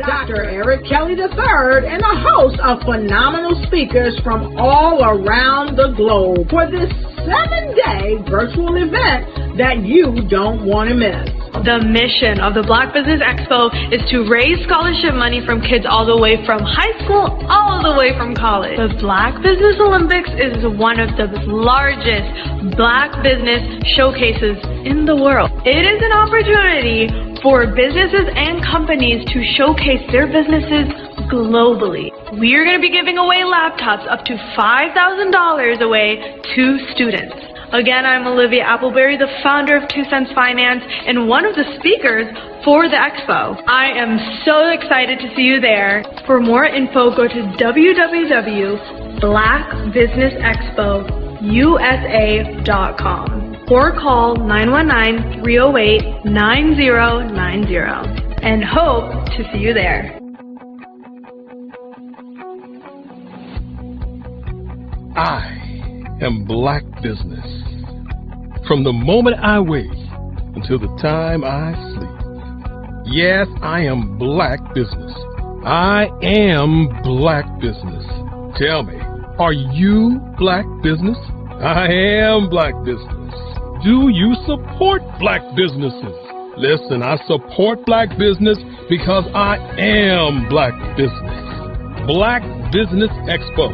Dr. Eric Kelly III and a host of phenomenal speakers from all around the globe for this 7-day virtual event that you don't want to miss. The mission of the Black Business Expo is to raise scholarship money from kids all the way from high school all the way from college. The Black Business Olympics is one of the largest Black business showcases in the world. It is an opportunity for businesses and companies to showcase their businesses globally. We are going to be giving away laptops up to $5,000 away to students. Again, I'm Olivia Appleberry, the founder of 2 Cents Finance and one of the speakers for the expo. I am so excited to see you there. For more info, go to www.blackbusinessexpousa.com or call 919-308-9090 and hope to see you there. I am Black Business. From the moment I wake until the time I sleep. Yes, I am Black Business. I am Black Business. Tell me, are you Black Business? I am Black Business. Do you support Black businesses? Listen, I support Black business because I am Black Business. Black Business Expo,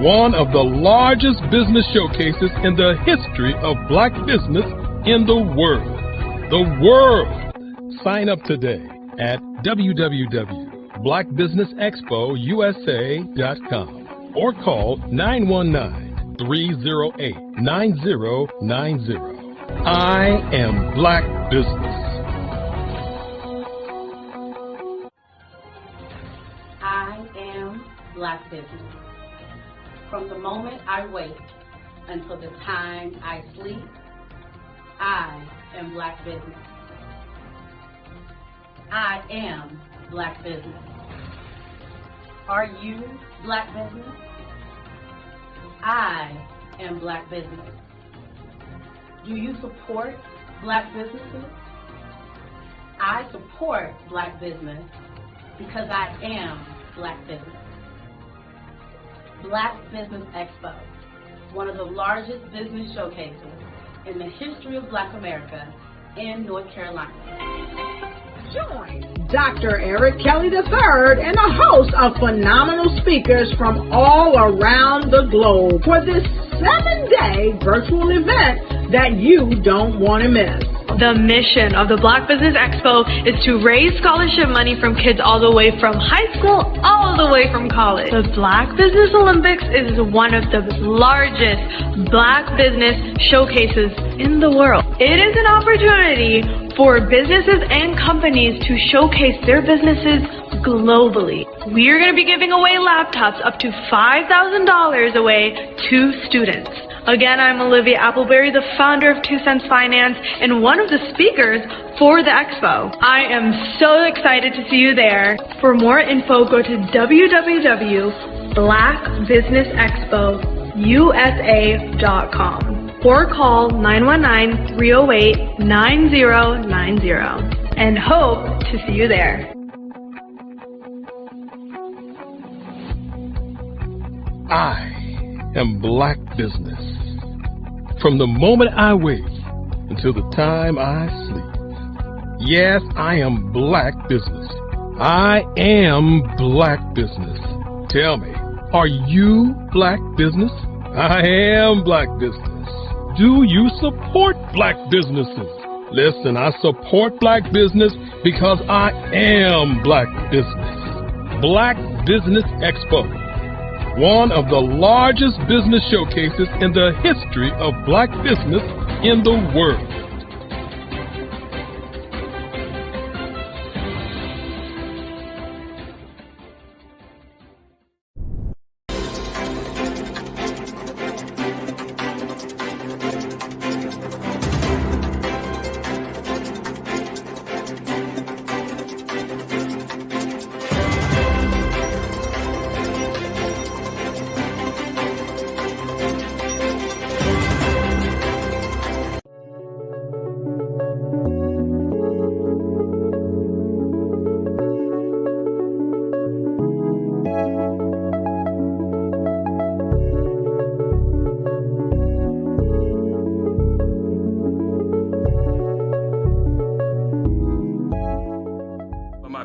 one of the largest business showcases in the history of Black business in the world. The world! Sign up today at www.blackbusinessexpousa.com or call 919-308-9090. I am Black Business. I am Black Business. From the moment I wake until the time I sleep, I am Black Business. I am Black Business. Are you Black Business? I am Black Business. Do you support Black businesses? I support Black business because I am Black Business. Black Business Expo, one of the largest business showcases in the history of Black America in North Carolina. Join Dr. Eric Kelly III and a host of phenomenal speakers from all around the globe for this 7-day virtual event that you don't want to miss. The mission of the Black Business Expo is to raise scholarship money from kids all the way from high school all the way from college. The Black Business Olympics is one of the largest Black business showcases in the world. It is an opportunity for businesses and companies to showcase their businesses globally. We are going to be giving away laptops up to $5,000 away to students. Again, I'm Olivia Appleberry, the founder of 2 Cents Finance and one of the speakers for the expo. I am so excited to see you there. For more info, go to www.blackbusinessexpousa.com or call 919-308-9090 and hope to see you there. I am Black Business. From the moment I wake until the time I sleep. Yes, I am Black Business. I am Black Business. Tell me, are you Black Business? I am Black Business. Do you support Black businesses? Listen, I support Black business because I am Black Business. Black Business Expo, one of the largest business showcases in the history of Black business in the world.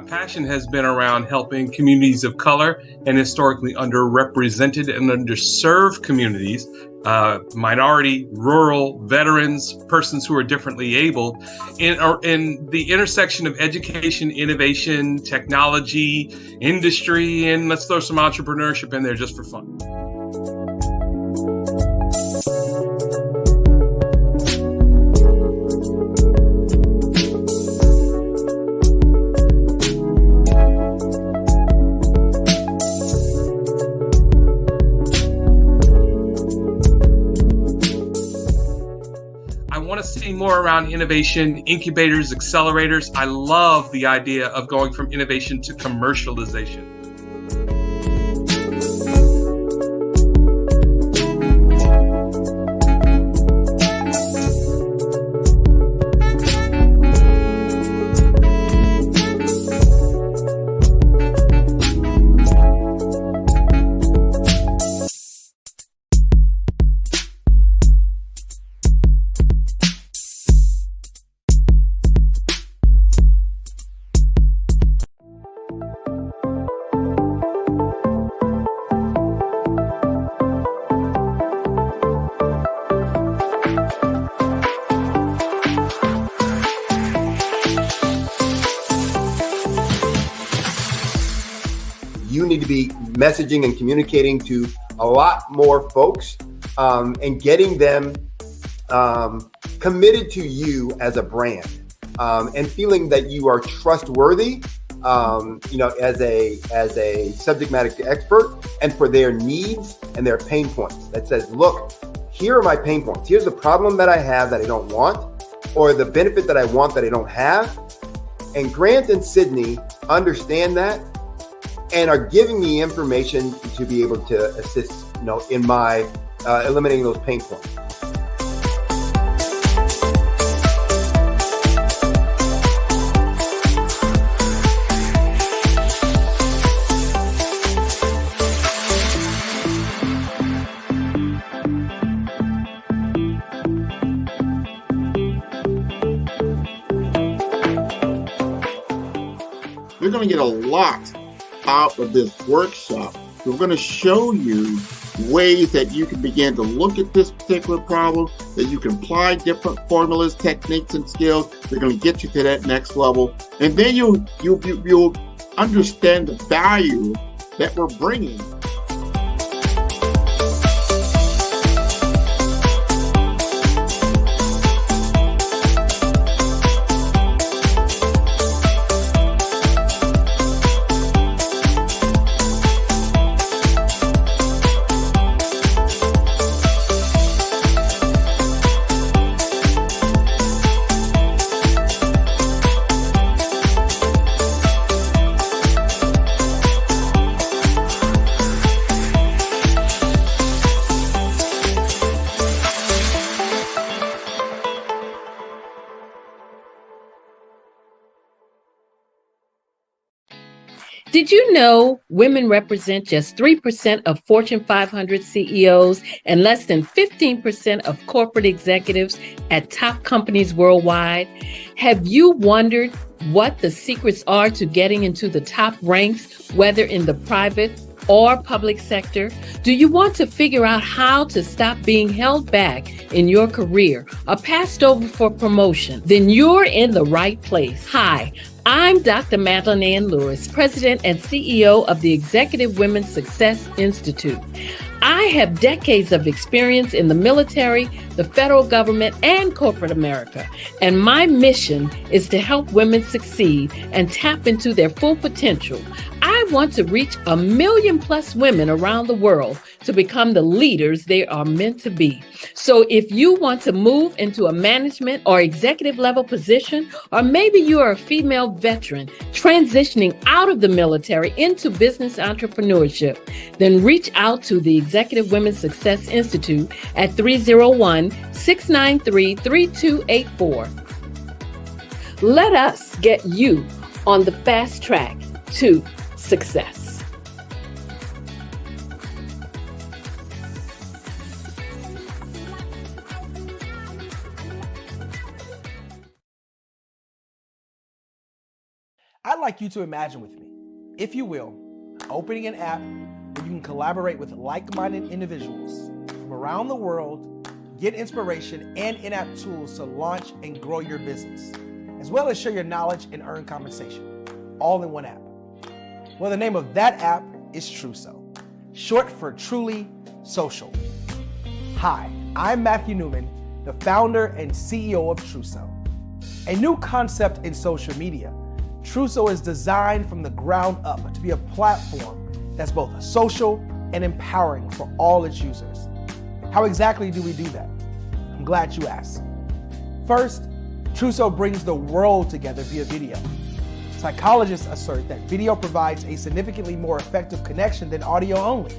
passion has been around helping communities of color and historically underrepresented and underserved communities, minority, rural, veterans, persons who are differently abled, in the intersection of education, innovation, technology, industry, and let's throw some entrepreneurship in there just for fun. I want to see more around innovation, incubators, accelerators. I love the idea of going from innovation to commercialization. You need to be messaging and communicating to a lot more folks and getting them committed to you as a brand and feeling that you are trustworthy, as a subject matter expert, and for their needs and their pain points. That says, look, here are my pain points. Here's the problem that I have that I don't want, or the benefit that I want that I don't have. And Grant and Sydney understand that and are giving me information to be able to assist, in my eliminating those pain points. You're going to get a lot out of this workshop. We're going to show you ways that you can begin to look at this particular problem, that you can apply different formulas, techniques, and skills. They're going to get you to that next level. And then you'll understand the value that we're bringing. Did you know women represent just 3% of Fortune 500 CEOs and less than 15% of corporate executives at top companies worldwide? Have you wondered what the secrets are to getting into the top ranks, whether in the private or public sector? Do you want to figure out how to stop being held back in your career or passed over for promotion? Then you're in the right place. Hi, I'm Dr. Madeline Ann Lewis, President and CEO of the Executive Women's Success Institute. I have decades of experience in the military, the federal government, and corporate America, and my mission is to help women succeed and tap into their full potential. I want to reach 1 million+ women around the world to become the leaders they are meant to be. So if you want to move into a management or executive level position, or maybe you are a female veteran transitioning out of the military into business entrepreneurship, then reach out to the Executive Women's Success Institute at 301-693-3284. Let us get you on the fast track to success. I'd like you to imagine with me, if you will, opening an app where you can collaborate with like-minded individuals from around the world, get inspiration and in-app tools to launch and grow your business, as well as share your knowledge and earn compensation, all in one app. Well, the name of that app is Truso, short for Truly Social. Hi, I'm Matthew Newman, the founder and CEO of Truso. A new concept in social media, Truso is designed from the ground up to be a platform that's both social and empowering for all its users. How exactly do we do that? I'm glad you asked. First, Truso brings the world together via video. Psychologists assert that video provides a significantly more effective connection than audio only.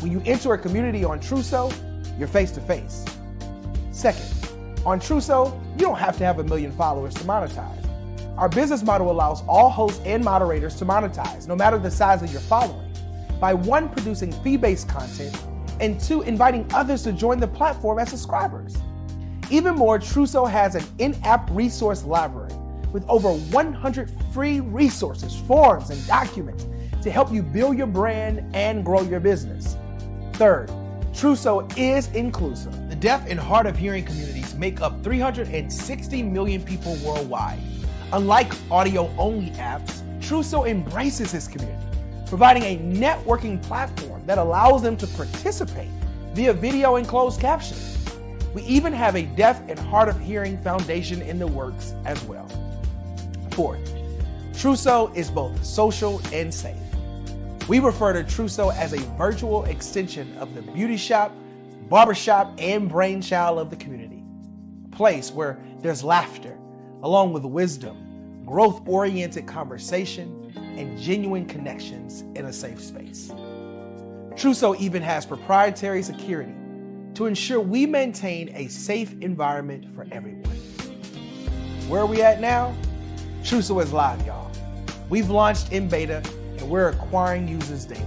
When you enter a community on Truso, you're face to face. Second, on Truso, you don't have to have 1 million followers to monetize. Our business model allows all hosts and moderators to monetize, no matter the size of your following, by 1, producing fee-based content, and 2, inviting others to join the platform as subscribers. Even more, Truso has an in-app resource library with over 100 free resources, forms, and documents to help you build your brand and grow your business. Third, Truso is inclusive. The deaf and hard of hearing communities make up 360 million people worldwide. Unlike audio-only apps, Truso embraces this community, providing a networking platform that allows them to participate via video and closed captioning. We even have a deaf and hard of hearing foundation in the works as well. Fourth, Truso is both social and safe. We refer to Truso as a virtual extension of the beauty shop, barbershop, and brainchild of the community. A place where there's laughter, along with wisdom, growth-oriented conversation, and genuine connections in a safe space. Truso even has proprietary security to ensure we maintain a safe environment for everyone. Where are we at now? Truso is live, y'all. We've launched in beta and we're acquiring users daily.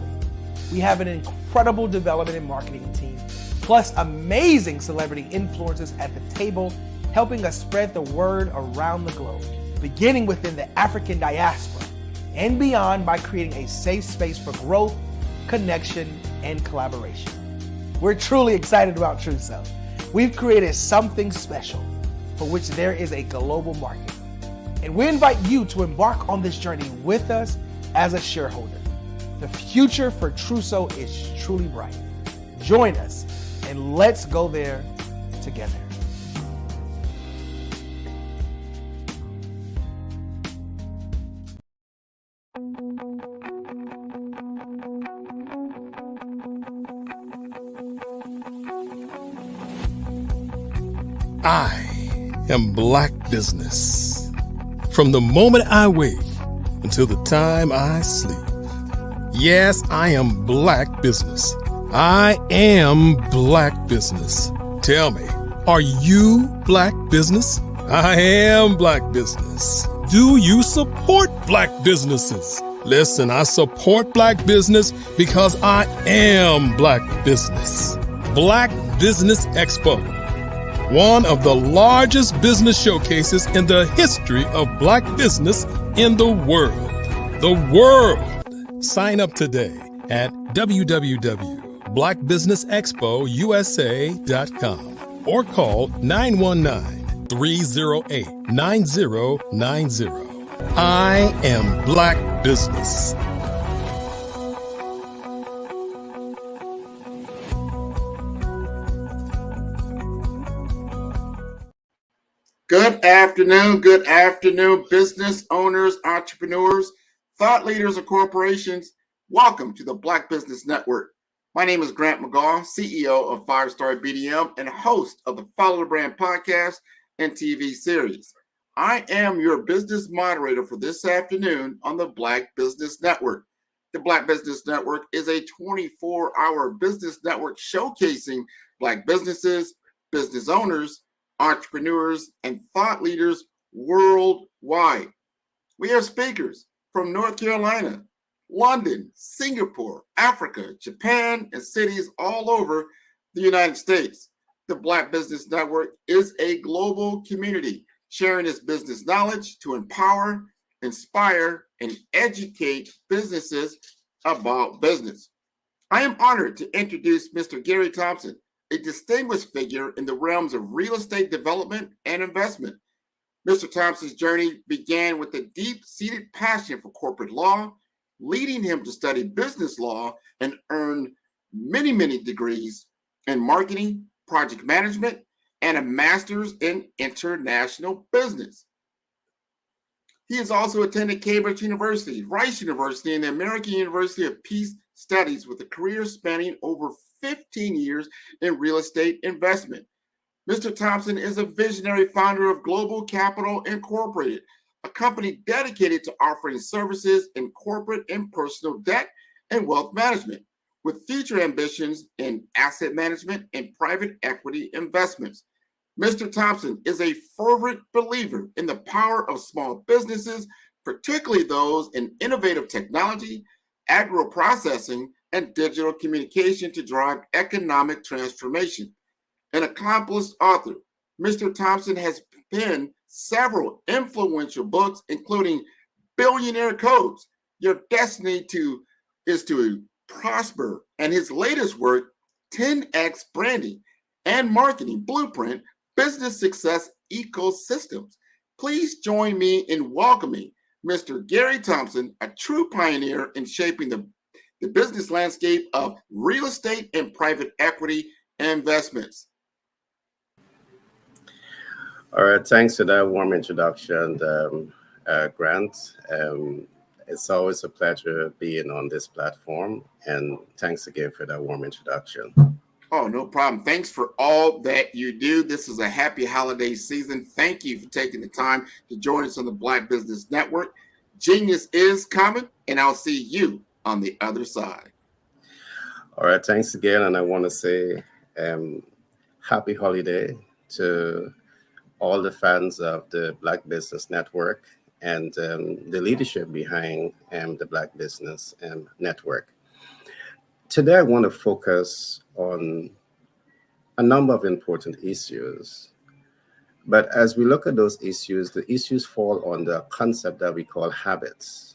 We have an incredible development and marketing team, plus amazing celebrity influencers at the table, helping us spread the word around the globe, beginning within the African diaspora and beyond by creating a safe space for growth, connection, and collaboration. We're truly excited about Truso. We've created something special for which there is a global market. And we invite you to embark on this journey with us as a shareholder. The future for Truso is truly bright. Join us and let's go there together. I am Black Business. From the moment I wake until the time I sleep. Yes, I am Black Business. I am Black Business. Tell me, are you Black Business? I am Black Business. Do you support Black businesses? Listen, I support Black business because I am Black Business. Black Business Expo, one of the largest business showcases in the history of Black business in the world. The world! Sign up today at www.blackbusinessexpousa.com or call 919-308-9090. I am Black Business. Good afternoon, business owners, entrepreneurs, thought leaders, and corporations. Welcome to the Black Business Network. My name is Grant McGaw, CEO of 5-Star BDM and host of the Follow the Brand podcast and TV series. I am your business moderator for this afternoon on the Black Business Network. The Black Business Network is a 24-hour business network showcasing Black businesses, business owners, entrepreneurs, and thought leaders worldwide. We have speakers from North Carolina, London, Singapore, Africa, Japan, and cities all over the United States. The Black Business Network is a global community sharing its business knowledge to empower, inspire, and educate businesses about business. I am honored to introduce Mr. Gary Thompson, a distinguished figure in the realms of real estate development and investment. Mr. Thompson's journey began with a deep-seated passion for corporate law, leading him to study business law and earn many degrees in marketing, project management, and a master's in international business. He has also attended Cambridge University, Rice University, and the American University of Peace Studies with a career spanning over 15 years in real estate investment. Mr. Thompson is a visionary founder of Global Capital Incorporated, a company dedicated to offering services in corporate and personal debt and wealth management, with future ambitions in asset management and private equity investments. Mr. Thompson is a fervent believer in the power of small businesses, particularly those in innovative technology, agro-processing, and digital communication to drive economic transformation. An accomplished author, Mr. Thompson has penned several influential books, including Billionaire Codes, Your Destiny is to Prosper, and his latest work, 10X Branding and Marketing Blueprint, Business Success Ecosystems. Please join me in welcoming Mr. Gary Thompson, a true pioneer in shaping the business landscape of real estate and private equity investments. All right, thanks for that warm introduction, Grant. It's always a pleasure being on this platform, and thanks again for that warm introduction. Oh, no problem. Thanks for all that you do. This is a happy holiday season. Thank you for taking the time to join us on the Black Business Network. Genius is coming, and I'll see you on the other side. All right, thanks again, and I want to say happy holiday to all the fans of the Black Business Network and the leadership behind the Black Business Network. Today, I want to focus on a number of important issues. But as we look at those issues, the issues fall on the concept that we call habits.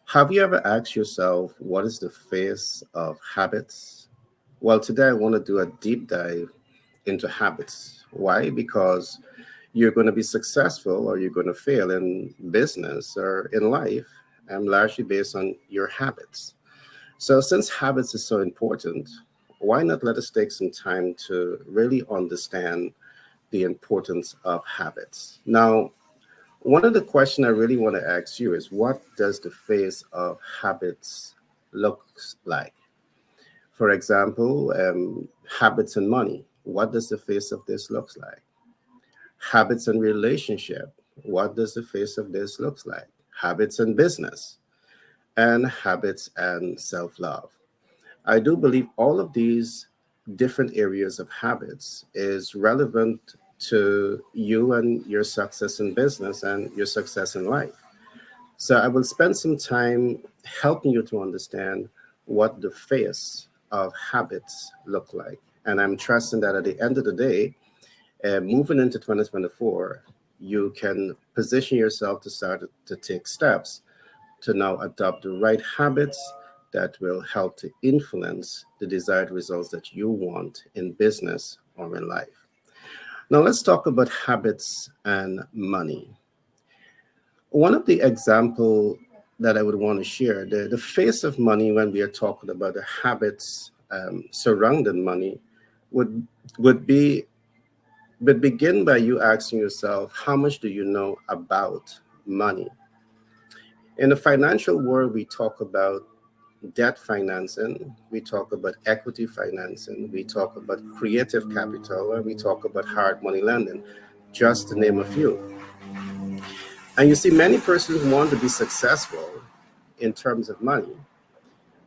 Have you ever asked yourself, what is the face of habits? Well, today I want to do a deep dive into habits. Why? Because you're going to be successful or you're going to fail in business or in life, largely based on your habits. So since habits is so important, why not let us take some time to really understand the importance of habits? Now, one of the questions I really want to ask you is, what does the face of habits look like? For example, habits and money. What does the face of this look like? Habits and relationship. What does the face of this look like? Habits and business. And habits and self-love. I do believe all of these different areas of habits is relevant to you and your success in business and your success in life. So I will spend some time helping you to understand what the face of habits look like. And I'm trusting that at the end of the day, moving into 2024, you can position yourself to start to take steps to now adopt the right habits that will help to influence the desired results that you want in business or in life. Now let's talk about habits and money. One of the examples that I would want to share, the face of money when we are talking about the habits surrounding money would begin by you asking yourself, how much do you know about money? In the financial world, we talk about debt financing, we talk about equity financing, we talk about creative capital, and we talk about hard money lending, just to name a few. And you see, many persons want to be successful in terms of money,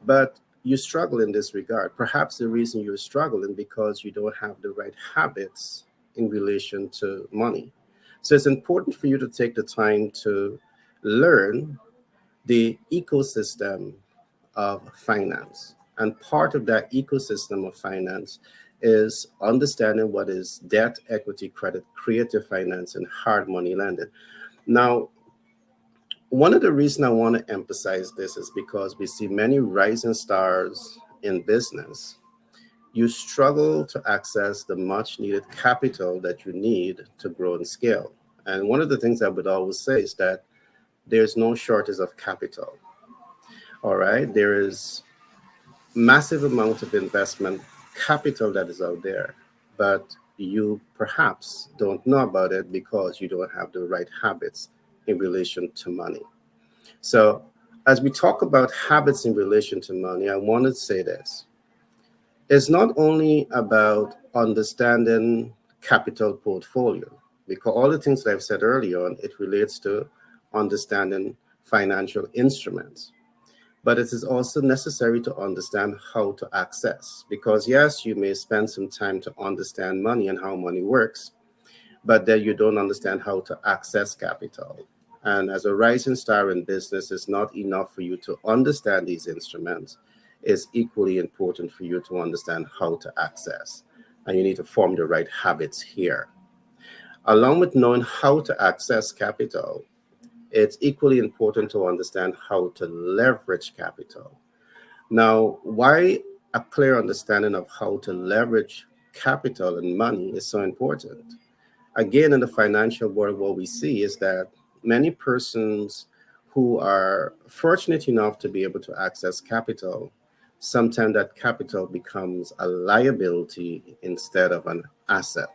but you struggle in this regard. Perhaps the reason you're struggling because you don't have the right habits in relation to money. So it's important for you to take the time to learn the ecosystem of finance. And part of that ecosystem of finance is understanding what is debt, equity, credit, creative finance, and hard money lending. Now, one of the reasons I want to emphasize this is because we see many rising stars in business. You struggle to access the much needed capital that you need to grow and scale. And one of the things I would always say is that there's no shortage of capital. All right. There is massive amount of investment capital that is out there, but you perhaps don't know about it because you don't have the right habits in relation to money. So, as we talk about habits in relation to money, I want to say this. It's not only about understanding capital portfolio, because all the things that I've said earlier on, it relates to understanding financial instruments. But it is also necessary to understand how to access. Because yes, you may spend some time to understand money and how money works, but then you don't understand how to access capital. And as a rising star in business, it's not enough for you to understand these instruments. It's equally important for you to understand how to access. And you need to form the right habits here. Along with knowing how to access capital, it's equally important to understand how to leverage capital. Now, why a clear understanding of how to leverage capital and money is so important? Again, in the financial world, what we see is that many persons who are fortunate enough to be able to access capital, sometimes that capital becomes a liability instead of an asset.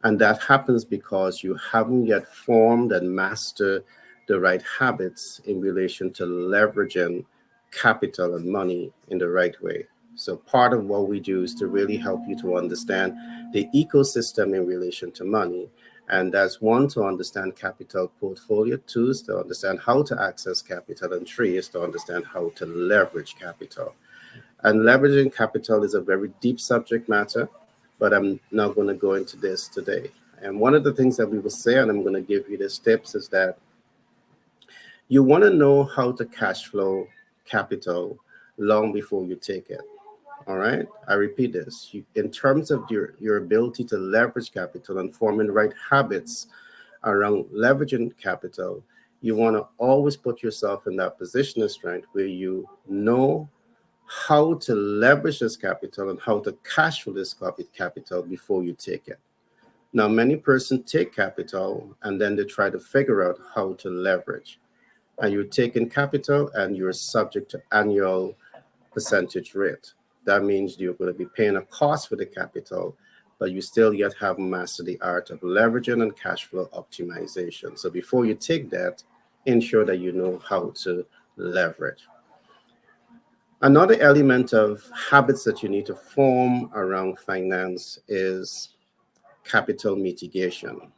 And that happens because you haven't yet formed and mastered the right habits in relation to leveraging capital and money in the right way. So part of what we do is to really help you to understand the ecosystem in relation to money. And that's one, to understand capital portfolio. Two is to understand how to access capital. And three is to understand how to leverage capital. And leveraging capital is a very deep subject matter, but I'm not going to go into this today. And one of the things that we will say, and I'm going to give you these tips, is that you want to know how to cash flow capital long before you take it. All right. I repeat this. In terms of your ability to leverage capital and forming the right habits around leveraging capital, you want to always put yourself in that position of strength where you know how to leverage this capital and how to cash flow this capital before you take it. Now, many persons take capital and then they try to figure out how to leverage. And you're taking capital and you're subject to annual percentage rate. That means you're going to be paying a cost for the capital, but you still yet haven't mastered the art of leveraging and cash flow optimization. So before you take that, ensure that you know how to leverage. Another element of habits that you need to form around finance is capital mitigation.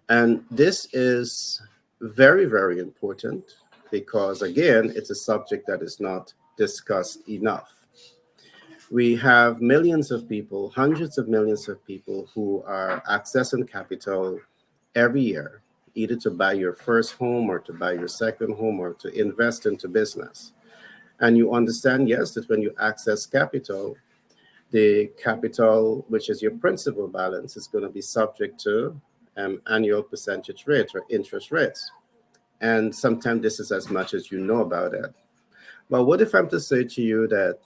And this is very, very important because, again, it's a subject that is not discussed enough. We have millions of people, hundreds of millions of people who are accessing capital every year, either to buy your first home or to buy your second home or to invest into business. And you understand, yes, that when you access capital, the capital, which is your principal balance, is going to be subject to annual percentage rate or interest rates. And sometimes this is as much as you know about it. But what if I'm to say to you that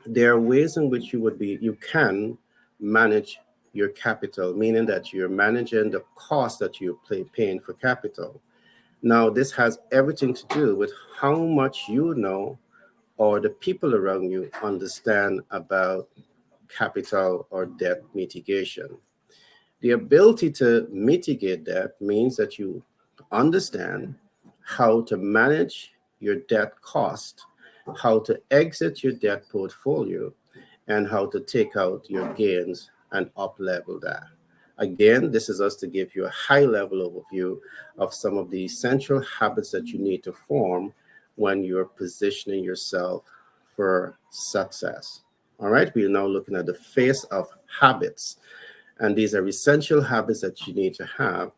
there are ways in which you can manage your capital, meaning that you're managing the cost that you're paying for capital. Now, this has everything to do with how much you know or the people around you understand about capital or debt mitigation. The ability to mitigate debt means that you understand how to manage your debt cost, how to exit your debt portfolio, and how to take out your gains and up-level that. Again, this is us to give you a high-level overview of some of the essential habits that you need to form when you're positioning yourself for success. All right, we are now looking at the phase of habits. And these are essential habits that you need to have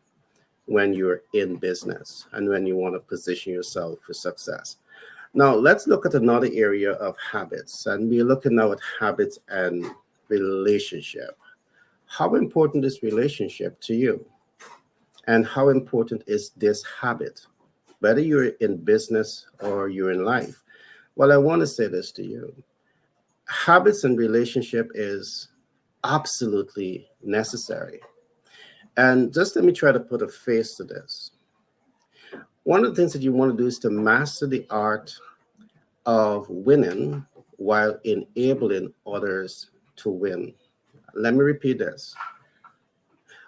when you're in business and when you want to position yourself for success. Now, let's look at another area of habits. And we're looking now at habits and relationship. How important is relationship to you? And how important is this habit? whether you're in business or you're in life. Well, I want to say this to you. Habits and relationship is absolutely necessary. And just let me try to put a face to this. One of the things that you want to do is to master the art of winning while enabling others to win. Let me repeat this.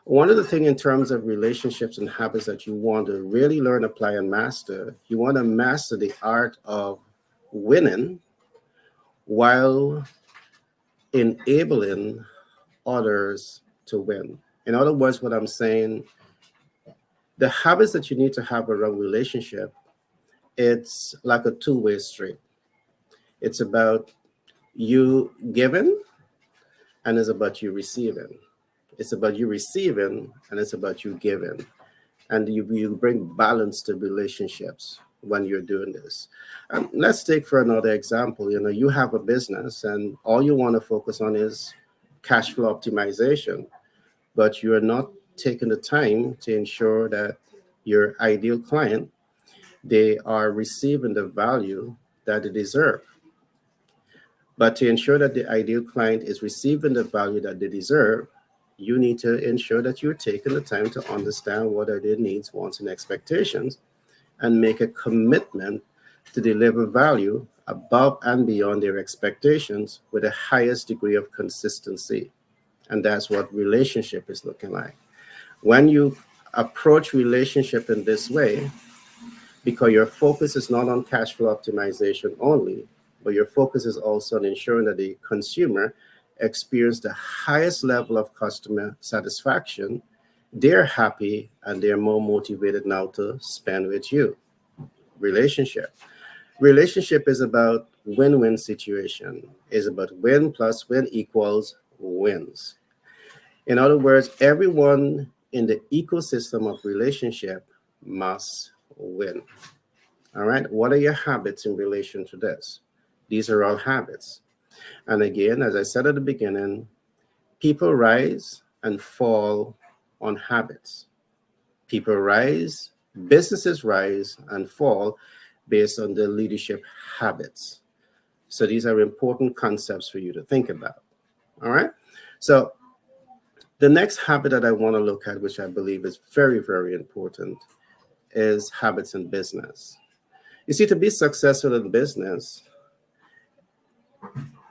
One of the things in terms of relationships and habits that you want to really learn, apply, and master, you want to master the art of winning while enabling others to win. In other words, what I'm saying, the habits that you need to have around relationship, it's like a two-way street. It's about you giving and it's about you receiving. It's about you receiving and it's about you giving. And you bring balance to relationships when you're doing this. Let's take for another example, you have a business and all you want to focus on is cash flow optimization, but you're not taking the time to ensure that your ideal client, they are receiving the value that they deserve. But to ensure that the ideal client is receiving the value that they deserve, you need to ensure that you're taking the time to understand what are their needs, wants, and expectations, and make a commitment to deliver value above and beyond their expectations with the highest degree of consistency. And that's what relationship is looking like. When you approach relationship in this way, because your focus is not on cash flow optimization only, but your focus is also on ensuring that the consumer experience the highest level of customer satisfaction, they're happy and they're more motivated now to spend with you. Relationship is about win-win situation. Is about win plus win equals wins. In other words, everyone in the ecosystem of relationship must win. All right, what are your habits in relation to this? These are all habits. And again, as I said at the beginning, people rise and fall on habits. People rise, businesses rise and fall based on their leadership habits. So these are important concepts for you to think about. All right. So the next habit that I want to look at, which I believe is very, very important, is habits in business. You see, to be successful in business,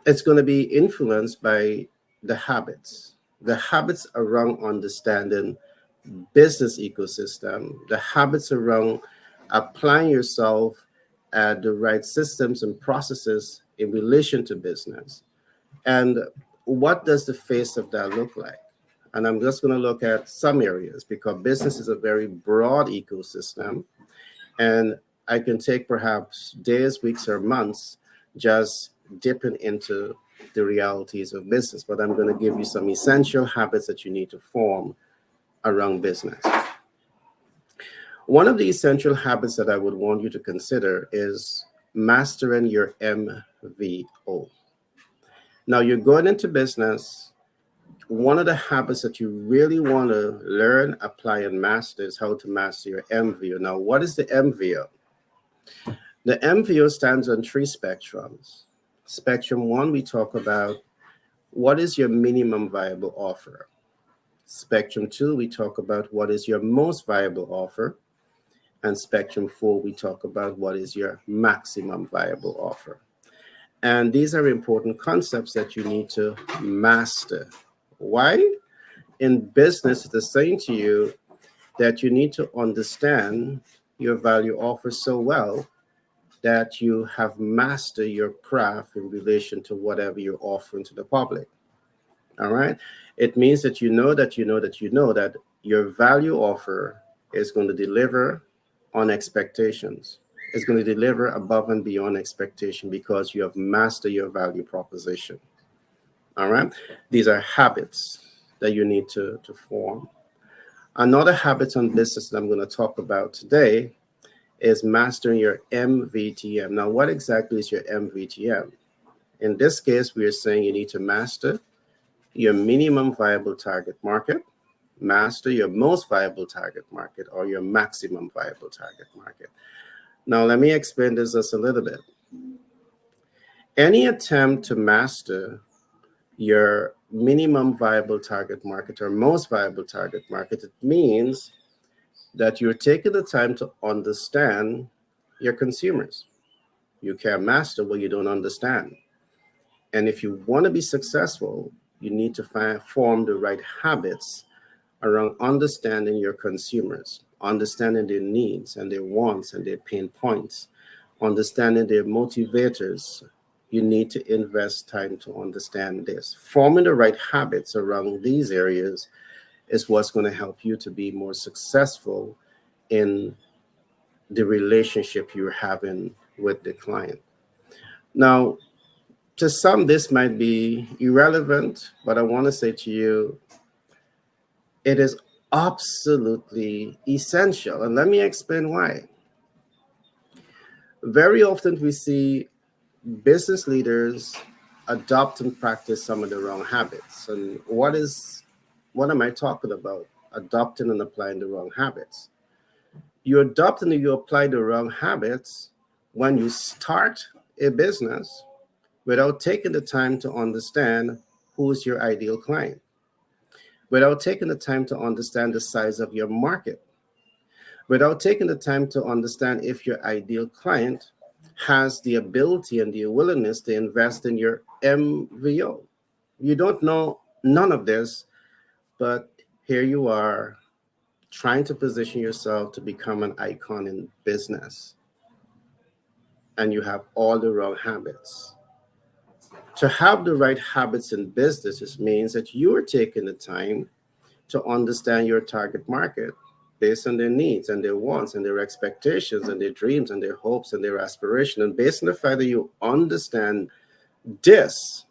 it's going to be influenced by the habits around understanding business ecosystem, the habits around applying yourself at the right systems and processes in relation to business. And what does the face of that look like? And I'm just going to look at some areas because business is a very broad ecosystem. And I can take perhaps days, weeks, or months just dipping into the realities of business. But I'm going to give you some essential habits that you need to form around business. One of the essential habits that I would want you to consider is mastering your MVO. Now, you're going into business. One of the habits that you really want to learn, apply, and master is how to master your MVO. Now, what is the MVO? The MVO stands on 3 spectrums. Spectrum 1, we talk about what is your minimum viable offer. Spectrum 2, we talk about what is your most viable offer. And Spectrum 4, we talk about what is your maximum viable offer. And these are important concepts that you need to master. Why? In business, it's saying to you that you need to understand your value offer so well that you have mastered your craft in relation to whatever you're offering to the public. All right? It means that you know that your value offer is going to deliver on expectations. It's going to deliver above and beyond expectation because you have mastered your value proposition. All right? These are habits that you need to form. Another habit on business that I'm going to talk about today is mastering your MVTM. Now, what exactly is your MVTM? In this case, we are saying you need to master your minimum viable target market, master your most viable target market or your maximum viable target market. Now, let me explain this just a little bit. Any attempt to master your minimum viable target market or most viable target market, it means that you're taking the time to understand your consumers. You can't master what you don't understand. And if you want to be successful, you need to form the right habits around understanding your consumers, understanding their needs and their wants and their pain points, understanding their motivators. You need to invest time to understand this. Forming the right habits around these areas is what's going to help you to be more successful in the relationship you're having with the client. Now, to some, this might be irrelevant, but I want to say to you, it is absolutely essential. And let me explain why. Very often we see business leaders adopt and practice some of the wrong habits. And what am I talking about? Adopting and applying the wrong habits. You adopt and you apply the wrong habits when you start a business without taking the time to understand who's your ideal client, without taking the time to understand the size of your market, without taking the time to understand if your ideal client has the ability and the willingness to invest in your MVO. You don't know none of this, but here you are trying to position yourself to become an icon in business, and you have all the wrong habits. To have the right habits in business means that you are taking the time to understand your target market based on their needs and their wants and their expectations and their dreams and their hopes and their aspirations. And based on the fact that you understand this,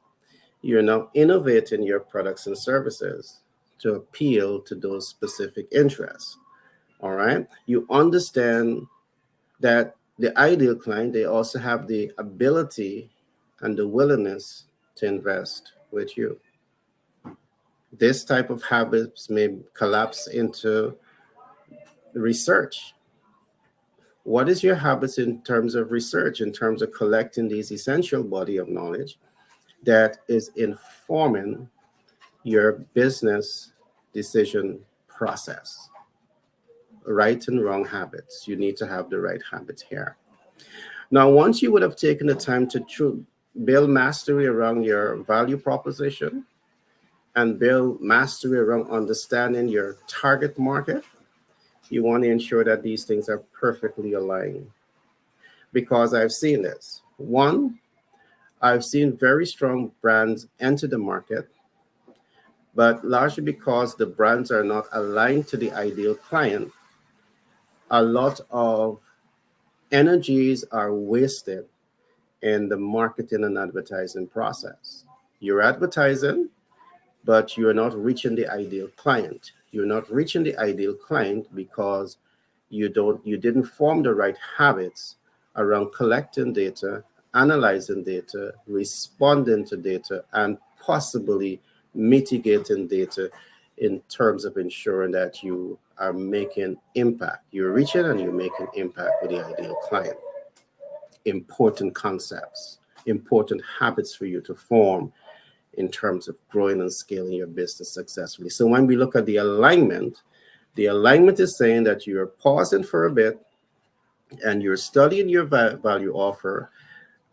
you're now innovating your products and services to appeal to those specific interests. All right. You understand that the ideal client, they also have the ability and the willingness to invest with you. This type of habits may collapse into research. What is your habits in terms of research, in terms of collecting these essential body of knowledge that is informing your business decision process? Right and wrong habits. You need to have the right habits here. Now, once you would have taken the time to build mastery around your value proposition and build mastery around understanding your target market, you want to ensure that these things are perfectly aligned. Because I've seen this. One, I've seen very strong brands enter the market, but largely because the brands are not aligned to the ideal client, a lot of energies are wasted in the marketing and advertising process. You're advertising, but you're not reaching the ideal client. You're not reaching the ideal client because you didn't form the right habits around collecting data, analyzing data, responding to data, and possibly mitigating data in terms of ensuring that you are making impact. You're reaching and you're making impact with the ideal client. Important concepts, important habits for you to form in terms of growing and scaling your business successfully. So when we look at the alignment is saying that you're pausing for a bit and you're studying your value offer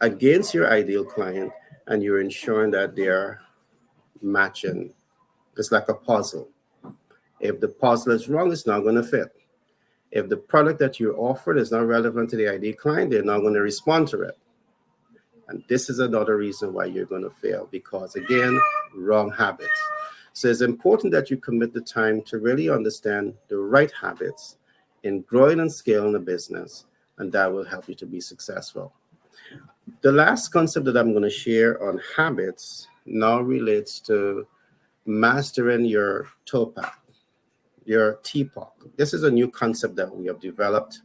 against your ideal client, and you're ensuring that they're matching. It's like a puzzle. If the puzzle is wrong, it's not going to fit. If the product that you offered is not relevant to the ideal client, they're not going to respond to it. And this is another reason why you're going to fail, because again, wrong habits. So it's important that you commit the time to really understand the right habits in growing and scaling a business, and that will help you to be successful. The last concept that I'm going to share on habits now relates to mastering your TOPAC, your TPOC. This is a new concept that we have developed.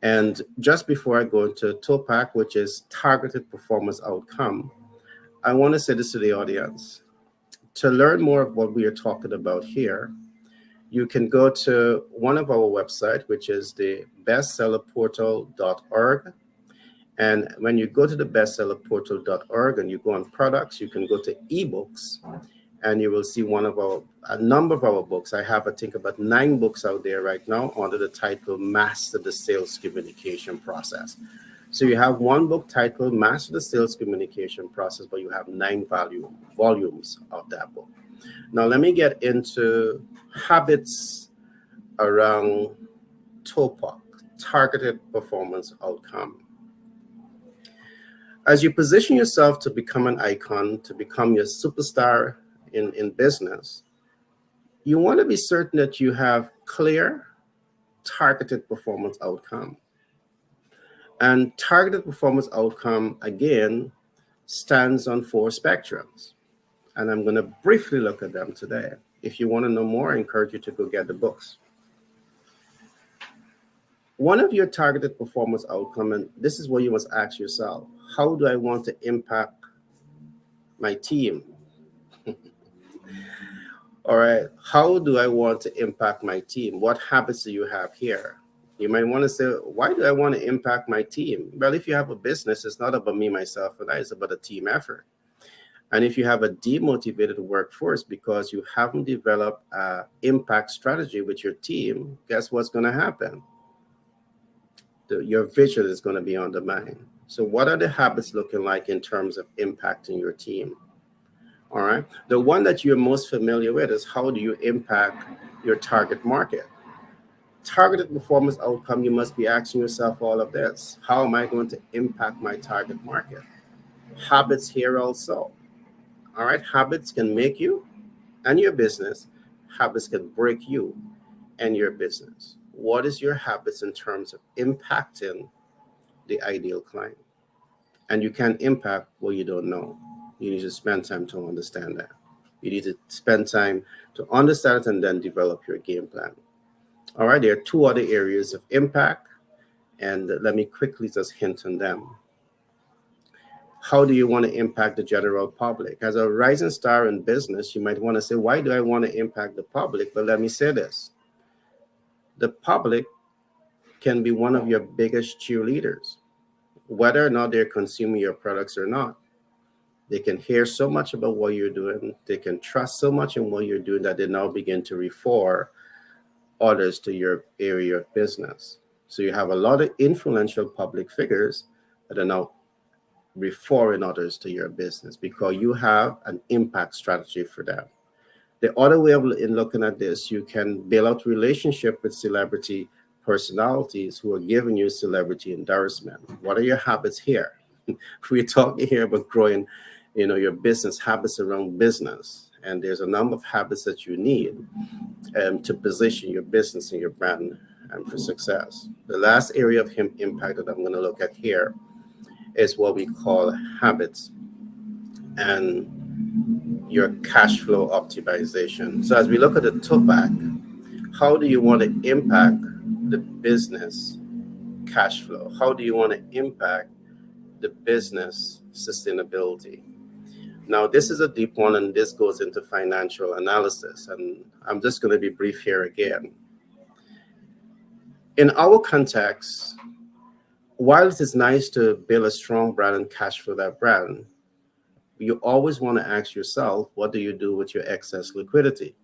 And just before I go into TOPAC, which is targeted performance outcome, I want to say this to the audience. To learn more of what we are talking about here, you can go to one of our websites, which is the bestsellerportal.org. And when you go to the bestsellerportal.org and you go on products, you can go to ebooks, and you will see a number of our books. I have, I think, about 9 books out there right now under the title Master the Sales Communication Process. So you have one book titled Master the Sales Communication Process, but you have 9 volumes of that book. Now, let me get into habits around TOPOC, targeted performance outcome. As you position yourself to become an icon, to become your superstar in business, you want to be certain that you have clear, targeted performance outcome. And targeted performance outcome, again, stands on 4 spectrums. And I'm going to briefly look at them today. If you want to know more, I encourage you to go get the books. One of your targeted performance outcome, and this is what you must ask yourself: how do I want to impact my team? All right, how do I want to impact my team? What habits do you have here? You might want to say, why do I want to impact my team? Well, if you have a business, it's not about me, myself, and I, it's about a team effort. And if you have a demotivated workforce because you haven't developed an impact strategy with your team, guess what's going to happen? Your vision is going to be undermined. So what are the habits looking like in terms of impacting your team? All right. The one that you're most familiar with is, how do you impact your target market? Targeted performance outcome, you must be asking yourself all of this. How am I going to impact my target market? Habits here also. All right. Habits can make you and your business. Habits can break you and your business. What is your habits in terms of impacting the ideal client? And you can't impact what you don't know. You need to spend time to understand that. You need to spend time to understand it and then develop your game plan. All right, there are 2 other areas of impact, and let me quickly just hint on them. How do you want to impact the general public? As a rising star in business, you might want to say, why do I want to impact the public? But let me say this. The public can be one of your biggest cheerleaders, whether or not they're consuming your products or not. They can hear so much about what you're doing. They can trust so much in what you're doing that they now begin to refer others to your area of business. So you have a lot of influential public figures that are now referring others to your business because you have an impact strategy for them. The other way of looking at this, you can build out relationship with celebrity personalities who are giving you celebrity endorsement. What are your habits here? We're talking here about growing, your business habits around business. And there's a number of habits that you need to position your business and your brand for success. The last area of impact that I'm going to look at here is what we call habits and your cash flow optimization. So as we look at the TOPAC, how do you want to impact the business cash flow? How do you want to impact the business sustainability? Now, this is a deep one, and this goes into financial analysis. And I'm just going to be brief here again. In our context, while it is nice to build a strong brand and cash flow that brand, you always want to ask yourself, what do you do with your excess liquidity?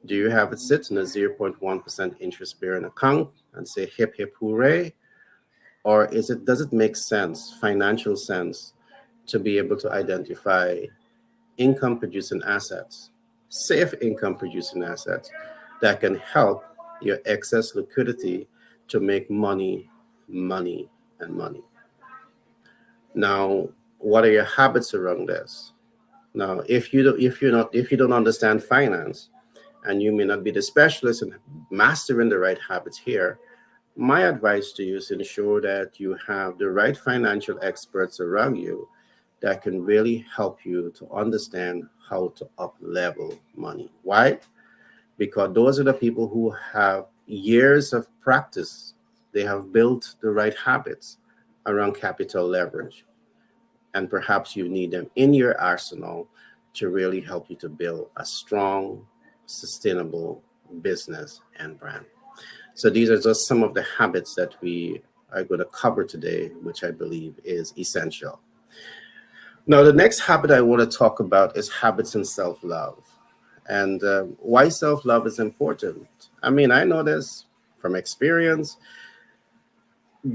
Do you have it sit in a 0.1% interest-bearing account and say hip, hip, hooray? Or does it make sense, financial sense, to be able to identify income-producing assets, safe income-producing assets that can help your excess liquidity to make money, money, and money? Now, what are your habits around this? Now, if you don't understand finance, and you may not be the specialist in mastering the right habits here, my advice to you is to ensure that you have the right financial experts around you that can really help you to understand how to up-level money. Why? Because those are the people who have years of practice. They have built the right habits around capital leverage. And perhaps you need them in your arsenal to really help you to build a strong, sustainable business, and brand. So these are just some of the habits that we are going to cover today, which I believe is essential. Now, the next habit I want to talk about is habits and self-love. And why self-love is important. I mean, I know this from experience.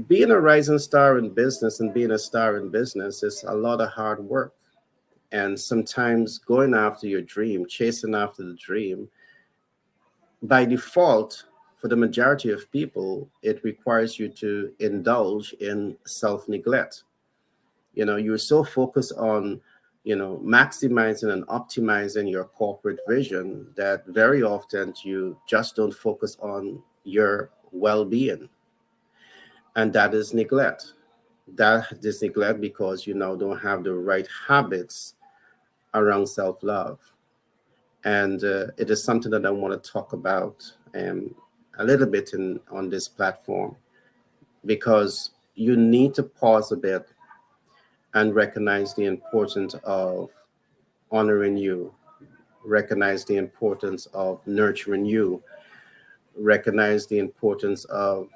Being a rising star in business and being a star in business is a lot of hard work. And sometimes going after your dream, chasing after the dream, by default, for the majority of people, it requires you to indulge in self-neglect. You're so focused on, maximizing and optimizing your corporate vision that very often you just don't focus on your well-being. And that is neglect. That is neglect because you now don't have the right habits around self-love. And it is something that I want to talk about a little bit on this platform, because you need to pause a bit and recognize the importance of honoring you, recognize the importance of nurturing you, recognize the importance of,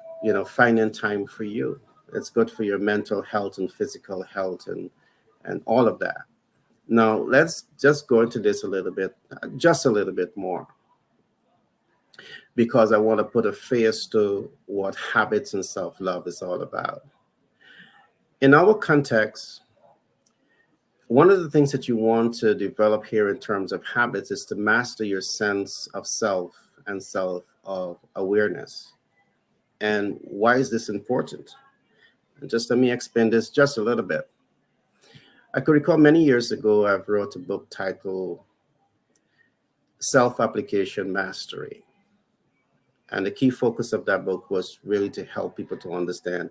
finding time for you. It's good for your mental health and physical health and all of that. Now, let's just go into this a little bit, just a little bit more, because I want to put a face to what habits and self-love is all about. In our context, one of the things that you want to develop here in terms of habits is to master your sense of self and self-awareness. And why is this important? And just let me explain this just a little bit. I could recall many years ago, I wrote a book titled Self-Application Mastery. And the key focus of that book was really to help people to understand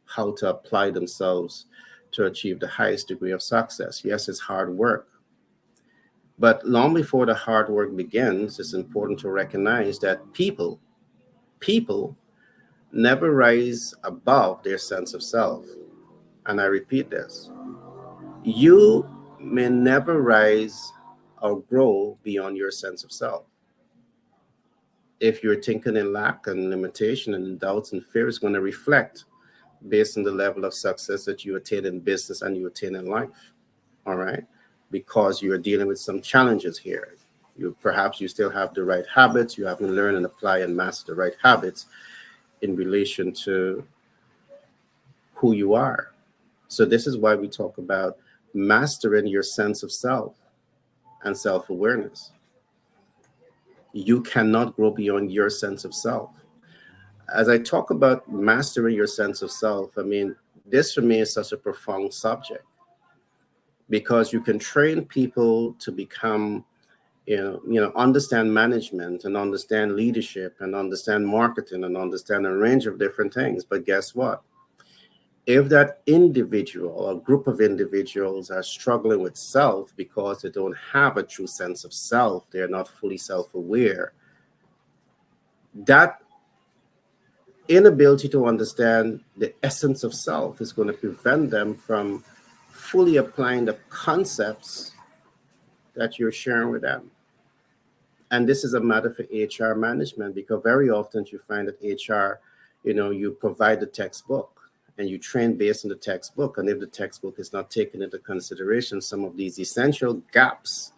how to apply themselves to achieve the highest degree of success. Yes, it's hard work. But long before the hard work begins, it's important to recognize that people never rise above their sense of self. And I repeat this. You may never rise or grow beyond your sense of self. If you're thinking in lack and limitation and doubts and fear, is going to reflect based on the level of success that you attain in business and you attain in life. All right. Because you're dealing with some challenges here. Perhaps you still have the right habits. You haven't learned and apply and master the right habits in relation to who you are. So this is why we talk about mastering your sense of self and self-awareness. You cannot grow beyond your sense of self. As I talk about mastering your sense of self, I mean, this for me is such a profound subject, because you can train people to become, understand management and understand leadership and understand marketing and understand a range of different things. But guess what? If that individual or group of individuals are struggling with self because they don't have a true sense of self, they're not fully self-aware, that inability to understand the essence of self is going to prevent them from fully applying the concepts that you're sharing with them. And this is a matter for HR management, because very often you find that HR, you provide the textbook and you train based on the textbook. And if the textbook is not taken into consideration, some of these essential gaps,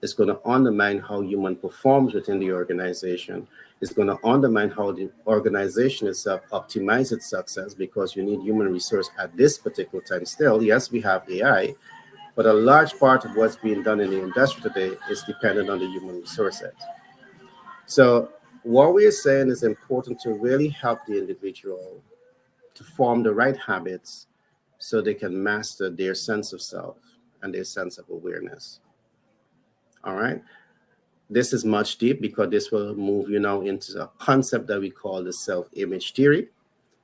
is going to undermine how human performs within the organization. It's going to undermine how the organization itself optimizes its success, because you need human resource at this particular time still. Yes, we have AI, but a large part of what's being done in the industry today is dependent on the human resources. So what we're saying is important to really help the individual to form the right habits so they can master their sense of self and their sense of awareness. All right. This is much deep, because this will move you now into a concept that we call the self-image theory,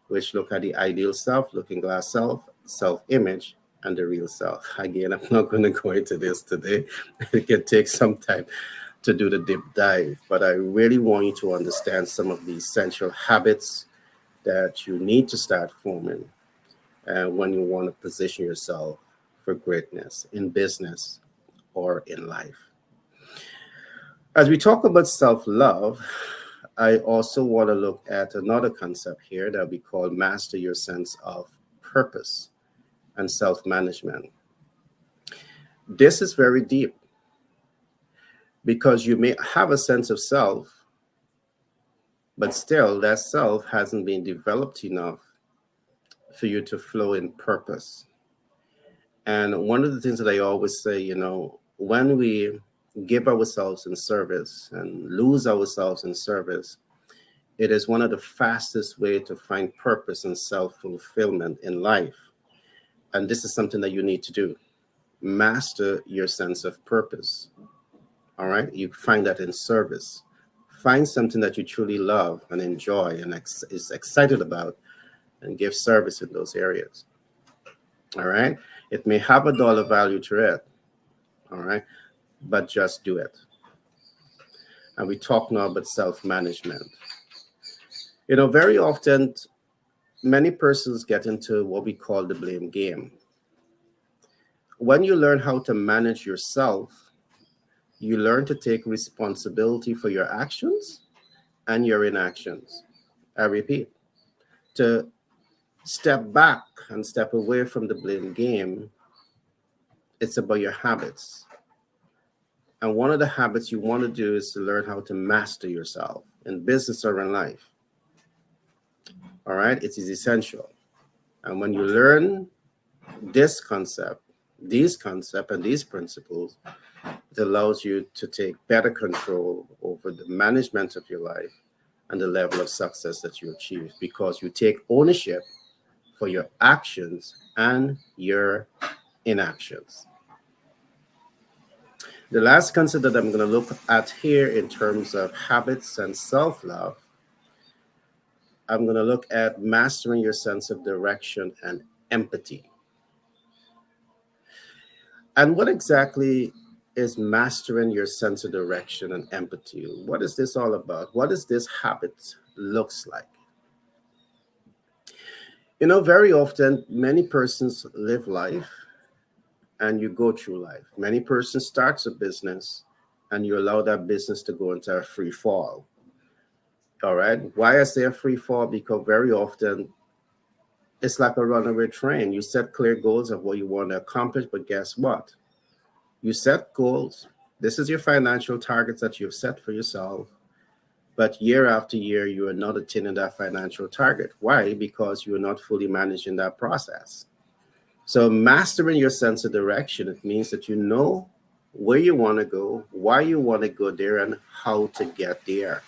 which look at the ideal self, looking glass self, self-image, and the real self. Again, I'm not going to go into this today. It can take some time to do the deep dive, but I really want you to understand some of the essential habits that you need to start forming when you want to position yourself for greatness in business or in life. As we talk about self-love, I also want to look at another concept here that we call master your sense of purpose and self-management. This is very deep because you may have a sense of self, but still that self hasn't been developed enough for you to flow in purpose. And one of the things that I always say, when we give ourselves in service and lose ourselves in service, it is one of the fastest ways to find purpose and self-fulfillment in life. And this is something that you need to do. Master your sense of purpose. All right? You find that in service. Find something that you truly love and enjoy and is excited about, and give service in those areas. All right? It may have a dollar value to it. All right? But just do it. And we talk now about self-management. Very often, many persons get into what we call the blame game. When you learn how to manage yourself, you learn to take responsibility for your actions and your inactions. I repeat, to step back and step away from the blame game, it's about your habits. And one of the habits you want to do is to learn how to master yourself in business or in life. All right, it is essential. And when you learn this concept, these concepts and these principles, it allows you to take better control over the management of your life and the level of success that you achieve, because you take ownership for your actions and your inactions. The last concept that I'm going to look at here in terms of habits and self-love, I'm going to look at mastering your sense of direction and empathy. And what exactly is mastering your sense of direction and empathy? What is this all about? What does this habit looks like? Very often, many persons live life and you go through life. Many persons starts a business and you allow that business to go into a free fall. All right. Why I say a free fall? Because very often it's like a runaway train. You set clear goals of what you want to accomplish, but guess what? You set goals. This is your financial targets that you've set for yourself. But year after year, you are not attaining that financial target. Why? Because you are not fully managing that process. So mastering your sense of direction, it means that you know where you want to go, why you want to go there, and how to get there.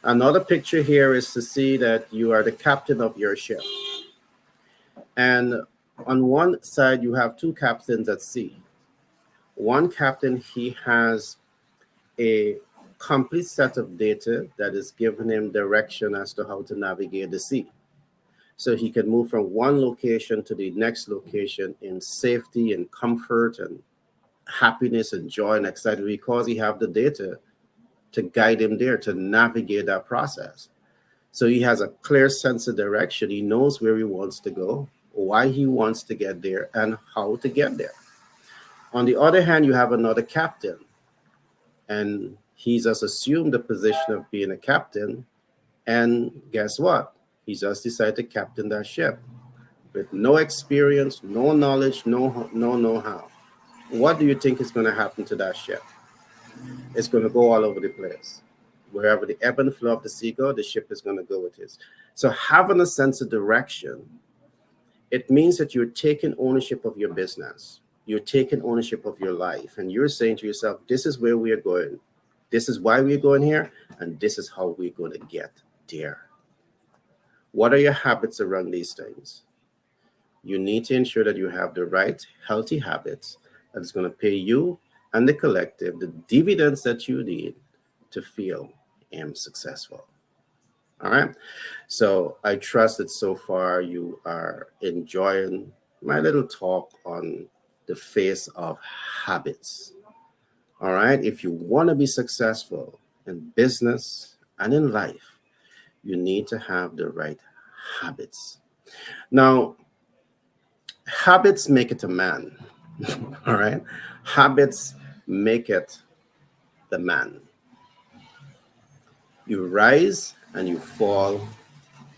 Another picture here is to see that you are the captain of your ship. And on one side, you have two captains at sea. One captain, he has a complete set of data that is giving him direction as to how to navigate the sea. So he can move from one location to the next location in safety and comfort and happiness and joy and excitement, because he have the data to guide him there, to navigate that process. So he has a clear sense of direction. He knows where he wants to go, why he wants to get there, and how to get there. On the other hand, you have another captain, and he's just assumed the position of being a captain. And guess what? He just decided to captain that ship with no experience, no knowledge, no know-how. What do you think is going to happen to that ship? It's going to go all over the place. Wherever the ebb and flow of the sea go, the ship is going to go with it. So having a sense of direction, it means that you're taking ownership of your business. You're taking ownership of your life. And you're saying to yourself, this is where we are going. This is why we're going here. And this is how we're going to get there. What are your habits around these things? You need to ensure that you have the right healthy habits that is going to pay you and the collective the dividends that you need to feel successful. All right. So I trust that so far you are enjoying my little talk on the face of habits. All right. If you want to be successful in business and in life, you need to have the right habits. Now, habits make it a man. All right. Habits make it the man. You rise and you fall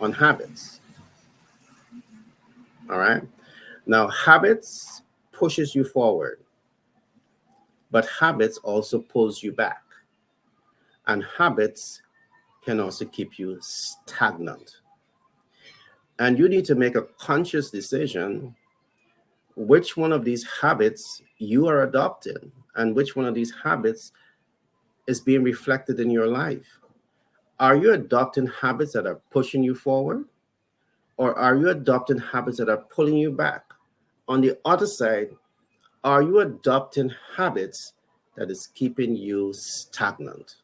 on habits. All right. Now, habits pushes you forward, but habits also pulls you back. And habits can also keep you stagnant. And you need to make a conscious decision which one of these habits you are adopting and which one of these habits is being reflected in your life. Are you adopting habits that are pushing you forward, or are you adopting habits that are pulling you back? On the other side, are you adopting habits that is keeping you stagnant?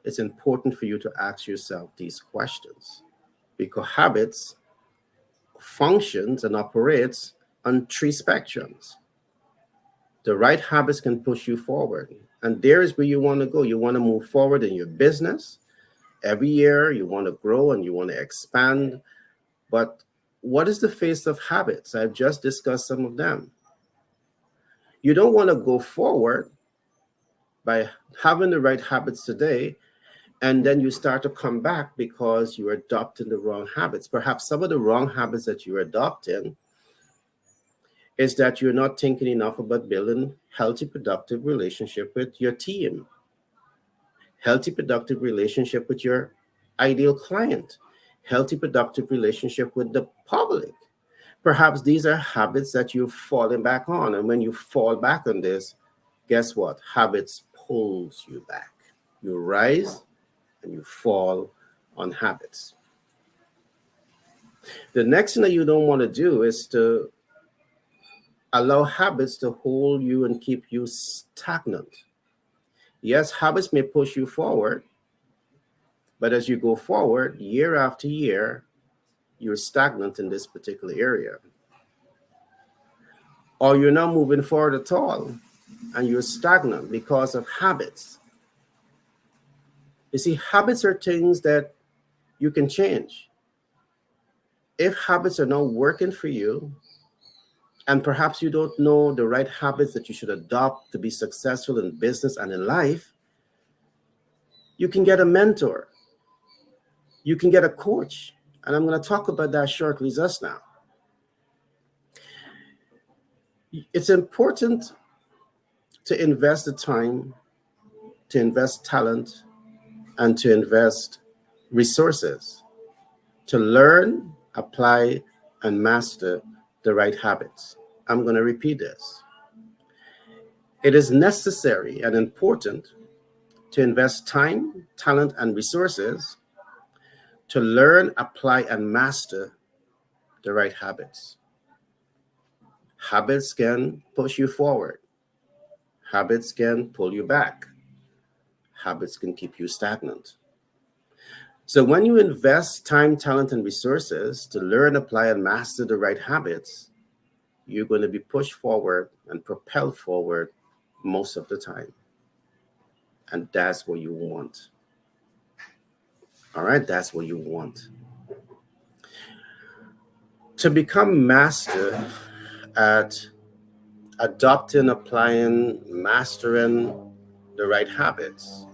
It's important for you to ask yourself these questions, because habits functions and operates on three spectrums. The right habits can push you forward, and there is where you want to go. You want to move forward in your business. Every year you want to grow and you want to expand. But what is the face of habits? I've just discussed some of them. You don't want to go forward by having the right habits today, and then you start to come back because you're adopting the wrong habits. Perhaps some of the wrong habits that you're adopting is that you're not thinking enough about building healthy, productive relationship with your team, healthy, productive relationship with your ideal client, healthy, productive relationship with the public. Perhaps these are habits that you've fallen back on. And when you fall back on this, guess what? Habits pulls you back. You rise and you fall on habits. The next thing that you don't want to do is to allow habits to hold you and keep you stagnant. Yes, habits may push you forward, but as you go forward, year after year, you're stagnant in this particular area. Or you're not moving forward at all, and you're stagnant because of habits. You see, habits are things that you can change. If habits are not working for you, and perhaps you don't know the right habits that you should adopt to be successful in business and in life, you can get a mentor. You can get a coach. And I'm going to talk about that shortly just now. It's important to invest the time, to invest talent, and to invest resources to learn, apply, and master the right habits. I'm going to repeat this. It is necessary and important to invest time, talent, and resources to learn, apply, and master the right habits. Habits can push you forward. Habits can pull you back. Habits can keep you stagnant. So when you invest time, talent, and resources to learn, apply, and master the right habits, you're going to be pushed forward and propelled forward most of the time. And that's what you want. All right, that's what you want. To become master at adopting, applying, mastering the right habits,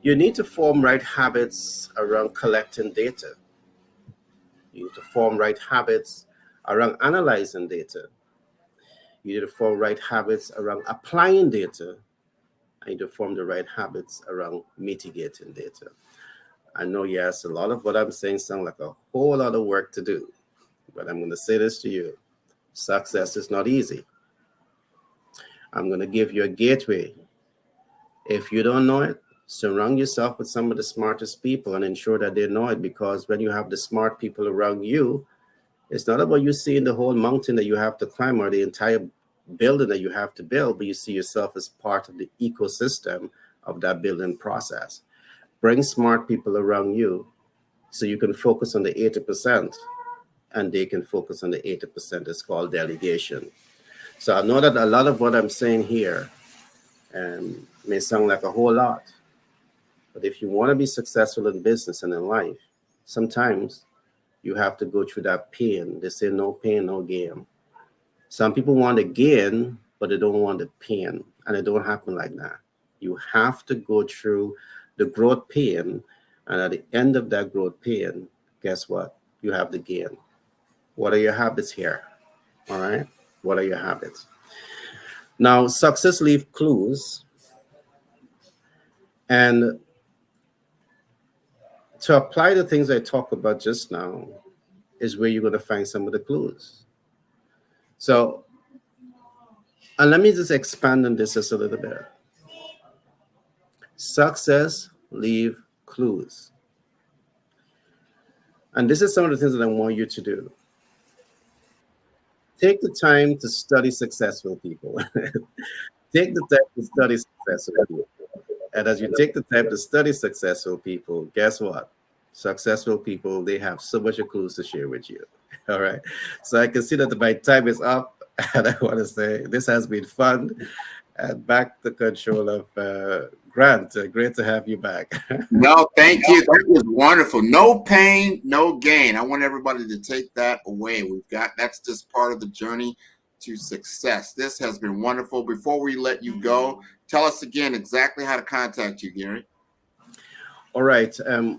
you need to form right habits around collecting data. You need to form right habits around analyzing data. You need to form right habits around applying data. And you need to form the right habits around mitigating data. I know, yes, a lot of what I'm saying sounds like a whole lot of work to do, but I'm going to say this to you. Success is not easy. I'm going to give you a gateway. If you don't know it, surround yourself with some of the smartest people and ensure that they know it, because when you have the smart people around you, it's not about you seeing the whole mountain that you have to climb or the entire building that you have to build, but you see yourself as part of the ecosystem of that building process. Bring smart people around you so you can focus on the 80% and they can focus on the 80%. It's called delegation. So I know that a lot of what I'm saying here may sound like a whole lot, but if you want to be successful in business and in life, sometimes you have to go through that pain. They say no pain, no gain. Some people want to gain, but they don't want the pain, and it don't happen like that. You have to go through the growth pain, and at the end of that growth pain, guess what? You have the gain. What are your habits here? All right. What are your habits? Now, success leaves clues. And to apply the things I talked about just now is where you're going to find some of the clues. So, and let me just expand on this just a little bit. Success leave clues. And this is some of the things that I want you to do. Take the time to study successful people. Take the time to study successful people. And as you take the time to study successful people, guess what? Successful people, they have so much clues to share with you. All right. So I can see that my time is up. And I want to say this has been fun. And back to control of Grant. Great to have you back. No, thank you. That was wonderful. No pain, no gain. I want everybody to take that away. That's just part of the journey to success. This has been wonderful. Before we let you go, tell us again exactly how to contact you, Gary. All right.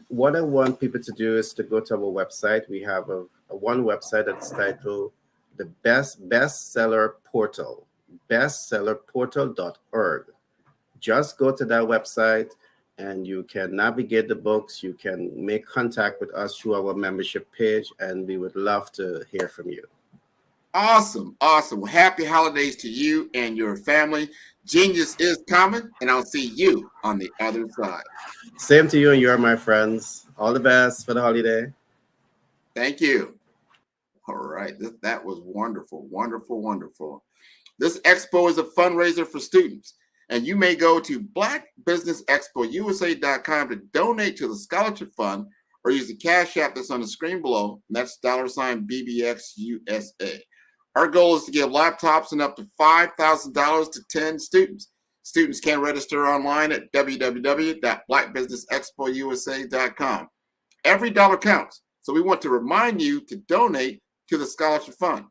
What I want people to do is to go to our website. We have a one website that's titled the bestseller portal, bestsellerportal.org. Just go to that website and you can navigate the books. You can make contact with us through our membership page, and we would love to hear from you. Awesome. Awesome. Well, happy holidays to you and your family. Genius is coming, and I'll see you on the other side. Same to you, and you're my friends. All the best for the holiday. Thank you. All right. That was wonderful, wonderful, wonderful. This expo is a fundraiser for students, and you may go to blackbusinessexpousa.com to donate to the scholarship fund or use the cash app that's on the screen below, and that's $BBXUSA. Our goal is to give laptops and up to $5,000 to 10 students. Students can register online at www.blackbusinessexpousa.com. Every dollar counts, so we want to remind you to donate to the scholarship fund.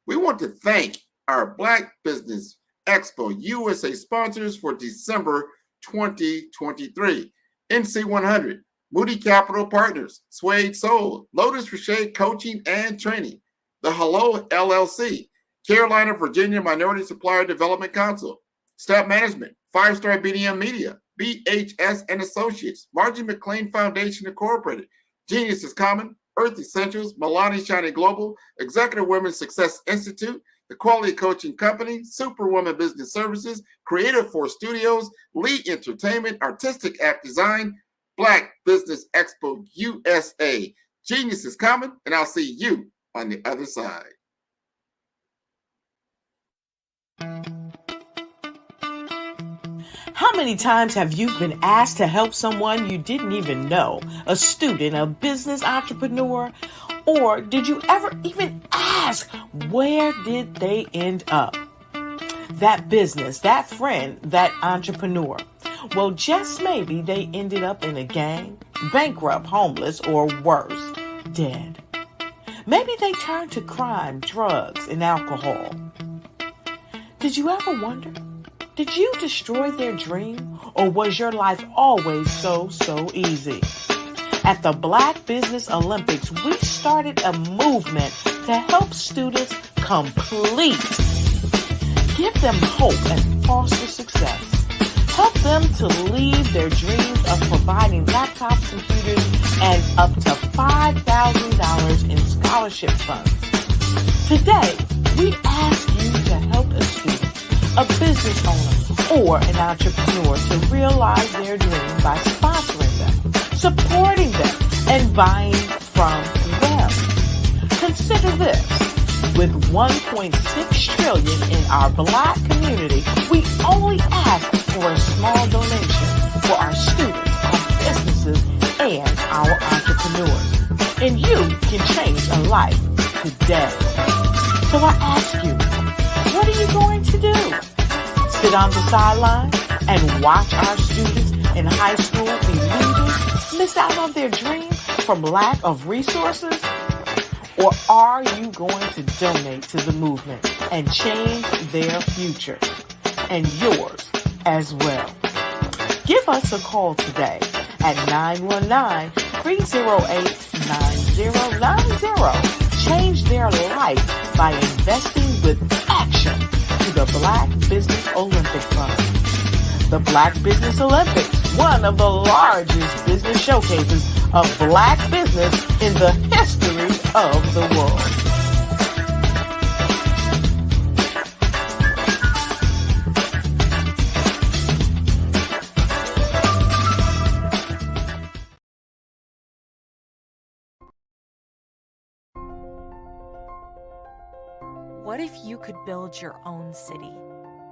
We want to thank our Black Business Expo USA sponsors for December 2023. NC100, Moody Capital Partners, Suede Soul, Lotus Richey Coaching and Training, The Hello LLC, Carolina, Virginia Minority Supplier Development Council, Staff Management, 5-Star BDM Media, BHS and Associates, Margie McLean Foundation Incorporated, Genius is Common, Earth Essentials, Milani Shiny Global, Executive Women's Success Institute, The Quality Coaching Company, Superwoman Business Services, Creative Force Studios, Lee Entertainment, Artistic App Design, Black Business Expo USA. Genius is coming, and I'll see you on the other side. How many times have you been asked to help someone you didn't even know, a student, a business entrepreneur, or did you ever even ask, where did they end up? That business, that friend, that entrepreneur. Well, just maybe they ended up in a gang, bankrupt, homeless, or worse, dead. Maybe they turned to crime, drugs, and alcohol. Did you ever wonder? Did you destroy their dream, or was your life always so easy? At the Black Business Olympics, we started a movement to help students complete. Give them hope and foster success. Help them to leave their dreams of providing laptops, computers, and up to $5,000 in scholarship funds. Today, we ask you to help a student, a business owner, or an entrepreneur to realize their dream by sponsoring them, supporting them, and buying from them. Consider this. With $1.6 trillion in our Black community, we only ask for a small donation for our students, our businesses, and our entrepreneurs. And you can change a life today. So I ask you, what are you going to do? Sit on the sideline and watch our students in high school be leaders, miss out on their dream from lack of resources? Or are you going to donate to the movement and change their future and yours as well? Give us a call today at 919-308-9090. Change their life by investing with action to the Black Business Olympic Fund. The Black Business Olympics, one of the largest business showcases of Black business in the history of the world. What if you could build your own city?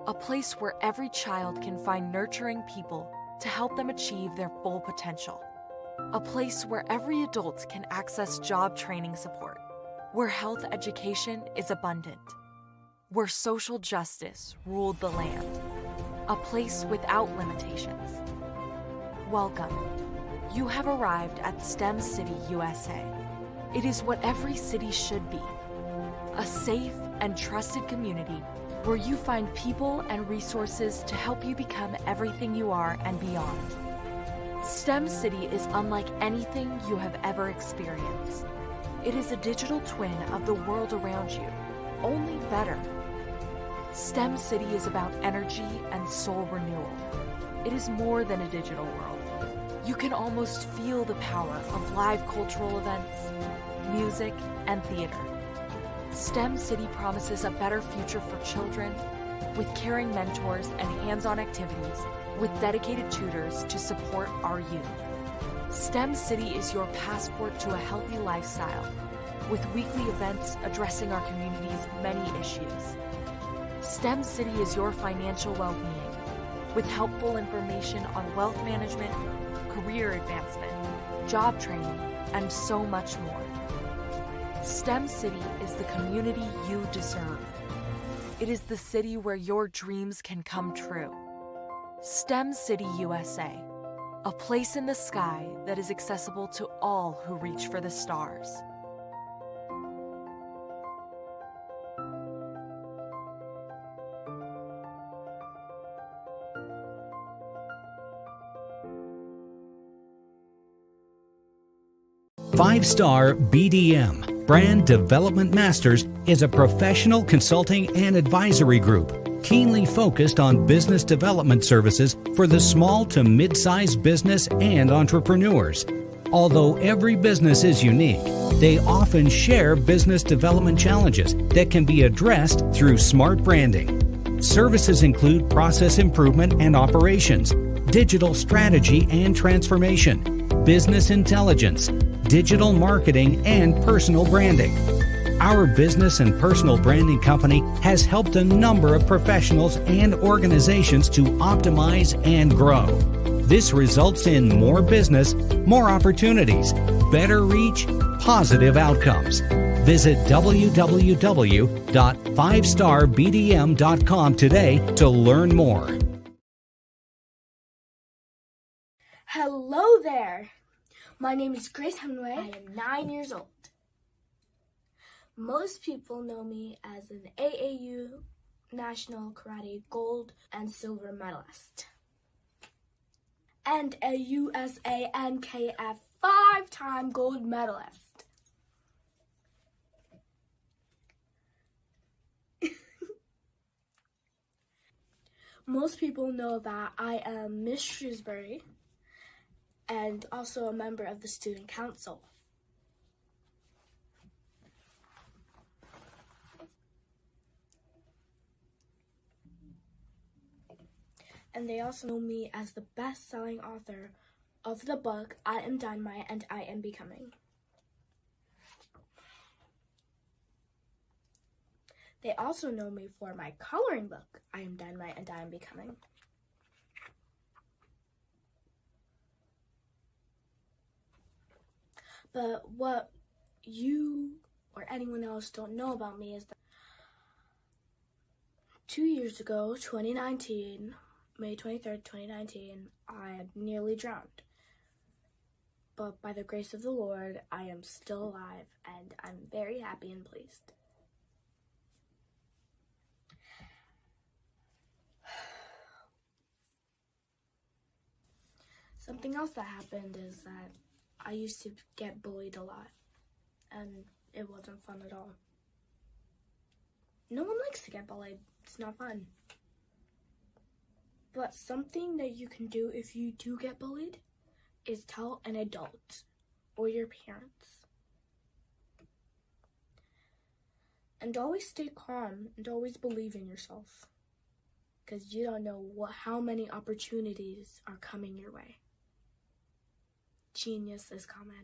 A place where every child can find nurturing people to help them achieve their full potential. A place where every adult can access job training support, where health education is abundant, where social justice ruled the land. A place without limitations. Welcome. You have arrived at STEM City USA. It is what every city should be. A safe and trusted community where you find people and resources to help you become everything you are and beyond. STEM City is unlike anything you have ever experienced. It is a digital twin of the world around you, only better. STEM City is about energy and soul renewal. It is more than a digital world. You can almost feel the power of live cultural events, music, and theater. STEM City promises a better future for children with caring mentors and hands-on activities with dedicated tutors to support our youth. STEM City is your passport to a healthy lifestyle with weekly events addressing our community's many issues. STEM City is your financial well-being with helpful information on wealth management, career advancement, job training, and so much more. STEM City is the community you deserve. It is the city where your dreams can come true. STEM City USA, a place in the sky that is accessible to all who reach for the stars. Five-Star BDM, Brand Development Masters, is a professional consulting and advisory group keenly focused on business development services for the small to mid-sized business and entrepreneurs. Although every business is unique, they often share business development challenges that can be addressed through smart branding. Services include process improvement and operations, digital strategy and transformation, business intelligence, digital marketing, and personal branding. Our business and personal branding company has helped a number of professionals and organizations to optimize and grow. This results in more business, more opportunities, better reach, positive outcomes. Visit www.fivestarbdm.com today to learn more. Hello there. My name is Grace Hemingway. I am 9 years old. Most people know me as an AAU National Karate Gold and Silver medalist and a USA NKF 5-time gold medalist. Most people know that I am Miss Shrewsbury and also a member of the student council. And they also know me as the best-selling author of the book, I Am Dynamite and I Am Becoming. They also know me for my coloring book, I Am Dynamite and I Am Becoming. But what you or anyone else don't know about me is that 2 years ago, 2019, May 23rd, 2019, I had nearly drowned. But by the grace of the Lord, I am still alive and I'm very happy and pleased. Something else that happened is that I used to get bullied a lot, and it wasn't fun at all. No one likes to get bullied. It's not fun. But something that you can do if you do get bullied is tell an adult or your parents. And always stay calm and always believe in yourself, because you don't know how many opportunities are coming your way. Genius is coming.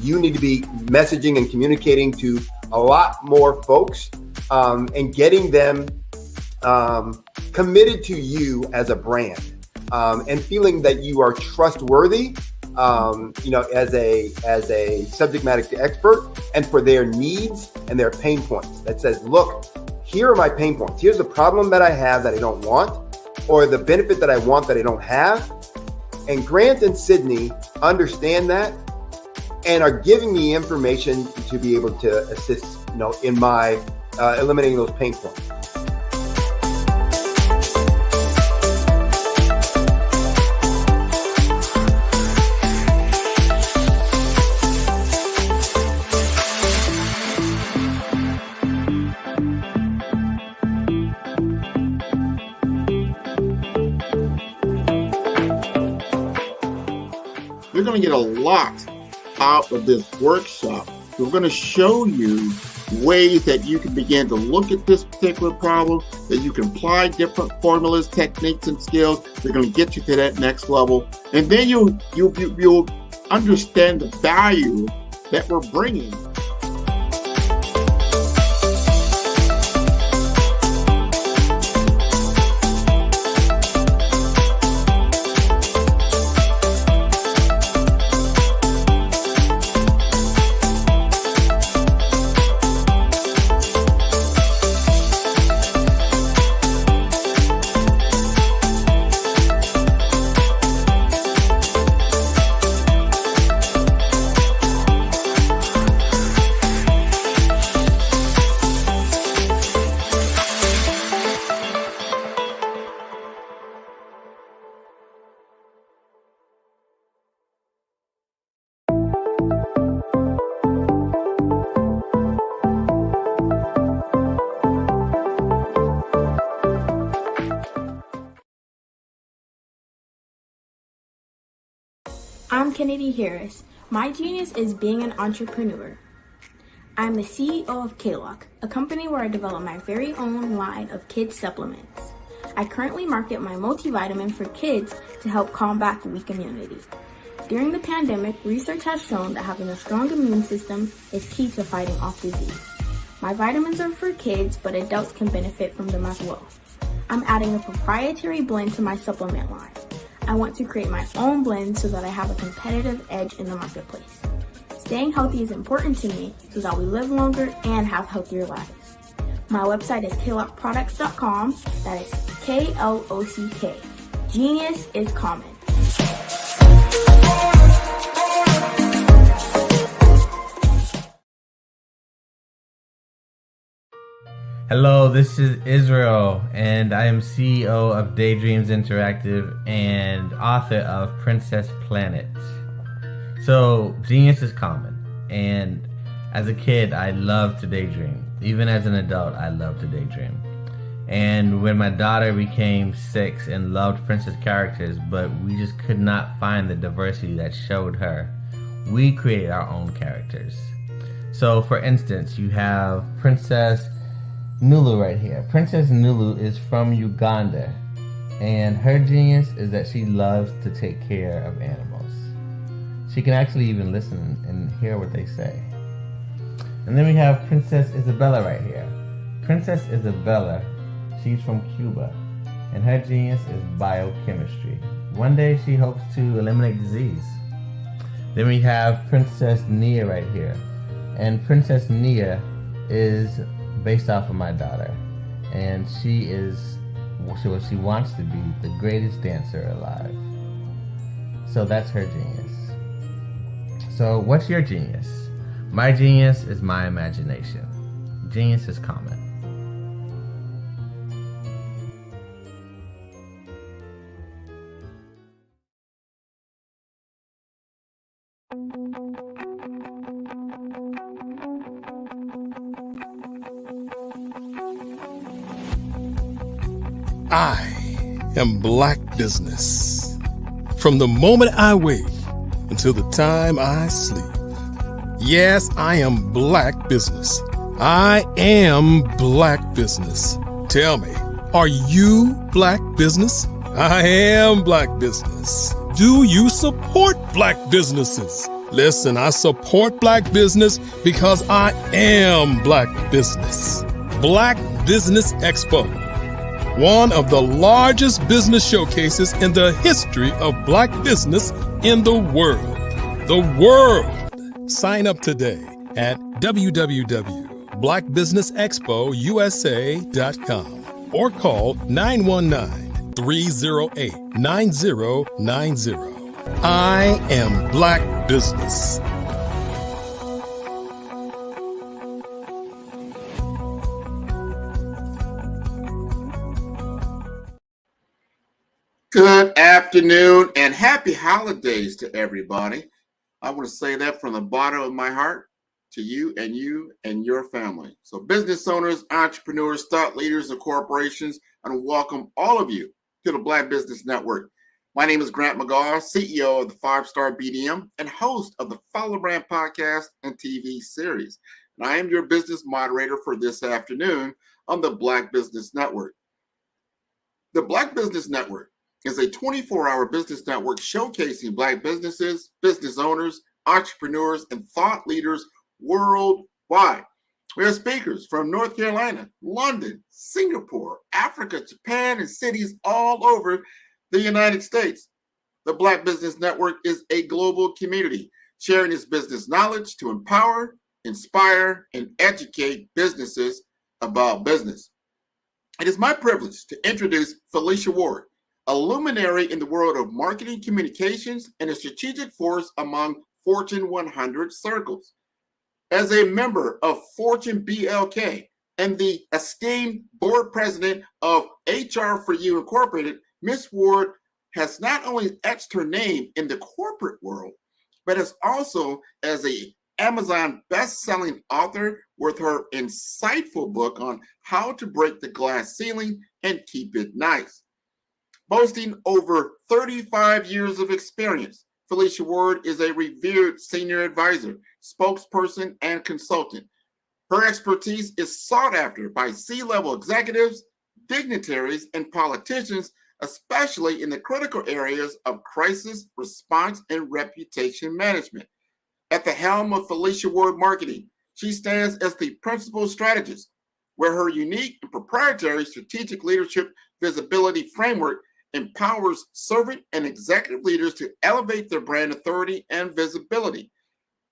You need to be messaging and communicating to a lot more folks and getting them committed to you as a brand and feeling that you are trustworthy, as a subject matter expert, and for their needs and their pain points. That says, look, here are my pain points. Here's the problem that I have that I don't want, or the benefit that I want that I don't have. And Grant and Sydney understand that and are giving me information to be able to assist, in my eliminating those pain points. You're going to get a lot out of this workshop. We're going to show you ways that you can begin to look at this particular problem, that you can apply different formulas, techniques, and skills. They're going to get you to that next level. And then you'll understand the value that we're bringing. I'm Kennedy Harris. My genius is being an entrepreneur. I'm the CEO of K-Lock, a company where I develop my very own line of kids supplements. I currently market my multivitamin for kids to help combat weak immunity. During the pandemic, research has shown that having a strong immune system is key to fighting off disease. My vitamins are for kids, but adults can benefit from them as well. I'm adding a proprietary blend to my supplement line. I want to create my own blend so that I have a competitive edge in the marketplace. Staying healthy is important to me so that we live longer and have healthier lives. My website is klockproducts.com. That is K-L-O-C-K. Genius is common. Hello, this is Israel, and I am CEO of Daydreams Interactive and author of Princess Planet. So, genius is common, and as a kid, I love to daydream. Even as an adult, I love to daydream. And when my daughter became 6 and loved princess characters, but we just could not find the diversity that showed her, we created our own characters. So, for instance, you have Princess Nulu right here. Princess Nulu is from Uganda, and her genius is that she loves to take care of animals. She can actually even listen and hear what they say. And then we have Princess Isabella right here. Princess Isabella, she's from Cuba, and her genius is biochemistry. One day she hopes to eliminate disease. Then we have Princess Nia right here, and Princess Nia is based off of my daughter, and she wants to be the greatest dancer alive. So that's her genius. So what's your genius? My genius is my imagination. Genius is common. I am Black Business. From the moment I wake until the time I sleep. Yes, I am Black Business. I am Black Business. Tell me, are you Black Business? I am Black Business. Do you support Black businesses? Listen, I support Black business because I am Black Business. Black Business Expo, one of the largest business showcases in the history of Black business in the world. The world! Sign up today at www.blackbusinessexpousa.com or call 919-308-9090. I am Black Business. Good afternoon and happy holidays to everybody. I want to say that from the bottom of my heart to you and your family. So business owners, entrepreneurs, thought leaders, and corporations, I want to welcome all of you to the Black Business Network. My name is Grant McGaw, CEO of the 5-Star BDM and host of the Follow Brand podcast and TV series. And I am your business moderator for this afternoon on the Black Business Network. The Black Business Network is a 24-hour business network showcasing Black businesses, business owners, entrepreneurs, and thought leaders worldwide. We have speakers from North Carolina, London, Singapore, Africa, Japan, and cities all over the United States. The Black Business Network is a global community sharing its business knowledge to empower, inspire, and educate businesses about business. It is my privilege to introduce Felicia Ward, a luminary in the world of marketing communications and a strategic force among Fortune 100 circles. As a member of Fortune BLK and the esteemed board president of HR4U Incorporated, Ms. Ward has not only etched her name in the corporate world, but has also as an Amazon best-selling author with her insightful book on how to break the glass ceiling and keep it nice. Boasting over 35 years of experience, Felicia Ward is a revered senior advisor, spokesperson, and consultant. Her expertise is sought after by C-level executives, dignitaries, and politicians, especially in the critical areas of crisis response and reputation management. At the helm of Felicia Ward Marketing, she stands as the principal strategist, where her unique and proprietary strategic leadership visibility framework empowers servant and executive leaders to elevate their brand authority and visibility.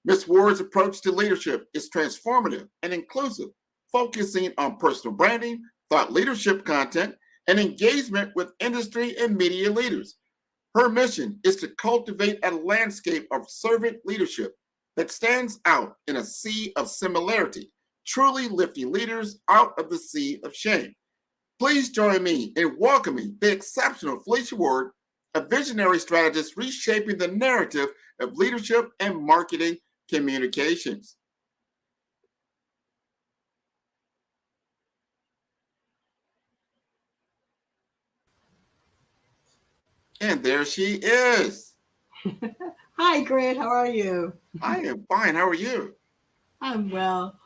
Ms. Ward's approach to leadership is transformative and inclusive, focusing on personal branding, thought leadership content, and engagement with industry and media leaders. Her mission is to cultivate a landscape of servant leadership that stands out in a sea of similarity, truly lifting leaders out of the sea of shame. Please join me in welcoming the exceptional Felicia Ward, a visionary strategist reshaping the narrative of leadership and marketing communications. And there she is. Hi, Grant. How are you? I am fine. How are you? I'm well.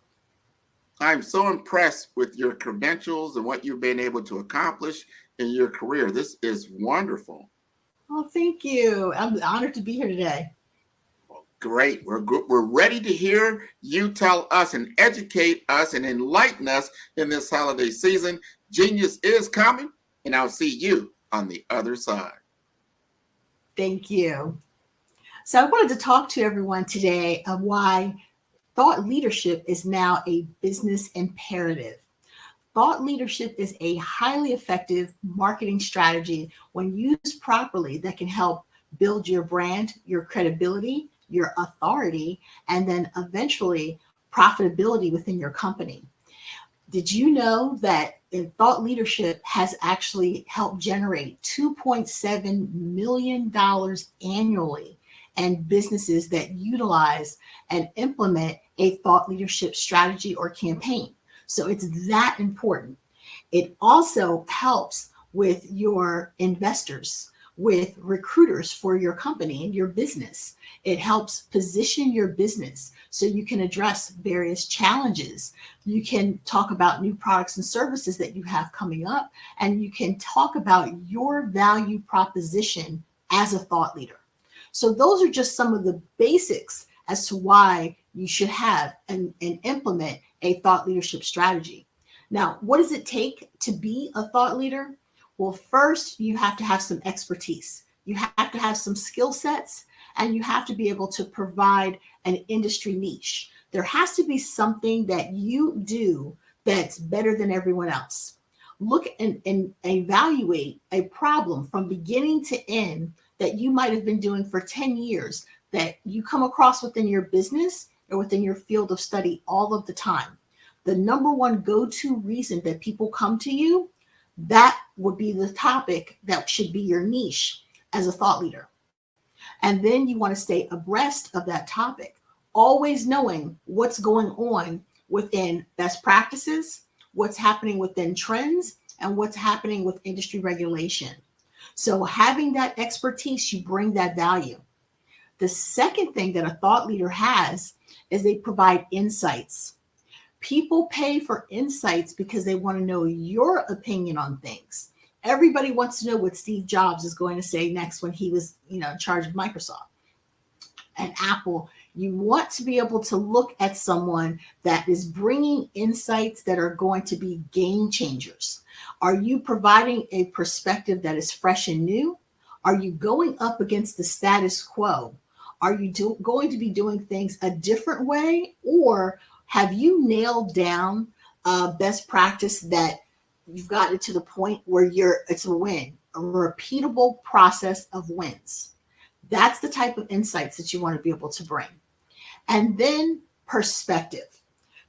I'm so impressed with your credentials and what you've been able to accomplish in your career. This is wonderful. Oh, thank you. I'm honored to be here today. Great. We're good. We're ready to hear you tell us and educate us and enlighten us in this holiday season. Genius is coming, and I'll see you on the other side. Thank you. So I wanted to talk to everyone today of why thought leadership is now a business imperative. Thought leadership is a highly effective marketing strategy when used properly that can help build your brand, your credibility, your authority, and then eventually profitability within your company. Did you know that thought leadership has actually helped generate $2.7 million annually and businesses that utilize and implement a thought leadership strategy or campaign? So it's that important. It also helps with your investors, with recruiters for your company and your business. It helps position your business so you can address various challenges. You can talk about new products and services that you have coming up, and you can talk about your value proposition as a thought leader. So those are just some of the basics as to why you should have and implement a thought leadership strategy. Now, what does it take to be a thought leader? Well, first, you have to have some expertise. You have to have some skill sets, and you have to be able to provide an industry niche. There has to be something that you do that's better than everyone else. Look and evaluate a problem from beginning to end that you might have been doing for 10 years that you come across within your business or within your field of study all of the time. The number one go-to reason that people come to you, that would be the topic that should be your niche as a thought leader. And then you want to stay abreast of that topic, always knowing what's going on within best practices, what's happening within trends, and what's happening with industry regulation. So having that expertise, you bring that value. The second thing that a thought leader has is they provide insights. People pay for insights because they want to know your opinion on things. Everybody wants to know what Steve Jobs is going to say next when he was, in charge of Microsoft and Apple. You want to be able to look at someone that is bringing insights that are going to be game changers. Are you providing a perspective that is fresh and new? Are you going up against the status quo? Are you going to be doing things a different way? Or have you nailed down best practice that you've gotten to the point where it's a win, a repeatable process of wins? That's the type of insights that you want to be able to bring. And then perspective.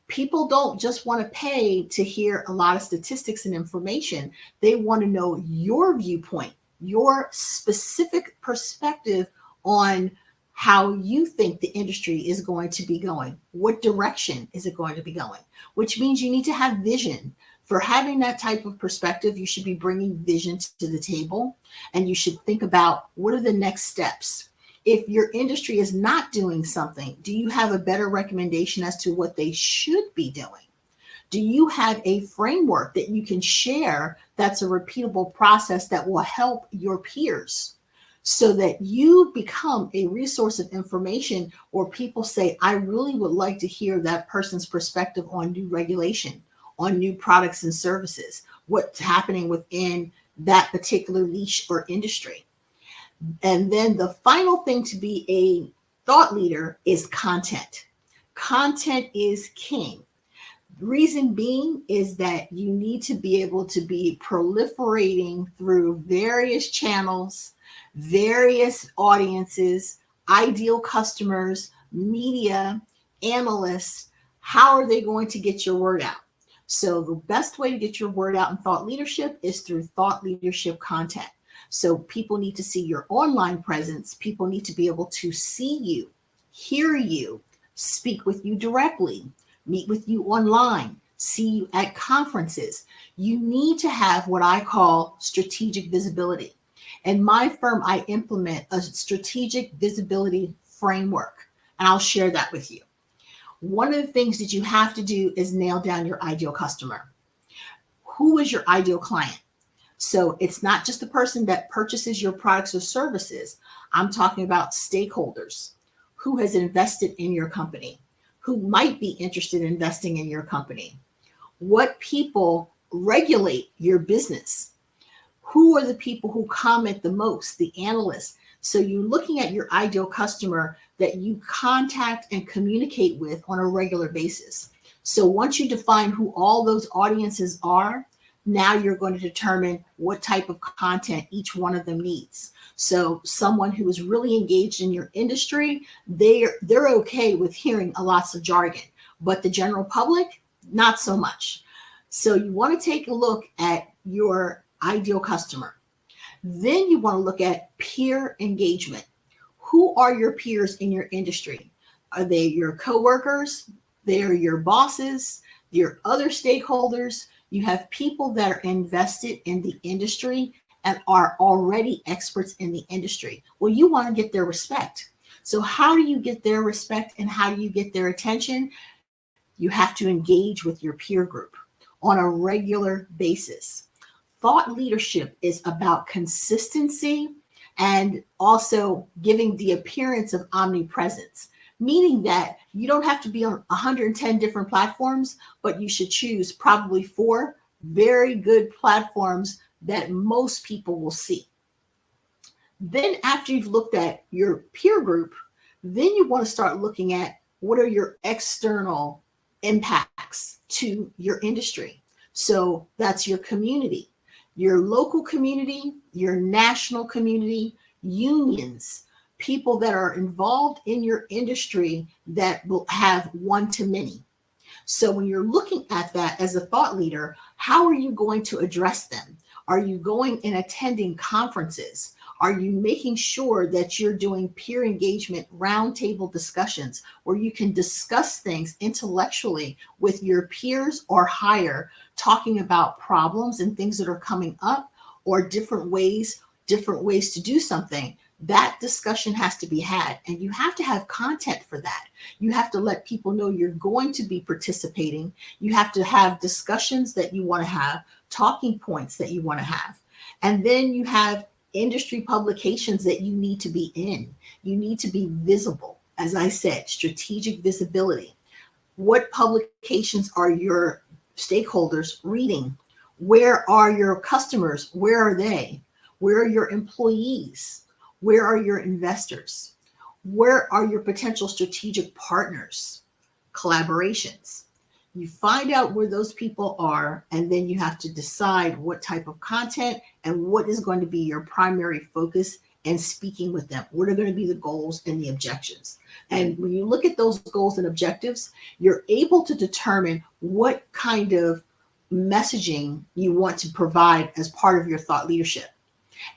People don't just want to pay to hear a lot of statistics and information. They want to know your viewpoint, your specific perspective on how you think the industry is going to be going. What direction is it going to be going? Which means you need to have vision. For having that type of perspective, you should be bringing vision to the table, and you should think about what are the next steps. If your industry is not doing something, do you have a better recommendation as to what they should be doing? Do you have a framework that you can share that's a repeatable process that will help your peers so that you become a resource of information, or people say, I really would like to hear that person's perspective on new regulation, on new products and services, what's happening within that particular niche or industry. And then the final thing to be a thought leader is content. Content is king. Reason being is that you need to be able to be proliferating through various channels, various audiences, ideal customers, media, analysts. How are they going to get your word out? So the best way to get your word out in thought leadership is through thought leadership content. So people need to see your online presence. People need to be able to see you, hear you, speak with you directly, meet with you online, see you at conferences. You need to have what I call strategic visibility. In my firm, I implement a strategic visibility framework, and I'll share that with you. One of the things that you have to do is nail down your ideal customer. Who is your ideal client? So it's not just the person that purchases your products or services. I'm talking about stakeholders. Who has invested in your company? Who might be interested in investing in your company? What people regulate your business? Who are the people who comment the most? The analysts. So you're looking at your ideal customer that you contact and communicate with on a regular basis. So once you define who all those audiences are, now you're going to determine what type of content each one of them needs. So someone who is really engaged in your industry, they're okay with hearing lots of jargon, but the general public, not so much. So you want to take a look at your ideal customer. Then you want to look at peer engagement. Who are your peers in your industry? Are they your coworkers? They're your bosses, your other stakeholders. You have people that are invested in the industry and are already experts in the industry. Well, you want to get their respect. So how do you get their respect and how do you get their attention? You have to engage with your peer group on a regular basis. Thought leadership is about consistency and also giving the appearance of omnipresence, meaning that you don't have to be on 110 different platforms, but you should choose probably 4 very good platforms that most people will see. Then after you've looked at your peer group, then you want to start looking at what are your external impacts to your industry. So that's your community, your local community, your national community, unions, people that are involved in your industry that will have one-to-many. So when you're looking at that as a thought leader, how are you going to address them? Are you going and attending conferences? Are you making sure that you're doing peer engagement roundtable discussions where you can discuss things intellectually with your peers or higher, talking about problems and things that are coming up or different ways to do something? That discussion has to be had, and you have to have content for that. You have to let people know you're going to be participating. You have to have discussions that you want to have, talking points that you want to have. And then you have industry publications that you need to be in. You need to be visible. As I said, strategic visibility. What publications are your stakeholders reading? Where are your customers? Where are they? Where are your employees? Where are your investors? Where are your potential strategic partners? Collaborations. You find out where those people are, and then you have to decide what type of content and what is going to be your primary focus and speaking with them. What are going to be the goals and the objectives? And when you look at those goals and objectives, you're able to determine what kind of messaging you want to provide as part of your thought leadership.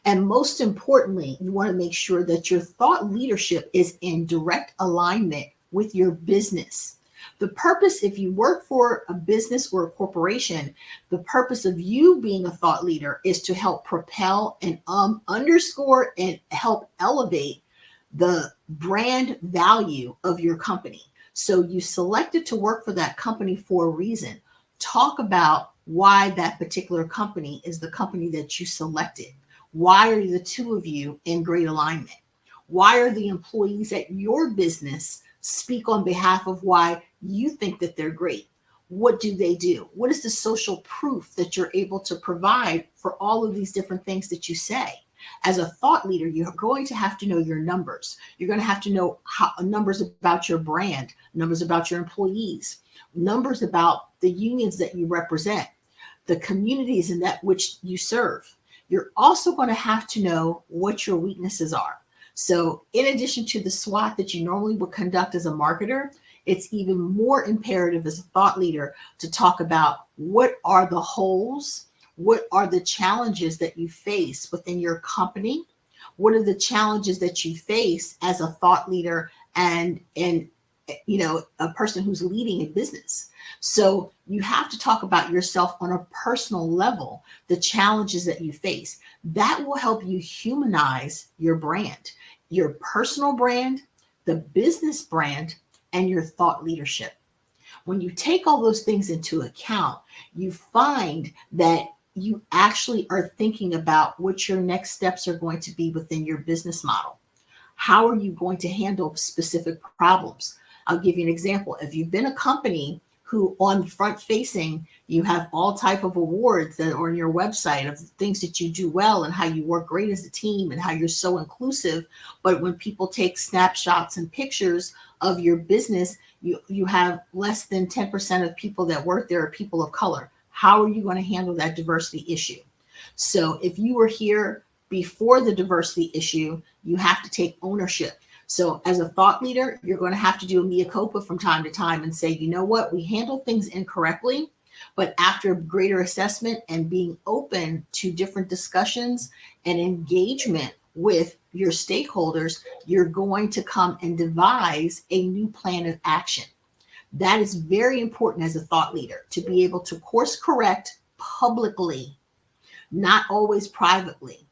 And most importantly, you want to make sure that your thought leadership is in direct alignment with your business. The purpose, if you work for a business or a corporation, the purpose of you being a thought leader is to help propel and underscore and help elevate the brand value of your company. So you selected to work for that company for a reason. Talk about why that particular company is the company that you selected. Why are the two of you in great alignment? Why are the employees at your business speak on behalf of why you think that they're great? What do they do? What is the social proof that you're able to provide for all of these different things that you say? As a thought leader, you're going to have to know your numbers. You're going to have to know numbers about your brand, numbers about your employees, numbers about the unions that you represent, the communities in that which you serve. You're also going to have to know what your weaknesses are. So in addition to the SWOT that you normally would conduct as a marketer, it's even more imperative as a thought leader to talk about what are the holes, what are the challenges that you face within your company, what are the challenges that you face as a thought leader and a person who's leading a business. So you have to talk about yourself on a personal level, the challenges that you face. That will help you humanize your brand, your personal brand, the business brand, and your thought leadership. When you take all those things into account, you find that you actually are thinking about what your next steps are going to be within your business model. How are you going to handle specific problems? I'll give you an example. If you've been a company who on front facing, you have all type of awards that are on your website of things that you do well and how you work great as a team and how you're so inclusive. But when people take snapshots and pictures of your business, you have less than 10% of people that work there are people of color. How are you going to handle that diversity issue? So if you were here before the diversity issue, you have to take ownership. So as a thought leader, you're going to have to do a mea culpa from time to time and say, you know what, we handle things incorrectly, but after greater assessment and being open to different discussions and engagement with your stakeholders, you're going to come and devise a new plan of action. That is very important as a thought leader, to be able to course correct publicly, not always privately.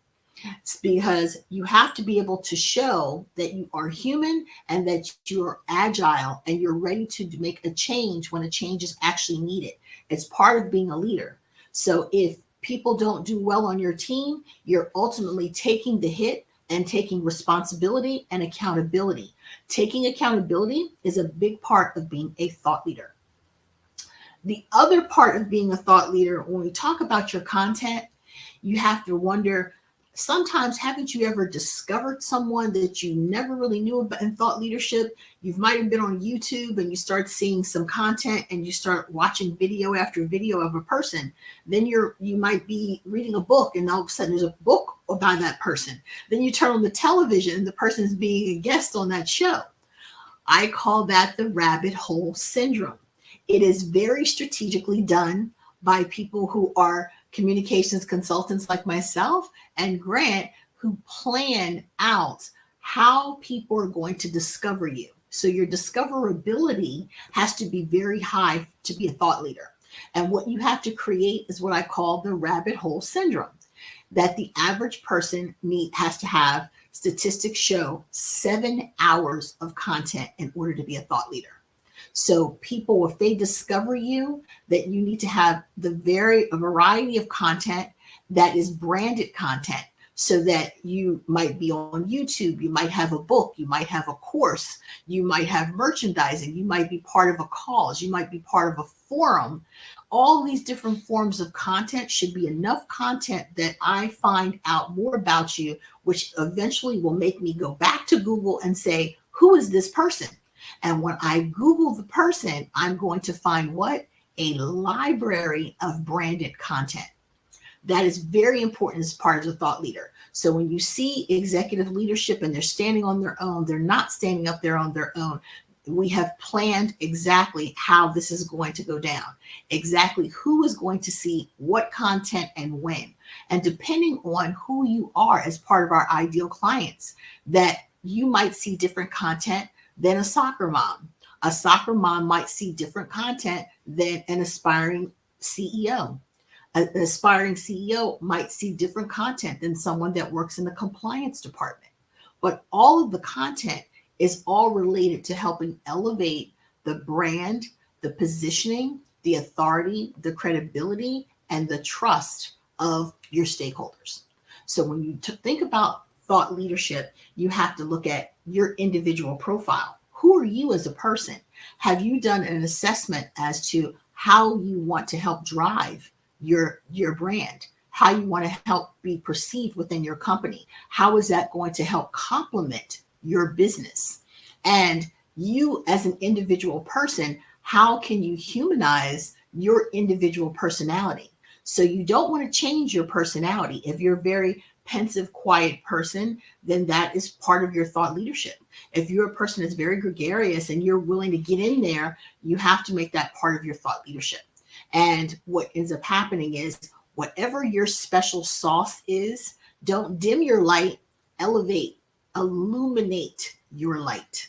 It's because you have to be able to show that you are human and that you're agile and you're ready to make a change when a change is actually needed. It's part of being a leader. So if people don't do well on your team, you're ultimately taking the hit and taking responsibility and accountability. Taking accountability is a big part of being a thought leader. The other part of being a thought leader, when we talk about your content, you have to wonder, sometimes haven't you ever discovered someone that you never really knew about in thought leadership? You might have been on YouTube and you start seeing some content and you start watching video after video of a person. Then you might be reading a book and all of a sudden there's a book about that person. Then you turn on the television and the person is being a guest on that show. I call that the rabbit hole syndrome. It is very strategically done by people who are communications consultants like myself and Grant, who plan out how people are going to discover you. So your discoverability has to be very high to be a thought leader. And what you have to create is what I call the rabbit hole syndrome, that the average person has to have, statistics show, 7 hours of content in order to be a thought leader. So people, if they discover you, that you need to have a variety of content that is branded content, so that you might be on YouTube, you might have a book, you might have a course, you might have merchandising, you might be part of a cause, you might be part of a forum. All these different forms of content should be enough content that I find out more about you, which eventually will make me go back to Google and say, who is this person? And when I Google the person, I'm going to find what? A library of branded content. That is very important as part of the thought leader. So when you see executive leadership and they're standing on their own, they're not standing up there on their own. We have planned exactly how this is going to go down, exactly who is going to see what content and when. And depending on who you are as part of our ideal clients, that you might see different content than a soccer mom. A soccer mom might see different content than an aspiring CEO. An aspiring CEO might see different content than someone that works in the compliance department. But all of the content is all related to helping elevate the brand, the positioning, the authority, the credibility, and the trust of your stakeholders. So when you think about thought leadership, you have to look at your individual profile. Who are you as a person? Have you done an assessment as to how you want to help drive your brand, how you want to help be perceived within your company? How is that going to help complement your business? And you as an individual person, how can you humanize your individual personality? So you don't want to change your personality. If you're a very pensive, quiet person, then that is part of your thought leadership. If you're a person that's very gregarious and you're willing to get in there, you have to make that part of your thought leadership. And what ends up happening is whatever your special sauce is, don't dim your light, elevate, illuminate your light.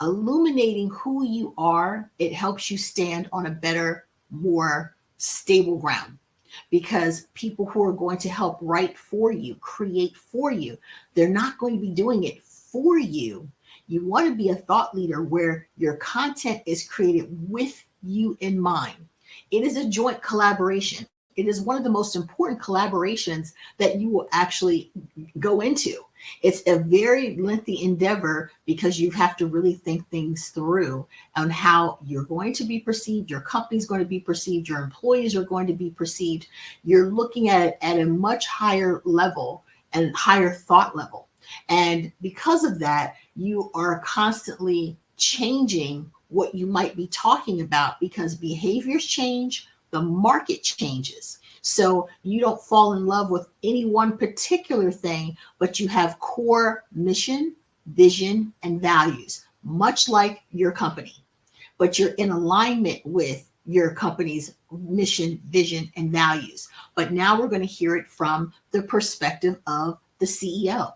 Illuminating who you are, it helps you stand on a better, more stable ground. Because people who are going to help write for you, create for you, they're not going to be doing it for you. You want to be a thought leader where your content is created with you in mind. It is a joint collaboration. it is one of the most important collaborations that you will actually go into. It's a very lengthy endeavor because you have to really think things through on how you're going to be perceived, your company's going to be perceived, your employees are going to be perceived. You're looking at a much higher level and higher thought level. And because of that, you are constantly changing what you might be talking about because behaviors change, the market changes. So you don't fall in love with any one particular thing, but you have core mission, vision, and values, much like your company. But you're in alignment with your company's mission, vision, and values. But now we're going to hear it from the perspective of the CEO.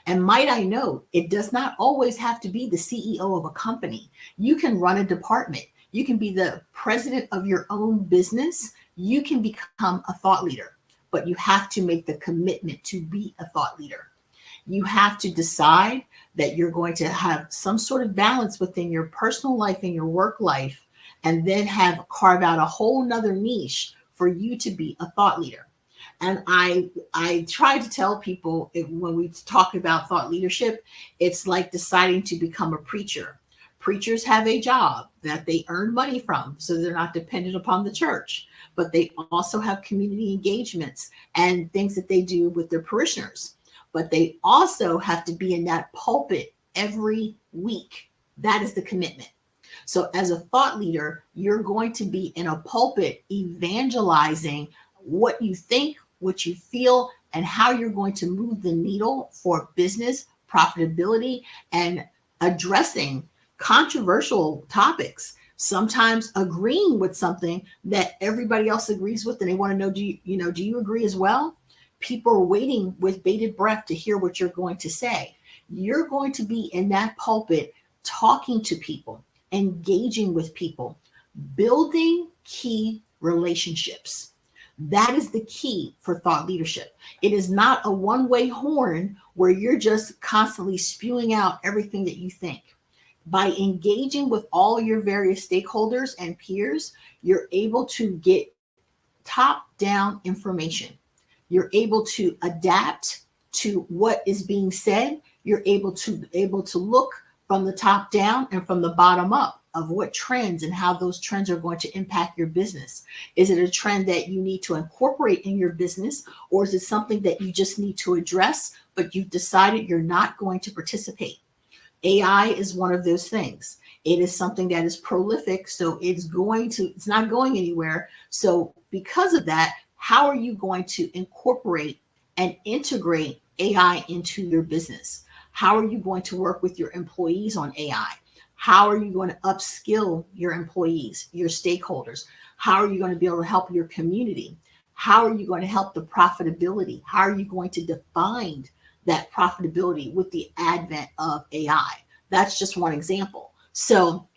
And might I note, it does not always have to be the CEO of a company. You can run a department. You can be the president of your own business. You can become a thought leader, but you have to make the commitment to be a thought leader. You have to decide that you're going to have some sort of balance within your personal life and your work life, and then carve out a whole nother niche for you to be a thought leader. And I try to tell people when we talk about thought leadership, it's like deciding to become a preacher. Preachers have a job that they earn money from, so they're not dependent upon the church, but they also have community engagements and things that they do with their parishioners. But they also have to be in that pulpit every week. That is the commitment. So as a thought leader, you're going to be in a pulpit evangelizing what you think, what you feel, and how you're going to move the needle for business profitability and addressing controversial topics, sometimes agreeing with something that everybody else agrees with, and they want to know, do you agree as well? People are waiting with bated breath to hear what you're going to say. You're going to be in that pulpit talking to people, engaging with people, building key relationships. That is the key for thought leadership. It is not a one-way horn where you're just constantly spewing out everything that you think. By engaging with all your various stakeholders and peers, you're able to get top-down information. You're able to adapt to what is being said. You're able to look from the top down and from the bottom up of what trends and how those trends are going to impact your business. Is it a trend that you need to incorporate in your business, or is it something that you just need to address, but you've decided you're not going to participate? AI is one of those things. It is something that is prolific, so it's not going anywhere. So because of that, how are you going to incorporate and integrate AI into your business? How are you going to work with your employees on AI? How are you going to upskill your employees, your stakeholders? How are you going to be able to help your community? How are you going to help the profitability? How are you going to define that profitability with the advent of AI? That's just one example. So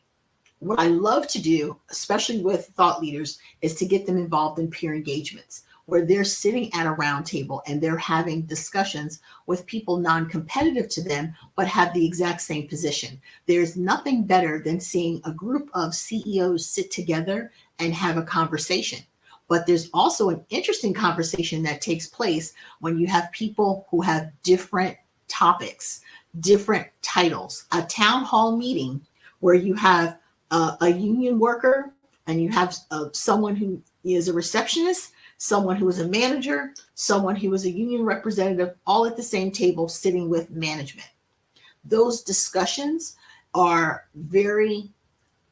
what I love to do, especially with thought leaders, is to get them involved in peer engagements where they're sitting at a round table and they're having discussions with people non-competitive to them, but have the exact same position. There's nothing better than seeing a group of CEOs sit together and have a conversation. But there's also an interesting conversation that takes place when you have people who have different topics, different titles. A town hall meeting where you have a union worker and you have someone who is a receptionist, someone who is a manager, someone who is a union representative, all at the same table sitting with management. Those discussions are very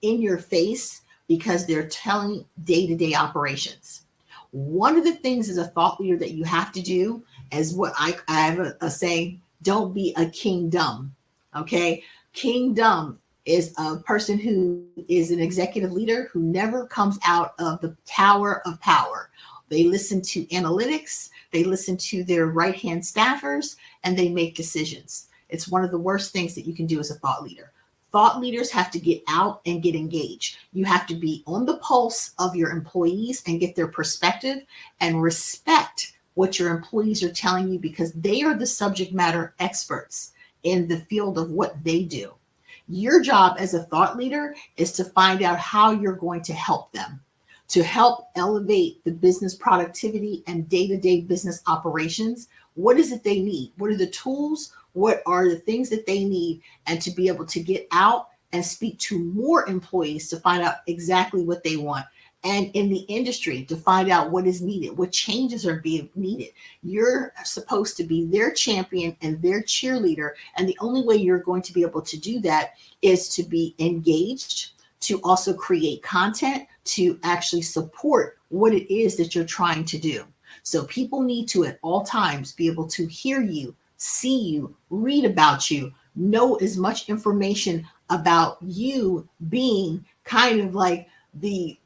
in your face because they're telling day-to-day operations. One of the things as a thought leader that you have to do is what I have a saying, don't be a king dumb, okay? King dumb is a person who is an executive leader who never comes out of the tower of power. They listen to analytics, they listen to their right-hand staffers, and they make decisions. It's one of the worst things that you can do as a thought leader. Thought leaders have to get out and get engaged. You have to be on the pulse of your employees and get their perspective and respect what your employees are telling you because they are the subject matter experts in the field of what they do. Your job as a thought leader is to find out how you're going to help them. to help elevate the business productivity and day-to-day business operations. What is it they need? What are the tools? What are the things that they need? And to be able to get out and speak to more employees to find out exactly what they want. And in the industry to find out what is needed, what changes are being needed. You're supposed to be their champion and their cheerleader. And the only way you're going to be able to do that is to be engaged, to also create content, to actually support what it is that you're trying to do. So people need to at all times be able to hear you, see you, read about you, know as much information about you being kind of like the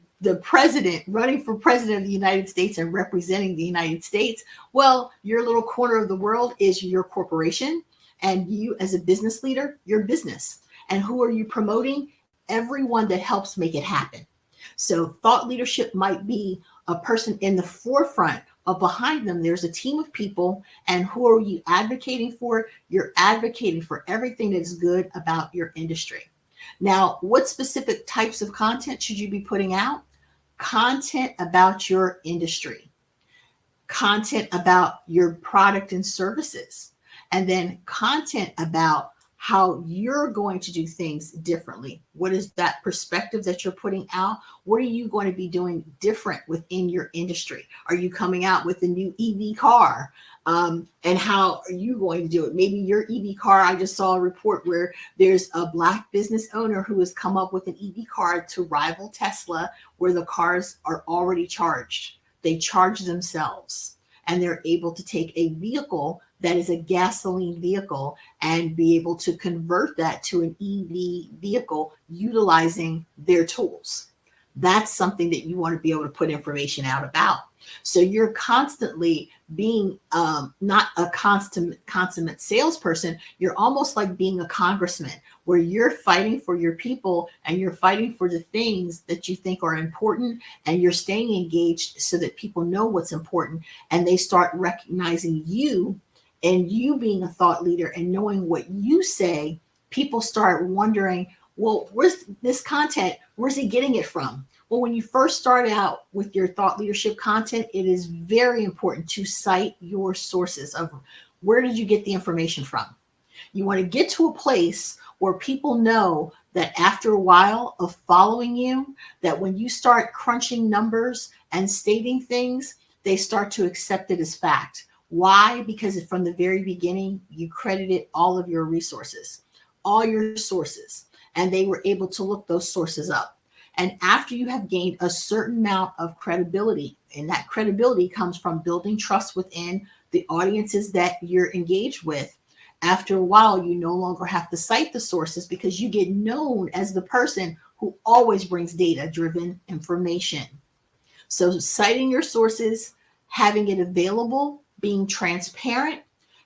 president running for president of the United States and representing the United States. Well, your little corner of the world is your corporation, and you as a business leader, your business. And who are you promoting? Everyone that helps make it happen. So thought leadership might be a person in the forefront, but behind them, there's a team of people. And who are you advocating for? You're advocating for everything that is good about your industry. Now, what specific types of content should you be putting out? Content about your industry, content about your product and services, and then content about how you're going to do things differently. What is that perspective that you're putting out? What are you going to be doing different within your industry? Are you coming out with a new EV car? And how are you going to do it? Maybe your EV car, I just saw a report where there's a Black business owner who has come up with an EV car to rival Tesla, where the cars are already charged. They charge themselves, and they're able to take a vehicle that is a gasoline vehicle and be able to convert that to an EV vehicle utilizing their tools. That's something that you want to be able to put information out about. So you're constantly being not a consummate salesperson. You're almost like being a congressman, where you're fighting for your people and you're fighting for the things that you think are important, and you're staying engaged so that people know what's important and they start recognizing you, and you being a thought leader and knowing what you say. People start wondering, well, where's this content? Where's he getting it from? Well, when you first start out with your thought leadership content, it is very important to cite your sources of where did you get the information from. You want to get to a place where people know that after a while of following you, that when you start crunching numbers and stating things, they start to accept it as fact. Why? Because from the very beginning, you credited all of your resources, all your sources, and they were able to look those sources up. And after you have gained a certain amount of credibility, and that credibility comes from building trust within the audiences that you're engaged with, after a while, you no longer have to cite the sources because you get known as the person who always brings data-driven information. So citing your sources, having it available, being transparent,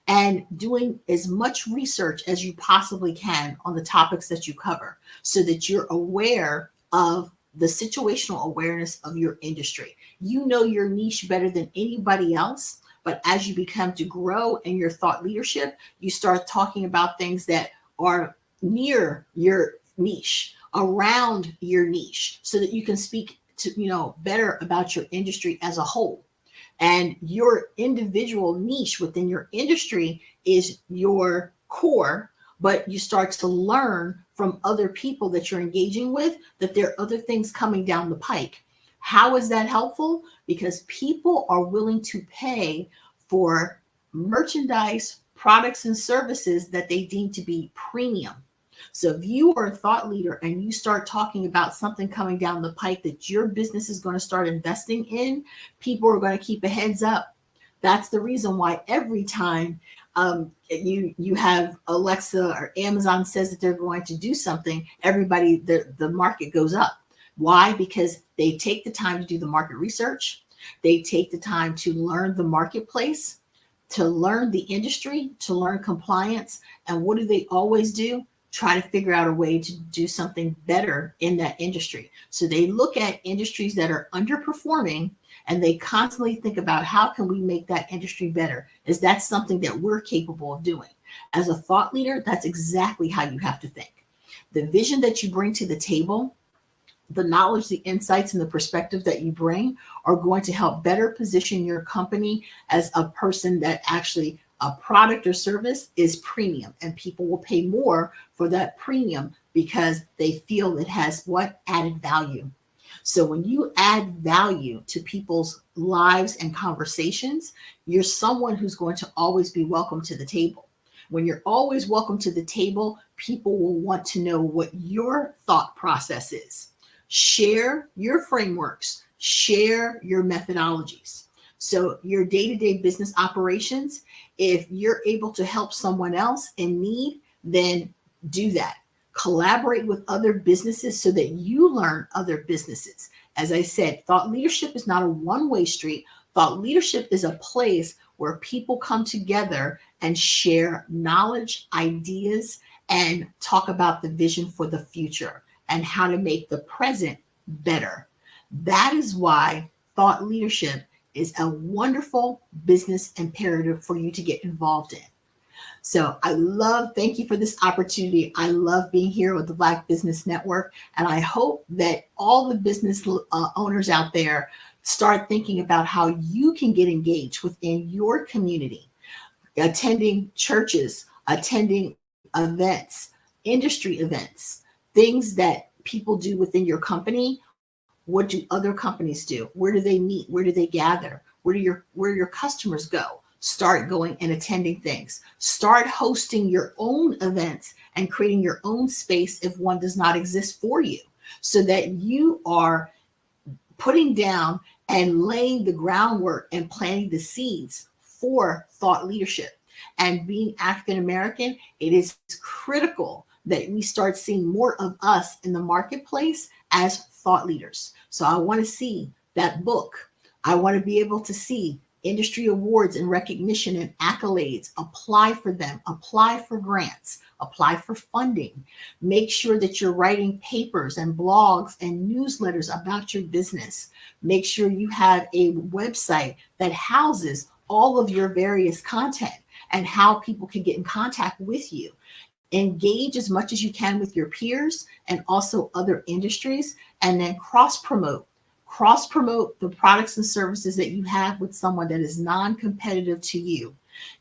and doing as much research as you possibly can on the topics that you cover so that you're aware of the situational awareness of your industry. You know your niche better than anybody else, but as you become to grow in your thought leadership, you start talking about things that are near your niche, around your niche, so that you can speak to, better about your industry as a whole. And your individual niche within your industry is your core, but you start to learn from other people that you're engaging with that there are other things coming down the pike. How is that helpful? Because people are willing to pay for merchandise, products, and services that they deem to be premium. So if you are a thought leader and you start talking about something coming down the pike that your business is going to start investing in, people are going to keep a heads up. That's the reason why every time you have Alexa or Amazon says that they're going to do something, everybody, the market goes up. Why? Because they take the time to do the market research. They take the time to learn the marketplace, to learn the industry, to learn compliance. And what do they always do? Try to figure out a way to do something better in that industry. So they look at industries that are underperforming and they constantly think about how can we make that industry better? Is that something that we're capable of doing? As a thought leader, that's exactly how you have to think. The vision that you bring to the table the knowledge, the insights, and the perspective that you bring are going to help better position your company as a person that actually a product or service is premium, and people will pay more for that premium because they feel it has what added value. So when you add value to people's lives and conversations, you're someone who's going to always be welcome to the table. When you're always welcome to the table, people will want to know what your thought process is. Share your frameworks, share your methodologies. So your day-to-day business operations, if you're able to help someone else in need, then do that. Collaborate with other businesses so that you learn other businesses. As I said, thought leadership is not a one-way street. Thought leadership is a place where people come together and share knowledge, ideas, and talk about the vision for the future and how to make the present better. That is why thought leadership is a wonderful business imperative for you to get involved in. So thank you for this opportunity. I love being here with the Black Business Network, and I hope that all the business owners out there start thinking about how you can get engaged within your community, attending churches, attending events, industry events, things that people do within your company. What do other companies do? Where do they meet? Where do they gather? Where do your customers go? Start going and attending things. Start hosting your own events and creating your own space if one does not exist for you, so that you are putting down and laying the groundwork and planting the seeds for thought leadership. And being African American, it is critical that we start seeing more of us in the marketplace as thought leaders. So I want to see that book. I want to be able to see industry awards and recognition and accolades, apply for them, apply for grants, apply for funding. Make sure that you're writing papers and blogs and newsletters about your business. Make sure you have a website that houses all of your various content and how people can get in contact with you. Engage as much as you can with your peers and also other industries, and then cross-promote the products and services that you have with someone that is non-competitive to you.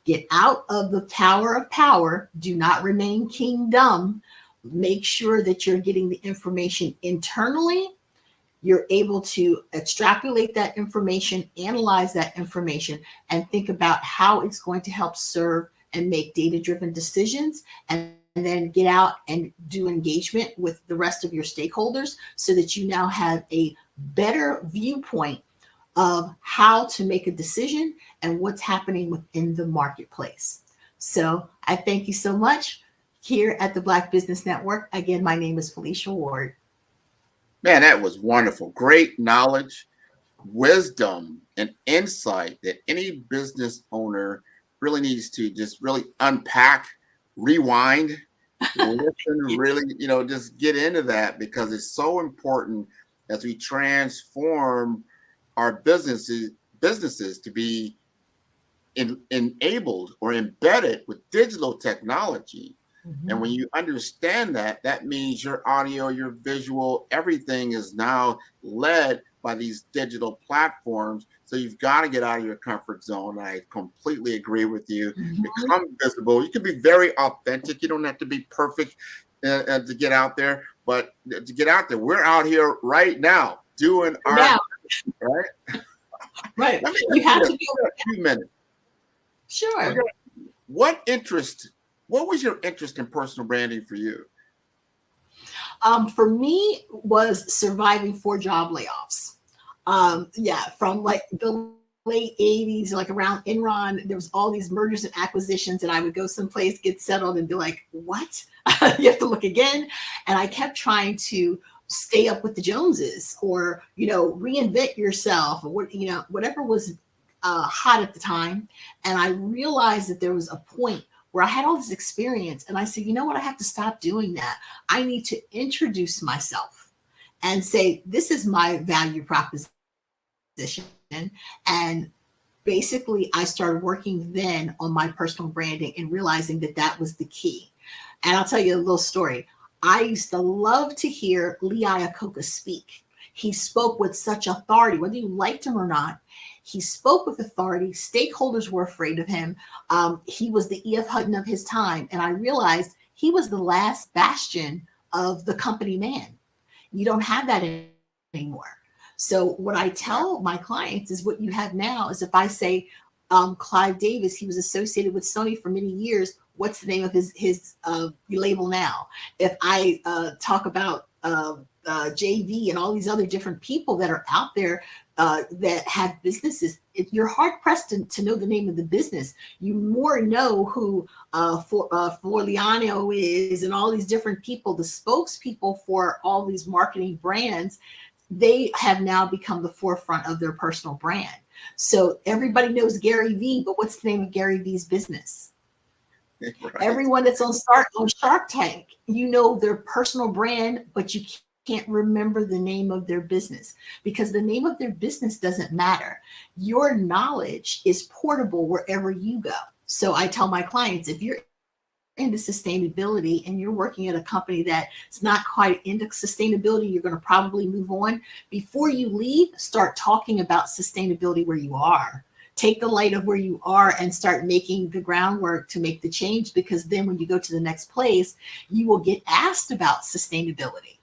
Get out of the tower of power. Do not remain kingdom. Make sure that you're getting the information internally. You're able to extrapolate that information, analyze that information, and think about how it's going to help serve and make data-driven decisions, and then get out and do engagement with the rest of your stakeholders so that you now have a better viewpoint of how to make a decision and what's happening within the marketplace. So I thank you so much here at the Black Business Network. Again, my name is Felicia Ward. Man, that was wonderful. Great knowledge, wisdom, and insight that any business owner really needs to just really unpack, rewind, listen, really, just get into that, because it's so important as we transform our businesses to be enabled or embedded with digital technology. Mm-hmm. And when you understand that, that means your audio, your visual, everything is now led by these digital platforms. So you've got to get out of your comfort zone. I completely agree with you. Mm-hmm. Become visible. You can be very authentic. You don't have to be perfect to get out there, but to get out there, we're out here right now doing our right. Right. You have to be a few minutes. Sure. What was your interest in personal branding for you? For me, was surviving 4 job layoffs. From like the late 80s, like around Enron, there was all these mergers and acquisitions, and I would go someplace, get settled, and be like, what? You have to look again. And I kept trying to stay up with the Joneses, or, reinvent yourself, or whatever was hot at the time. And I realized that there was a point where I had all this experience, and I said, you know what? I have to stop doing that. I need to introduce myself and say, this is my value proposition. And basically, I started working then on my personal branding and realizing that that was the key. And I'll tell you a little story. I used to love to hear Lee Iacocca speak. He spoke with such authority, whether you liked him or not. He spoke with authority. Stakeholders were afraid of him. He was the E.F. Hutton of his time. And I realized he was the last bastion of the company man. You don't have that anymore. So what I tell my clients is what you have now is if I say, Clive Davis, he was associated with Sony for many years. What's the name of his label now? If I talk about JV and all these other different people that are out there that have businesses, if you're hard pressed to know the name of the business, you more know who Forliano is and all these different people, the spokespeople for all these marketing brands. They have now become the forefront of their personal brand. So everybody knows Gary Vee, but what's the name of Gary Vee's business? Right. Everyone that's on Shark Tank, you know their personal brand, but you can't remember the name of their business because the name of their business doesn't matter. Your knowledge is portable wherever you go. So I tell my clients, if you're into sustainability and you're working at a company that's not quite into sustainability, you're going to probably move on. Before you leave, start talking about sustainability where you are. Take the light of where you are and start making the groundwork to make the change, because then when you go to the next place, you will get asked about sustainability.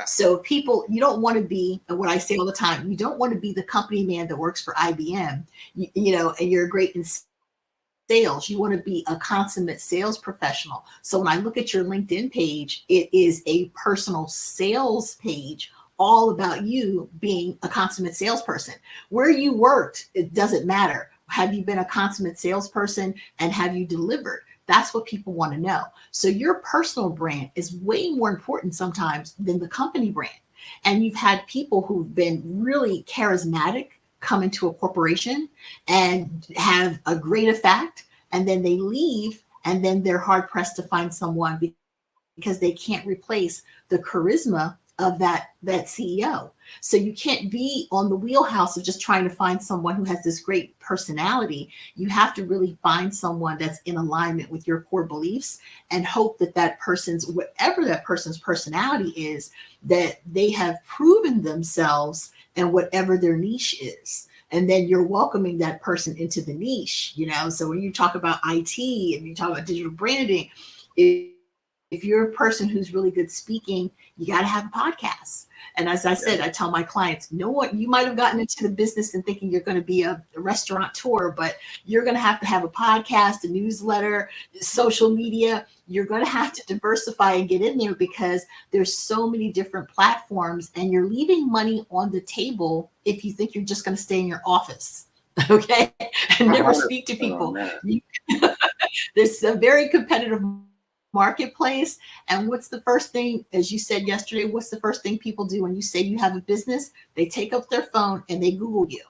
So people, you don't want to be, what I say all the time, you don't want to be the company man that works for IBM, and you're great in sales. You want to be a consummate sales professional. So when I look at your LinkedIn page, it is a personal sales page all about you being a consummate salesperson. Where you worked, it doesn't matter. Have you been a consummate salesperson and have you delivered? That's what people want to know. So your personal brand is way more important sometimes than the company brand. And you've had people who've been really charismatic come into a corporation and have a great effect, and then they leave, and then they're hard pressed to find someone because they can't replace the charisma of that CEO. So you can't be on the wheelhouse of just trying to find someone who has this great personality. You have to really find someone that's in alignment with your core beliefs and hope that whatever that person's personality is, that they have proven themselves in whatever their niche is. And then you're welcoming that person into the niche, So when you talk about IT and you talk about digital branding, if you're a person who's really good speaking, you got to have a podcast. And as I said, I tell my clients, you might have gotten into the business and thinking you're going to be a restaurateur, but you're going to have a podcast, a newsletter, social media. You're going to have to diversify and get in there because there's so many different platforms, and you're leaving money on the table if you think you're just going to stay in your office, okay, and never speak to people. There's a very competitive marketplace. And what's the first thing, as you said yesterday, what's the first thing people do when you say you have a business? They take up their phone and they Google you.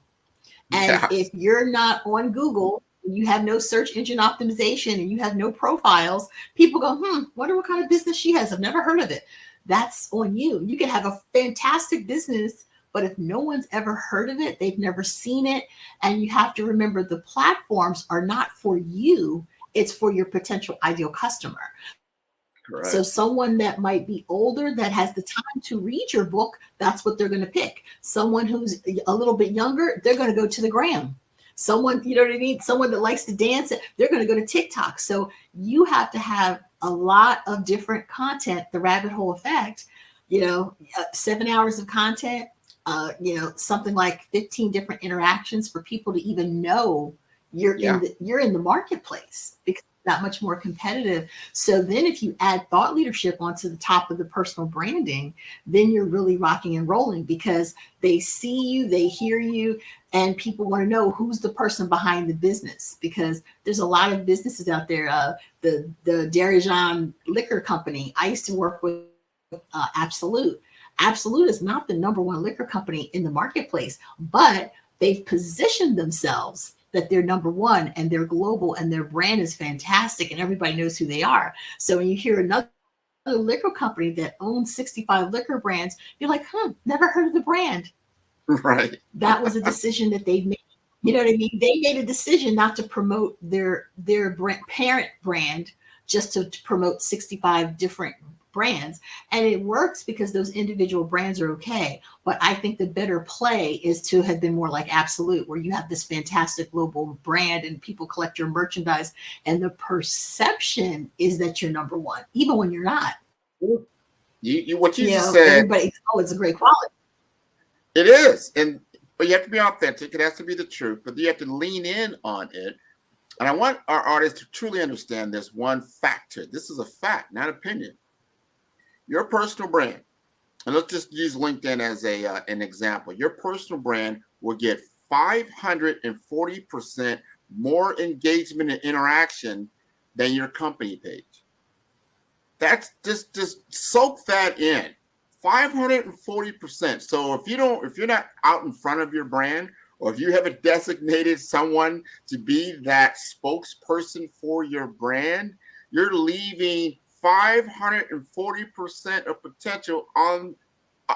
And if you're not on Google, you have no search engine optimization and you have no profiles, people go, wonder what kind of business she has. I've never heard of it. That's on you. You can have a fantastic business, but if no one's ever heard of it, they've never seen it. And you have to remember the platforms are not for you. It's for your potential ideal customer. Correct. So someone that might be older that has the time to read your book, that's what they're going to pick. Someone who's a little bit younger, they're going to go to the gram. Someone, you know what I mean? Someone that likes to dance, they're going to go to TikTok. So you have to have a lot of different content, the rabbit hole effect, 7 hours of content, something like 15 different interactions for people to even know you're in the marketplace, because it's that much more competitive. So then if you add thought leadership onto the top of the personal branding, then you're really rocking and rolling, because they see you, they hear you, and people want to know who's the person behind the business, because there's a lot of businesses out there. The Dirigeon liquor company, I used to work with Absolute. Absolute is not the number one liquor company in the marketplace, but they've positioned themselves that they're number one and they're global and their brand is fantastic and everybody knows who they are. So when you hear another liquor company that owns 65 liquor brands, you're like, never heard of the brand. Right. That was a decision that they've made. You know what I mean? They made a decision not to promote their parent brand, just to promote 65 different brands. And it works because those individual brands are okay. But I think the better play is to have been more like Absolute, where you have this fantastic global brand and people collect your merchandise. And the perception is that you're number one, even when you're not. What you just said, everybody, oh, it's a great quality. It is. But you have to be authentic. It has to be the truth, but you have to lean in on it. And I want our audience to truly understand this one factor. This is a fact, not opinion. Your personal brand, and let's just use LinkedIn as an example. Your personal brand will get 540% more engagement and interaction than your company page. That's just soak that in. 540%. So if you're not out in front of your brand, or if you haven't designated someone to be that spokesperson for your brand, you're leaving 540% of potential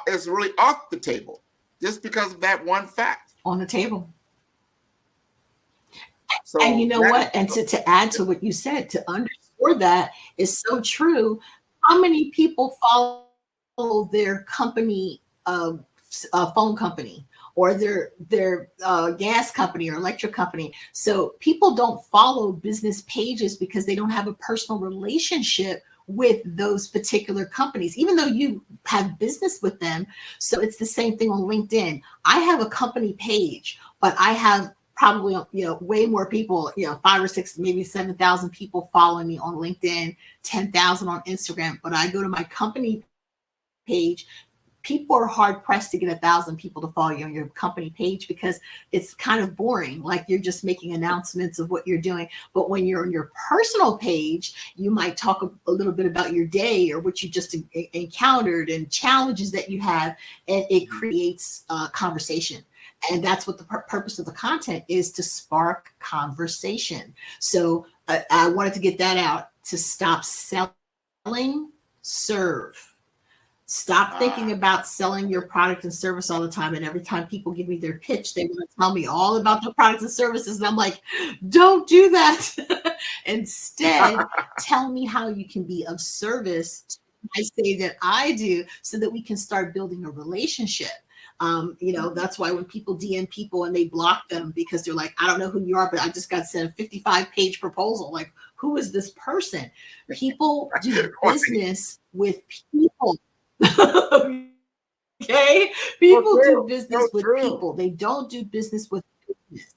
is really off the table just because of that one fact. On the table. So, and you know what? And to add to what you said, to underscore that is so true. How many people follow their company, phone company, or their gas company or electric company? So people don't follow business pages because they don't have a personal relationship with those particular companies, even though you have business with them. So it's the same thing on LinkedIn. I have a company page, but I have probably, way more people, 5 or 6, maybe 7,000 people following me on LinkedIn, 10,000 on Instagram. But I go to my company page, people are hard pressed to get 1,000 people to follow you on your company page because it's kind of boring. Like you're just making announcements of what you're doing. But when you're on your personal page, you might talk a little bit about your day or what you just encountered and challenges that you have, and it creates conversation. And that's what the purpose of the content is, to spark conversation. So I wanted to get that out, to stop selling, serve. Stop thinking about selling your product and service all the time. And every time people give me their pitch, they want to tell me all about the products and services. And I'm like, don't do that. Instead, tell me how you can be of service. I say that I do, so that we can start building a relationship. That's why when people DM people and they block them because they're like, I don't know who you are, but I just got sent a 55-page proposal. Like, who is this person? People do business with people. Okay, people do business with people. They don't do business with business.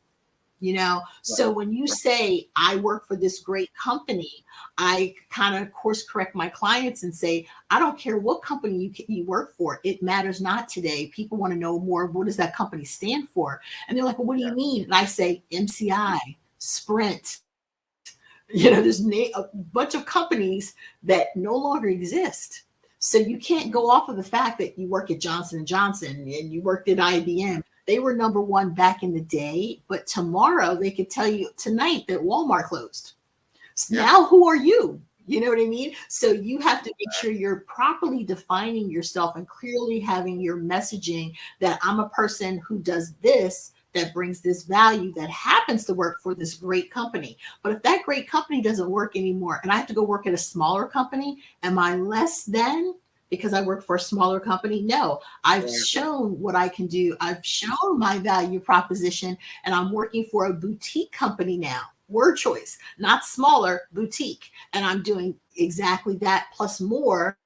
So when you say I work for this great company, I kind of course correct my clients and say, I don't care what company you work for. It matters not today. People want to know more. What does that company stand for? And they're like, well, what do you mean? And I say MCI, Sprint. There's a bunch of companies that no longer exist. So you can't go off of the fact that you work at Johnson & Johnson and you worked at IBM. They were number one back in the day, but tomorrow they could tell you tonight that Walmart closed. So now who are you? You know what I mean? So you have to make sure you're properly defining yourself and clearly having your messaging that I'm a person who does this, that brings this value, that happens to work for this great company. But if that great company doesn't work anymore and I have to go work at a smaller company, am I less than because I work for a smaller company? No, I've shown what I can do. I've shown my value proposition, and I'm working for a boutique company now. Word choice, not smaller, boutique. And I'm doing exactly that plus more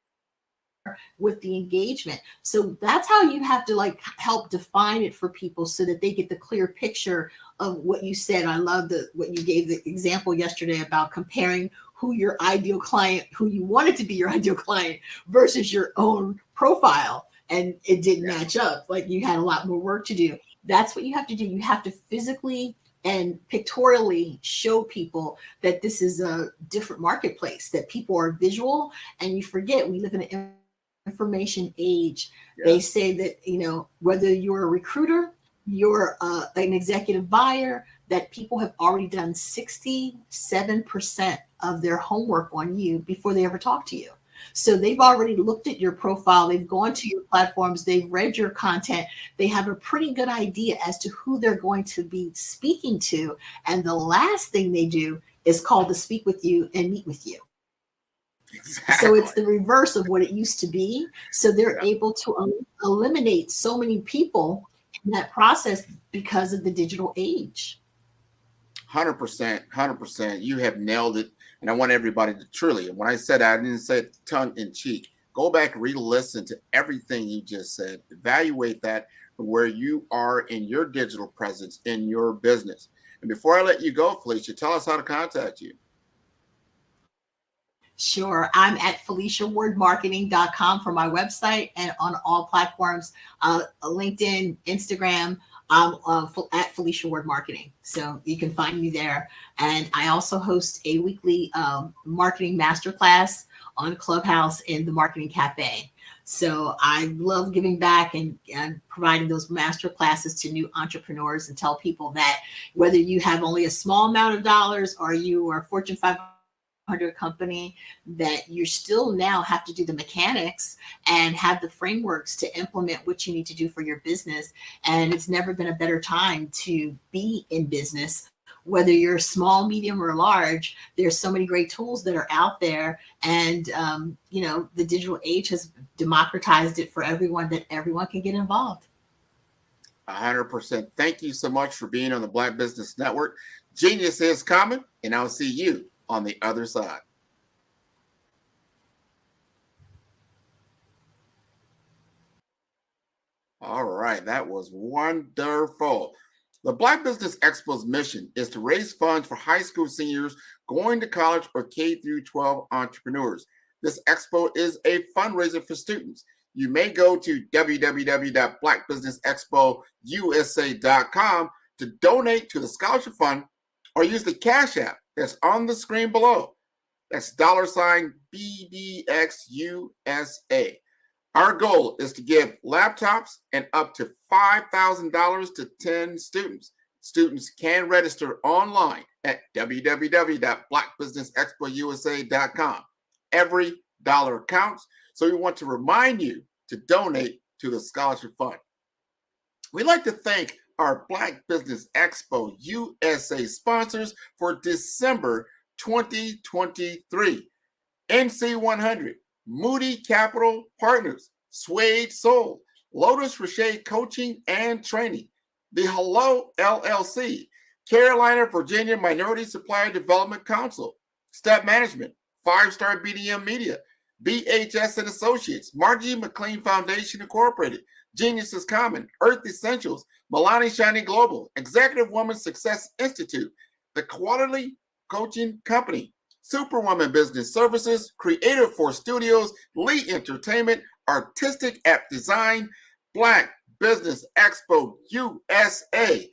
with the engagement. So that's how you have to help define it for people so that they get the clear picture of what you said. I love what you gave the example yesterday about comparing who your ideal client, who you wanted to be your ideal client versus your own profile. And it didn't match up. Like you had a lot more work to do. That's what you have to do. You have to physically and pictorially show people that this is a different marketplace, that people are visual. And you forget we live in an information age. They say that, whether you're a recruiter, you're an executive buyer, that people have already done 67% of their homework on you before they ever talk to you. So they've already looked at your profile. They've gone to your platforms. They've read your content. They have a pretty good idea as to who they're going to be speaking to. And the last thing they do is call to speak with you and meet with you. Exactly. So it's the reverse of what it used to be. So they're able to eliminate so many people in that process because of the digital age. 100%. You have nailed it. And I want everybody to truly, and when I said that, I didn't say it tongue in cheek. Go back, re-listen to everything you just said. Evaluate that from where you are in your digital presence in your business. And before I let you go, Felicia, tell us how to contact you. Sure. I'm at FeliciaWardMarketing.com for my website, and on all platforms, LinkedIn, Instagram, at Felicia Ward Marketing. So you can find me there. And I also host a weekly marketing masterclass on Clubhouse in the Marketing Cafe. So I love giving back and providing those master classes to new entrepreneurs, and tell people that whether you have only a small amount of dollars or you are Fortune 500 company, that you still now have to do the mechanics and have the frameworks to implement what you need to do for your business. And it's never been a better time to be in business. Whether you're small, medium, or large, there's so many great tools that are out there. And, the digital age has democratized it for everyone, that everyone can get involved. 100%. Thank you so much for being on the Black Business Network. Genius is coming, and I'll see you on the other side. All right, that was wonderful. The Black Business Expo's mission is to raise funds for high school seniors going to college or K-12 entrepreneurs. This expo is a fundraiser for students. You may go to www.blackbusinessexpousa.com to donate to the scholarship fund, or use the Cash App that's on the screen below. That's $BBXUSA. Our goal is to give laptops and up to $5,000 to 10 students. Students can register online at www.blackbusinessexpousa.com. Every dollar counts, so we want to remind you to donate to the scholarship fund. We'd like to thank our Black Business Expo USA sponsors for December 2023. NC100, Moody Capital Partners, Suede Soul, Lotus Rocher Coaching and Training, The Hello LLC, Carolina, Virginia Minority Supplier Development Council, Step Management, 5-Star BDM Media, BHS and Associates, Margie McLean Foundation Incorporated, Genius is Common, Earth Essentials, Milani Shiny Global, Executive Woman Success Institute, The Quality Coaching Company, Superwoman Business Services, Creative Force Studios, Lee Entertainment, Artistic App Design, Black Business Expo USA.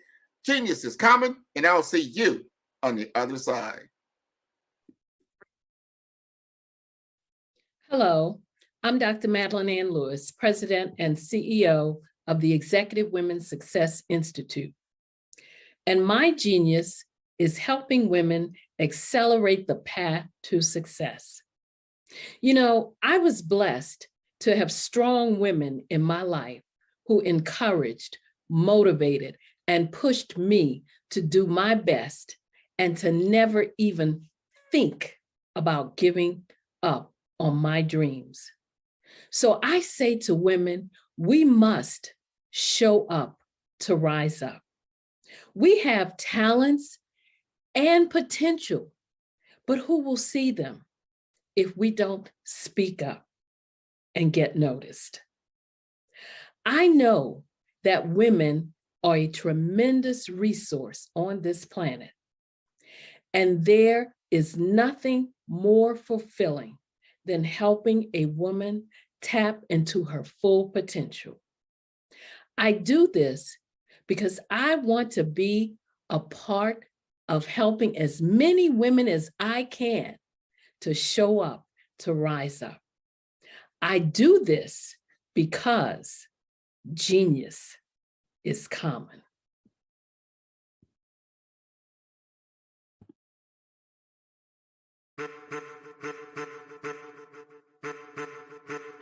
Genius is Common, and I'll see you on the other side. Hello, I'm Dr. Madeline Ann Lewis, President and CEO of the Executive Women's Success Institute. And my genius is helping women accelerate the path to success. I was blessed to have strong women in my life who encouraged, motivated, and pushed me to do my best and to never even think about giving up on my dreams. So I say to women, we must show up to rise up. We have talents and potential, but who will see them if we don't speak up and get noticed? I know that women are a tremendous resource on this planet, and there is nothing more fulfilling than helping a woman tap into her full potential. I do this because I want to be a part of helping as many women as I can to show up, to rise up. I do this because genius is common.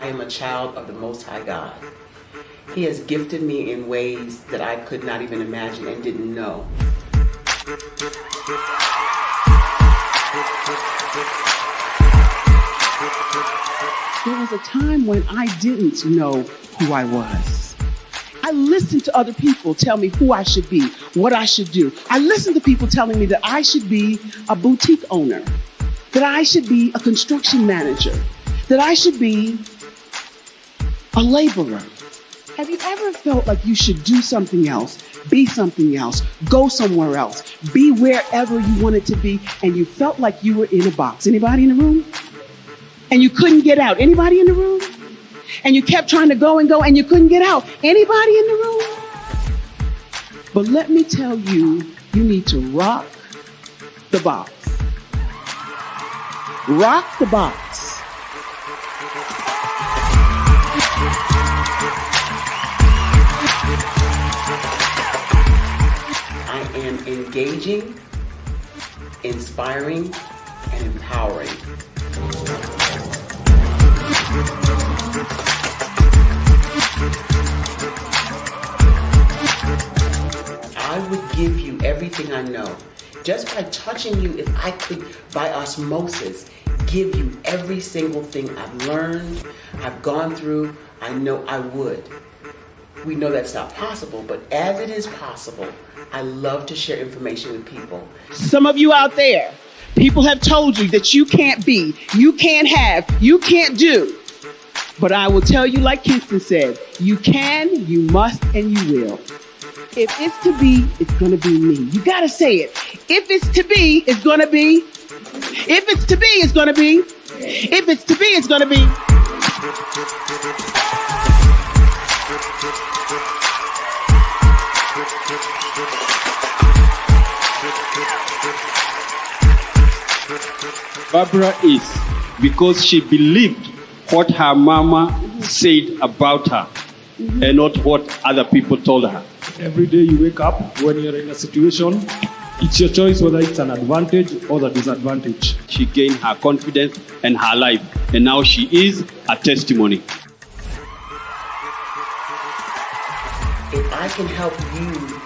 I am a child of the Most High God. He has gifted me in ways that I could not even imagine and didn't know. was a time when I didn't know who I was. I listened to other people tell me who I should be, what I should do. I listened to people telling me that I should be a boutique owner, that I should be a construction manager, that I should be a laborer. Have you ever felt like you should do something else, be something else, go somewhere else, be wherever you wanted to be, and you felt like you were in a box? Anybody in the room? And you couldn't get out? Anybody in the room? And you kept trying to go and you couldn't get out? Anybody in the room? But let me tell you, you need to rock the box. Rock the box. I am engaging, inspiring, and empowering. I would give you everything I know. Just by touching you, if I could, by osmosis, give you every single thing I've learned, I've gone through, I know I would. We know that's not possible, but as it is possible, I love to share information with people. Some of you out there, people have told you that you can't be, you can't have, you can't do. But I will tell you, like Kingston said, you can, you must, and you will. If it's to be, it's going to be me. You got to say it. If it's to be, it's going to be. If it's to be, it's going to be. If it's to be, it's going to be. Barbara is because she believed what her mama said about her and not what other people told her. Every day you wake up, when you're in a situation, it's your choice whether it's an advantage or the disadvantage. She gained her confidence and her life, and now she is a testimony. If I can help you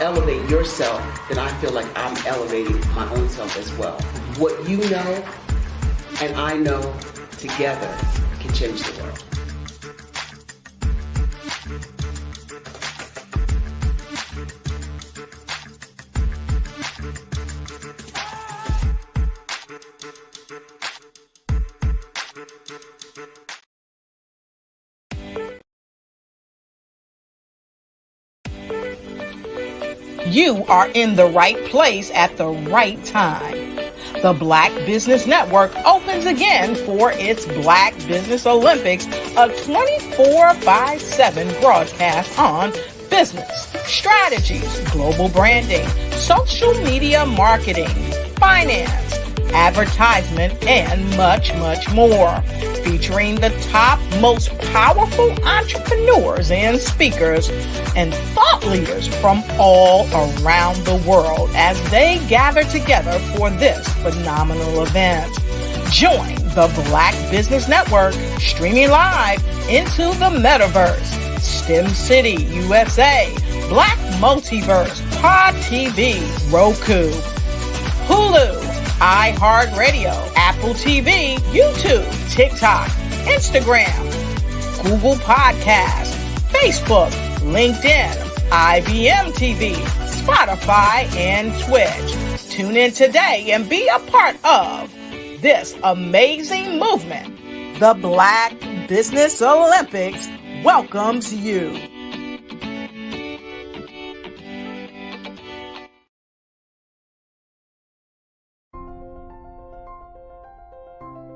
elevate yourself, then I feel like I'm elevating my own self as well. What you know and I know together can change the world. You are in the right place at the right time. The Black Business Network opens again for its Black Business Olympics, a 24/7 broadcast on business, strategies, global branding, social media marketing, finance, advertisement, and much, much more. Featuring the top, most powerful entrepreneurs and speakers and thought leaders from all around the world as they gather together for this phenomenal event. Join the Black Business Network streaming live into the metaverse, STEM City USA, Black Multiverse, Pod TV, Roku, Hulu, iHeartRadio, Apple TV, YouTube, TikTok, Instagram, Google Podcasts, Facebook, LinkedIn, IBM TV, Spotify, and Twitch. Tune in today and be a part of this amazing movement. The Black Business Olympics welcomes you.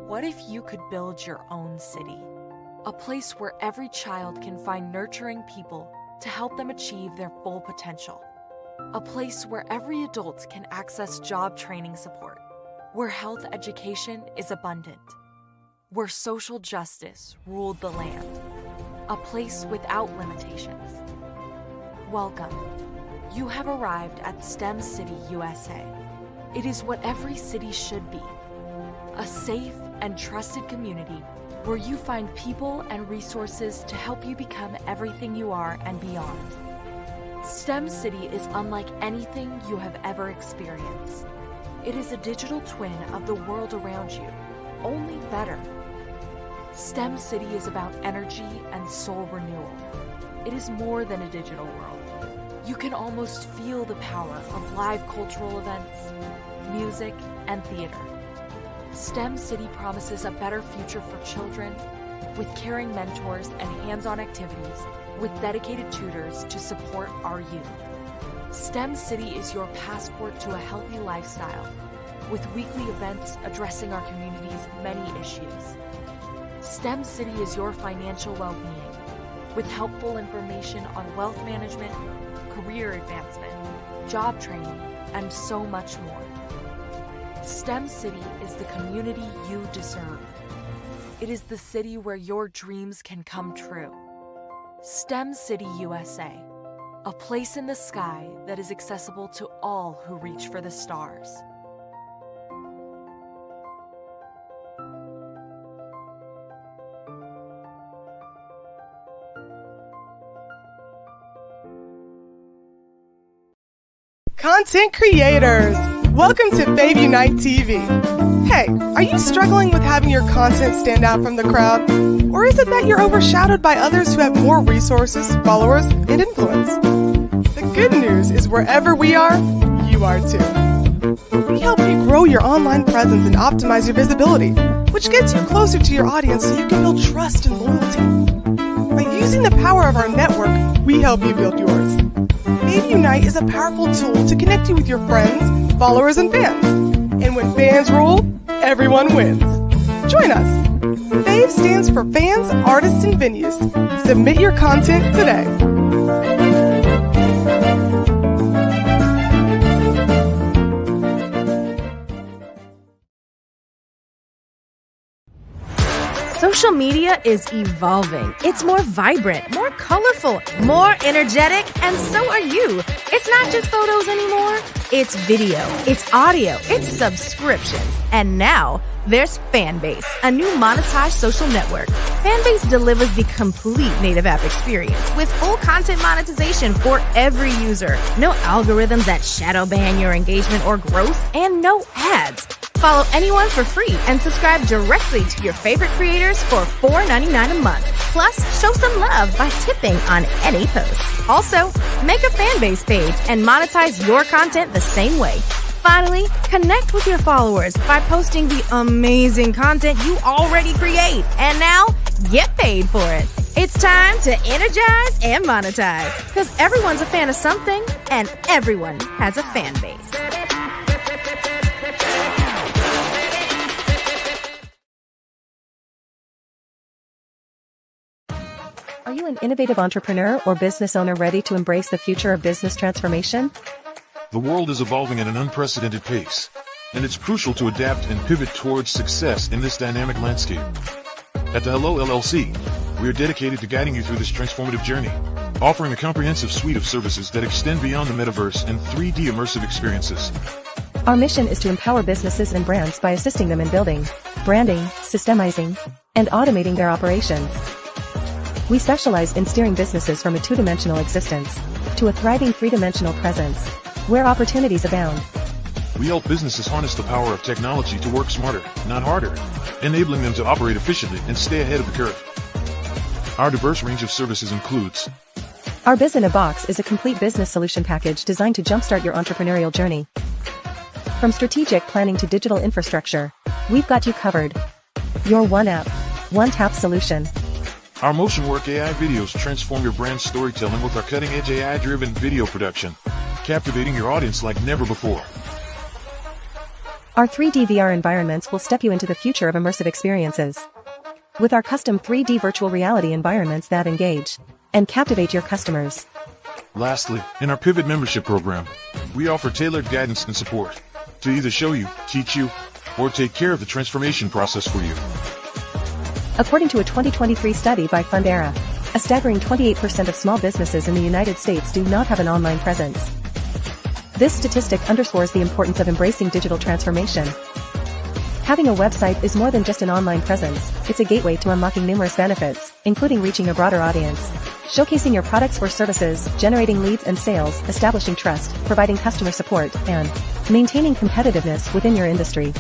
What if you could build your own city? A place where every child can find nurturing people to help them achieve their full potential. A place where every adult can access job training support. Where health education is abundant. Where social justice ruled the land. A place without limitations. Welcome. You have arrived at STEM City USA. It is what every city should be. A safe and trusted community where you find people and resources to help you become everything you are and beyond. STEM City is unlike anything you have ever experienced. It is a digital twin of the world around you, only better. STEM City is about energy and soul renewal. It is more than a digital world. You can almost feel the power of live cultural events, music, and theater. STEM City promises a better future for children with caring mentors and hands-on activities with dedicated tutors to support our youth. STEM City is your passport to a healthy lifestyle with weekly events addressing our community's many issues. STEM City is your financial well-being with helpful information on wealth management, career advancement, job training, and so much more. STEM City is the community you deserve. It is the city where your dreams can come true. STEM City USA, a place in the sky that is accessible to all who reach for the stars. Content creators, welcome to Fave Unite TV. Hey, are you struggling with having your content stand out from the crowd? Or is it that you're overshadowed by others who have more resources, followers, and influence? The good news is wherever we are, you are too. We help you grow your online presence and optimize your visibility, which gets you closer to your audience so you can build trust and loyalty. By using the power of our network, we help you build yours. Fave Unite is a powerful tool to connect you with your friends, followers, and fans. And when fans rule, everyone wins. Join us. Fave stands for fans, artists, and venues. Submit your content today. Social media is evolving. It's more vibrant, more colorful, more energetic, and so are you. It's not just photos anymore. It's video, it's audio, it's subscriptions. And now there's Fanbase, a new monetized social network. Fanbase delivers the complete native app experience with full content monetization for every user. No algorithms that shadow ban your engagement or growth, and no ads. Follow anyone for free and subscribe directly to your favorite creators for $4.99 a month. Plus, show some love by tipping on any post. Also, make a Fanbase page and monetize your content the same way. Finally, connect with your followers by posting the amazing content you already create. And now, get paid for it. It's time to energize and monetize. Because everyone's a fan of something, and everyone has a fan base. Are you an innovative entrepreneur or business owner ready to embrace the future of business transformation? The world is evolving at an unprecedented pace, and it's crucial to adapt and pivot towards success in this dynamic landscape. At the Hello LLC, we are dedicated to guiding you through this transformative journey, offering a comprehensive suite of services that extend beyond the metaverse and 3D immersive experiences. Our mission is to empower businesses and brands by assisting them in building, branding, systemizing, and automating their operations. We specialize in steering businesses from a two-dimensional existence to a thriving three-dimensional presence, where opportunities abound. We help businesses harness the power of technology to work smarter, not harder, enabling them to operate efficiently and stay ahead of the curve. Our diverse range of services includes: Our Biz in a Box is a complete business solution package designed to jumpstart your entrepreneurial journey. From strategic planning to digital infrastructure, we've got you covered. Your one app, one tap solution. Our Motion Work AI videos transform your brand storytelling with our cutting-edge AI-driven video production, captivating your audience like never before. Our 3D VR environments will step you into the future of immersive experiences. With our custom 3D virtual reality environments that engage and captivate your customers. Lastly, in our Pivot membership program, we offer tailored guidance and support to either show you, teach you, or take care of the transformation process for you. According to a 2023 study by Fundera, a staggering 28% of small businesses in the United States do not have an online presence. This statistic underscores the importance of embracing digital transformation. Having a website is more than just an online presence, it's a gateway to unlocking numerous benefits, including reaching a broader audience, showcasing your products or services, generating leads and sales, establishing trust, providing customer support, and maintaining competitiveness within your industry.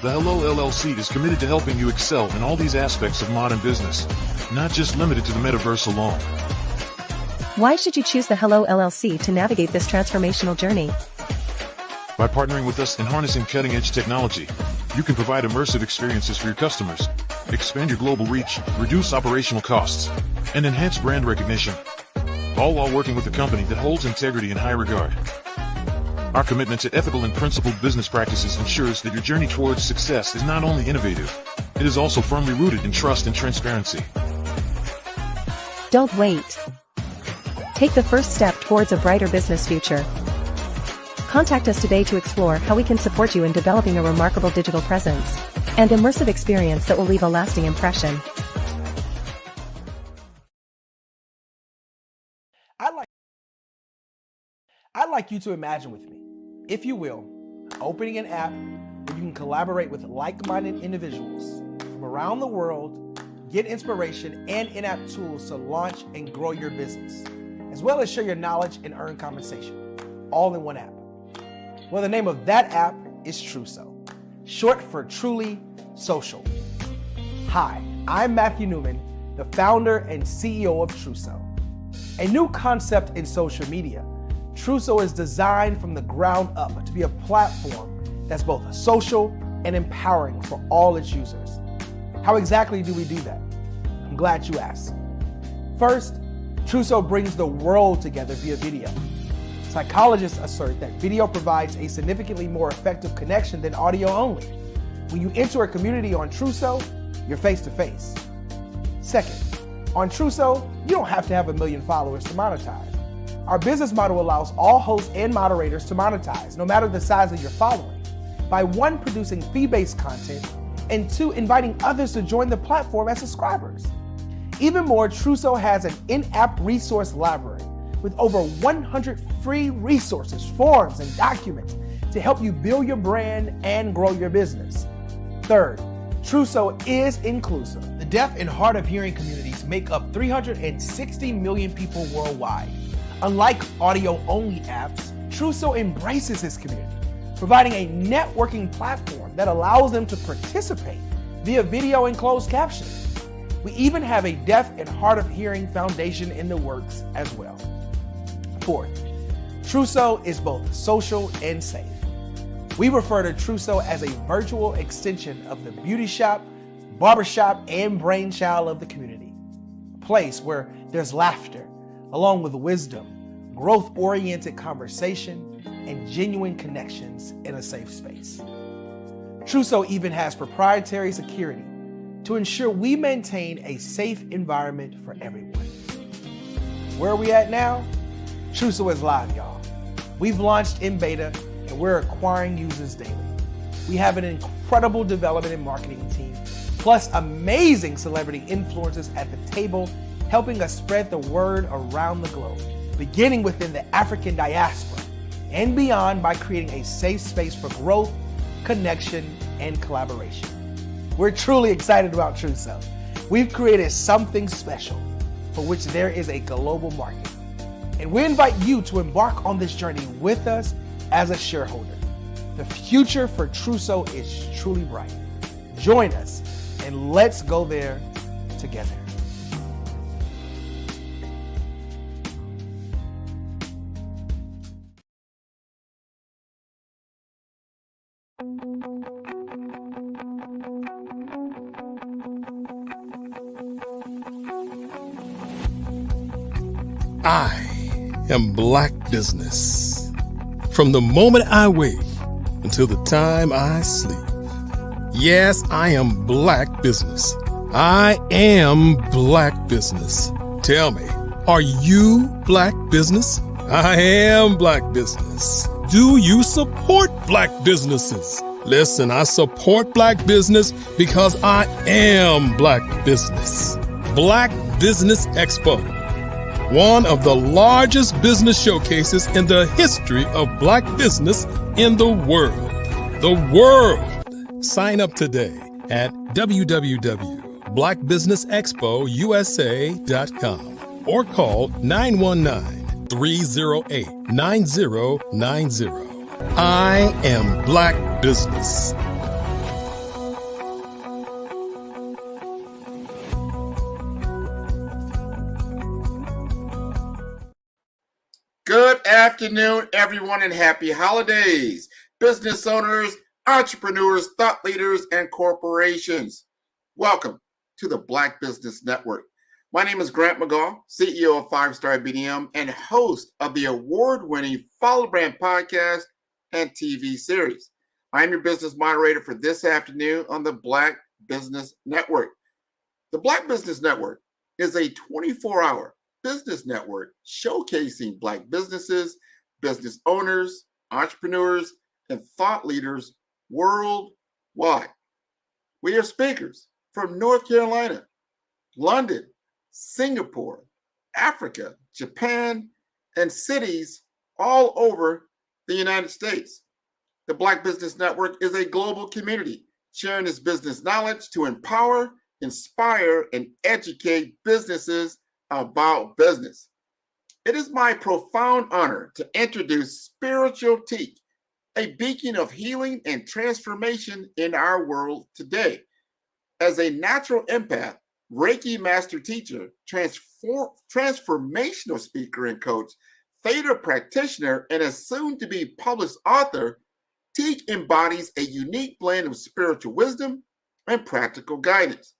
The Hello LLC is committed to helping you excel in all these aspects of modern business, not just limited to the metaverse alone. Why should you choose the Hello LLC to navigate this transformational journey? By partnering with us and harnessing cutting-edge technology, you can provide immersive experiences for your customers, expand your global reach, reduce operational costs, and enhance brand recognition, all while working with a company that holds integrity in high regard. Our commitment to ethical and principled business practices ensures that your journey towards success is not only innovative, it is also firmly rooted in trust and transparency. Don't wait. Take the first step towards a brighter business future. Contact us today to explore how we can support you in developing a remarkable digital presence and immersive experience that will leave a lasting impression. I'd like you to imagine with me, if you will, opening an app where you can collaborate with like-minded individuals from around the world, get inspiration and in-app tools to launch and grow your business, as well as share your knowledge and earn compensation, all in one app. Well, the name of that app is Truso, short for Truly Social. Hi, I'm Matthew Newman, the founder and CEO of Truso. A new concept in social media, Truso is designed from the ground up to be a platform that's both social and empowering for all its users. How exactly do we do that? I'm glad you asked. First, Truso brings the world together via video. Psychologists assert that video provides a significantly more effective connection than audio only. When you enter a community on Truso, you're face-to-face. Second, on Truso, you don't have to have 1 million followers to monetize. Our business model allows all hosts and moderators to monetize, no matter the size of your following, by 1, producing fee-based content, and 2, inviting others to join the platform as subscribers. Even more, Truso has an in-app resource library with over 100 free resources, forms, and documents to help you build your brand and grow your business. Third, Truso is inclusive. The deaf and hard of hearing communities make up 360 million people worldwide. Unlike audio-only apps, Truso embraces this community, providing a networking platform that allows them to participate via video and closed captioning. We even have a deaf and hard of hearing foundation in the works as well. Fourth, Truso is both social and safe. We refer to Truso as a virtual extension of the beauty shop, barbershop, and brainchild of the community. A place where there's laughter, along with wisdom, growth-oriented conversation, and genuine connections in a safe space. Truso even has proprietary security to ensure we maintain a safe environment for everyone. Where are we at now? Truso is live, y'all. We've launched in beta and we're acquiring users daily. We have an incredible development and marketing team, plus amazing celebrity influencers at the table, helping us spread the word around the globe, beginning within the African diaspora and beyond by creating a safe space for growth, connection, and collaboration. We're truly excited about Truso. We've created something special for which there is a global market. And we invite you to embark on this journey with us as a shareholder. The future for Truso is truly bright. Join us and let's go there together. I am Black Business. From the moment I wake until the time I sleep. Yes, I am Black Business. I am Black Business. Tell me, are you Black Business? I am Black Business. Do you support Black businesses? Listen, I support Black business because I am Black Business. Black Business Expo, one of the largest business showcases in the history of Black business in the world. The world! Sign up today at www.blackbusinessexpousa.com or call 919-308-9090. I am Black Business. afternoon, everyone, and happy holidays. Business owners, entrepreneurs, thought leaders, and corporations. Welcome to the Black Business Network. My name is Grant McGaugh, CEO of 5-Star BDM and host of the award-winning Follow Brand podcast and TV series. I'm your business moderator for this afternoon on the Black Business Network. The Black Business Network is a 24-hour business network showcasing Black businesses, business owners, entrepreneurs, and thought leaders worldwide. We are speakers from North Carolina, London, Singapore, Africa, Japan, and cities all over the United States. The Black Business Network is a global community sharing its business knowledge to empower, inspire, and educate businesses about business. It is my profound honor to introduce Spiritual Teak, a beacon of healing and transformation in our world today. As a natural empath, Reiki master teacher, transformational speaker and coach, theta practitioner, and a soon-to-be published author, Teak embodies a unique blend of spiritual wisdom and practical guidance.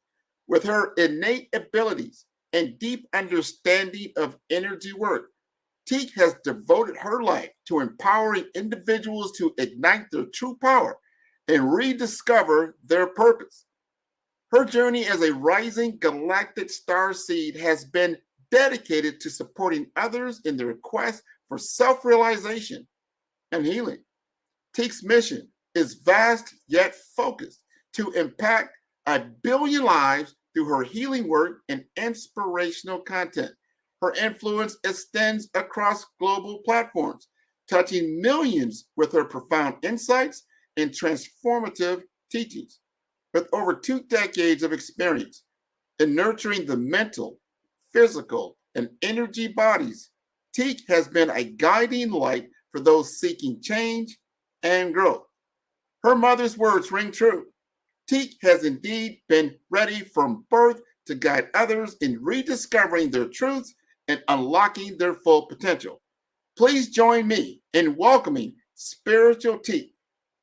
With her innate abilities and deep understanding of energy work, Teak has devoted her life to empowering individuals to ignite their true power and rediscover their purpose. Her journey as a rising galactic star seed has been dedicated to supporting others in their quest for self-realization and healing. Teak's mission is vast yet focused to impact 1 billion lives through her healing work and inspirational content. Her influence extends across global platforms, touching millions with her profound insights and transformative teachings. With over 2 decades of experience in nurturing the mental, physical, and energy bodies, Teak has been a guiding light for those seeking change and growth. Her mother's words ring true. Teak has indeed been ready from birth to guide others in rediscovering their truths and unlocking their full potential. Please join me in welcoming Spiritual Teak,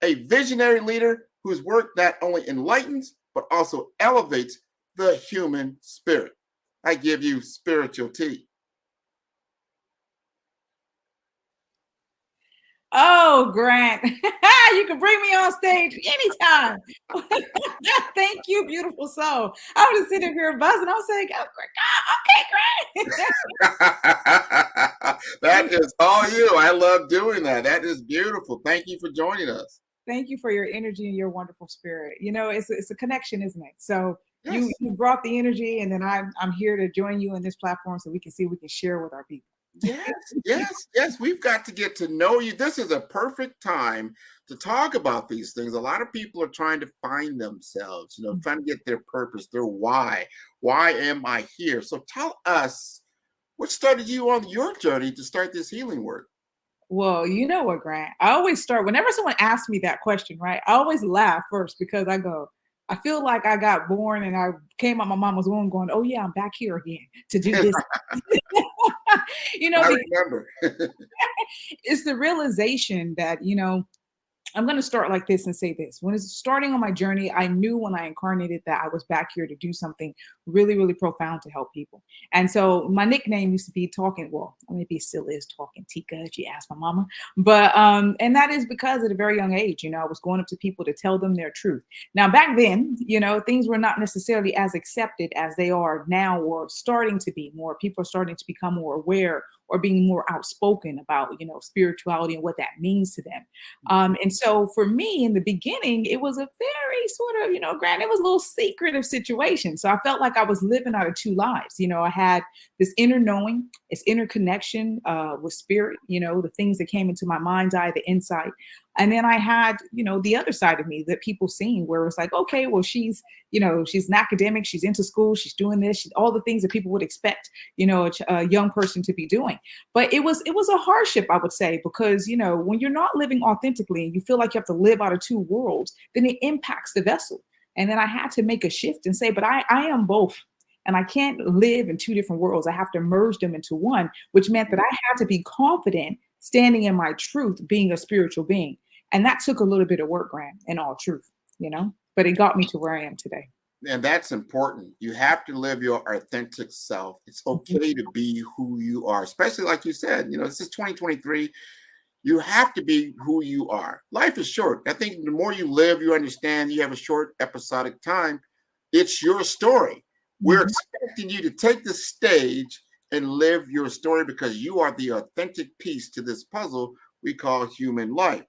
a visionary leader whose work not only enlightens, but also elevates the human spirit. I give you Spiritual Teak. Oh, Grant, you can bring me on stage anytime. Thank you, beautiful soul. I was just sitting here buzzing. I was saying, oh, okay, Grant. That is all you. I love doing that. That is beautiful. Thank you for joining us. Thank you for your energy and your wonderful spirit. You know, it's a connection, isn't it? So yes. you brought the energy, and then I'm here to join you in this platform so we can see we can share with our people. Yes. We've got to get to know you. This is a perfect time to talk about these things. A lot of people are trying to find themselves, trying to get their purpose, their why. Why am I here? So tell us, what started you on your journey to start this healing work? Well, you know what, Grant? I always start, whenever someone asks me that question, right? I always laugh first because I feel like I got born and I came out my mama's womb going, oh yeah, I'm back here again to do this. I remember. It's the realization that, I'm going to start like this and say this. When it's starting on my journey, I knew when I incarnated that I was back here to do something really, really profound to help people. And so my nickname used to be Talking. Well, maybe it still is Talking Tika, if you ask my mama. But, and that is because at a very young age, I was going up to people to tell them their truth. Now, back then, things were not necessarily as accepted as they are now, or starting to be more. People are starting to become more aware or being more outspoken about, spirituality and what that means to them. And so for me in the beginning, it was a very sort of, Grant, it was a little secretive situation. So I felt like I was living out of 2 lives. I had this inner knowing, this inner connection with spirit, the things that came into my mind's eye, the insight. And then I had, the other side of me that people seen where it was like, okay, well, she's an academic, she's into school, she's doing this, all the things that people would expect, a young person to be doing. But it was a hardship, I would say, because, when you're not living authentically and you feel like you have to live out of 2 worlds, then it impacts the vessel. And then I had to make a shift and say, but I am both. And I can't live in 2 different worlds. I have to merge them into one, which meant that I had to be confident standing in my truth, being a spiritual being. And that took a little bit of work, Grant, in all truth, but it got me to where I am today. And that's important. You have to live your authentic self. It's okay to be who you are, especially like you said, this is 2023. You have to be who you are. Life is short. I think the more you live, you understand you have a short episodic time. It's your story. We're expecting you to take the stage and live your story because you are the authentic piece to this puzzle we call human life.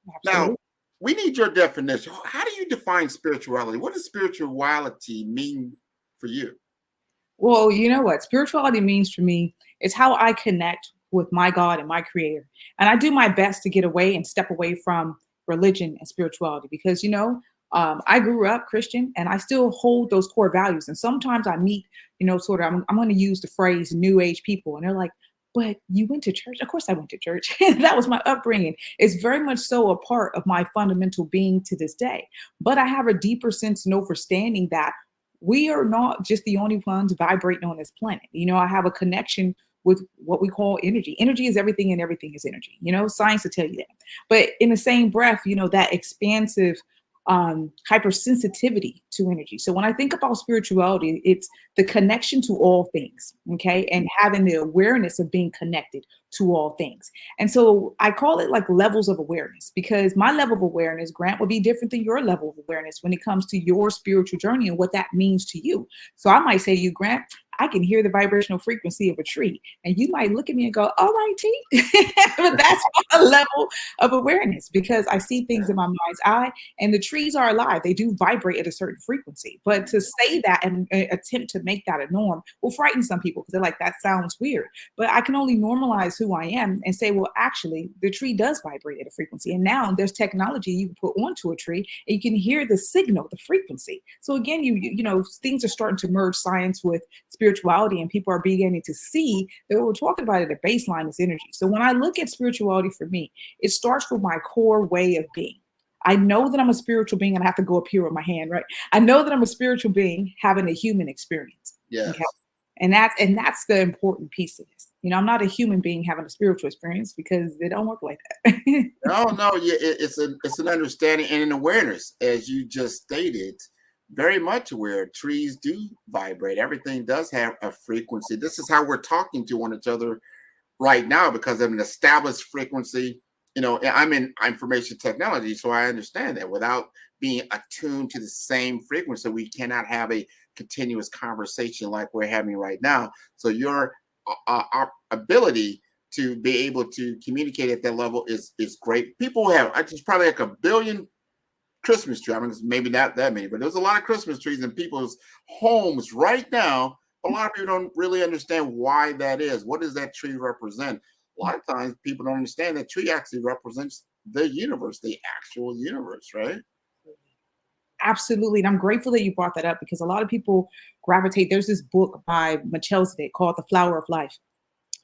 Absolutely. Now, we need your definition. How do you define spirituality? What does spirituality mean for you? Well, you know what spirituality means for me is how I connect with my God and my creator. And I do my best to get away and step away from religion and spirituality because, I grew up Christian and I still hold those core values. And sometimes I meet, I'm going to use the phrase new age people. And they're like, but you went to church? Of course I went to church. That was my upbringing. It's very much so a part of my fundamental being to this day. But I have a deeper sense and understanding that we are not just the only ones vibrating on this planet. I have a connection with what we call energy. Energy is everything and everything is energy. Science will tell you that. But in the same breath, that expansive hypersensitivity to energy. So when I think about spirituality, it's the connection to all things, okay? And having the awareness of being connected to all things. And so I call it like levels of awareness because my level of awareness, Grant, will be different than your level of awareness when it comes to your spiritual journey and what that means to you. So I might say to you, Grant, I can hear the vibrational frequency of a tree. And you might look at me and go, all right, T. But that's a level of awareness because I see things in my mind's eye and the trees are alive. They do vibrate at a certain frequency. But to say that and attempt to make that a norm will frighten some people because they're like, that sounds weird. But I can only normalize who I am and say, well, actually, the tree does vibrate at a frequency. And now there's technology you can put onto a tree and you can hear the signal, the frequency. So again, things are starting to merge science with spirituality and people are beginning to see that what we're talking about at the baseline is energy. So when I look at spirituality for me, it starts with my core way of being. I know that I'm a spiritual being and I have to go up here with my hand, right? I know that I'm a spiritual being having a human experience. Yes. Okay? And that's the important piece of this. I'm not a human being having a spiritual experience because they don't work like that. No, it's an understanding and an awareness, as you just stated. Very much aware trees do vibrate. Everything does have a frequency. This is how we're talking to one another right now because of an established frequency. I'm in information technology, so I understand that without being attuned to the same frequency, we cannot have a continuous conversation like we're having right now. So your ability to be able to communicate at that level is great. People have, it's probably like 1 billion Christmas tree. I mean, maybe not that many, but there's a lot of Christmas trees in people's homes right now. A lot of people don't really understand why that is. What does that tree represent? A lot of times people don't understand that tree actually represents the universe, the actual universe, right? Absolutely. And I'm grateful that you brought that up because a lot of people gravitate. There's this book by Melchizedek called The Flower of Life.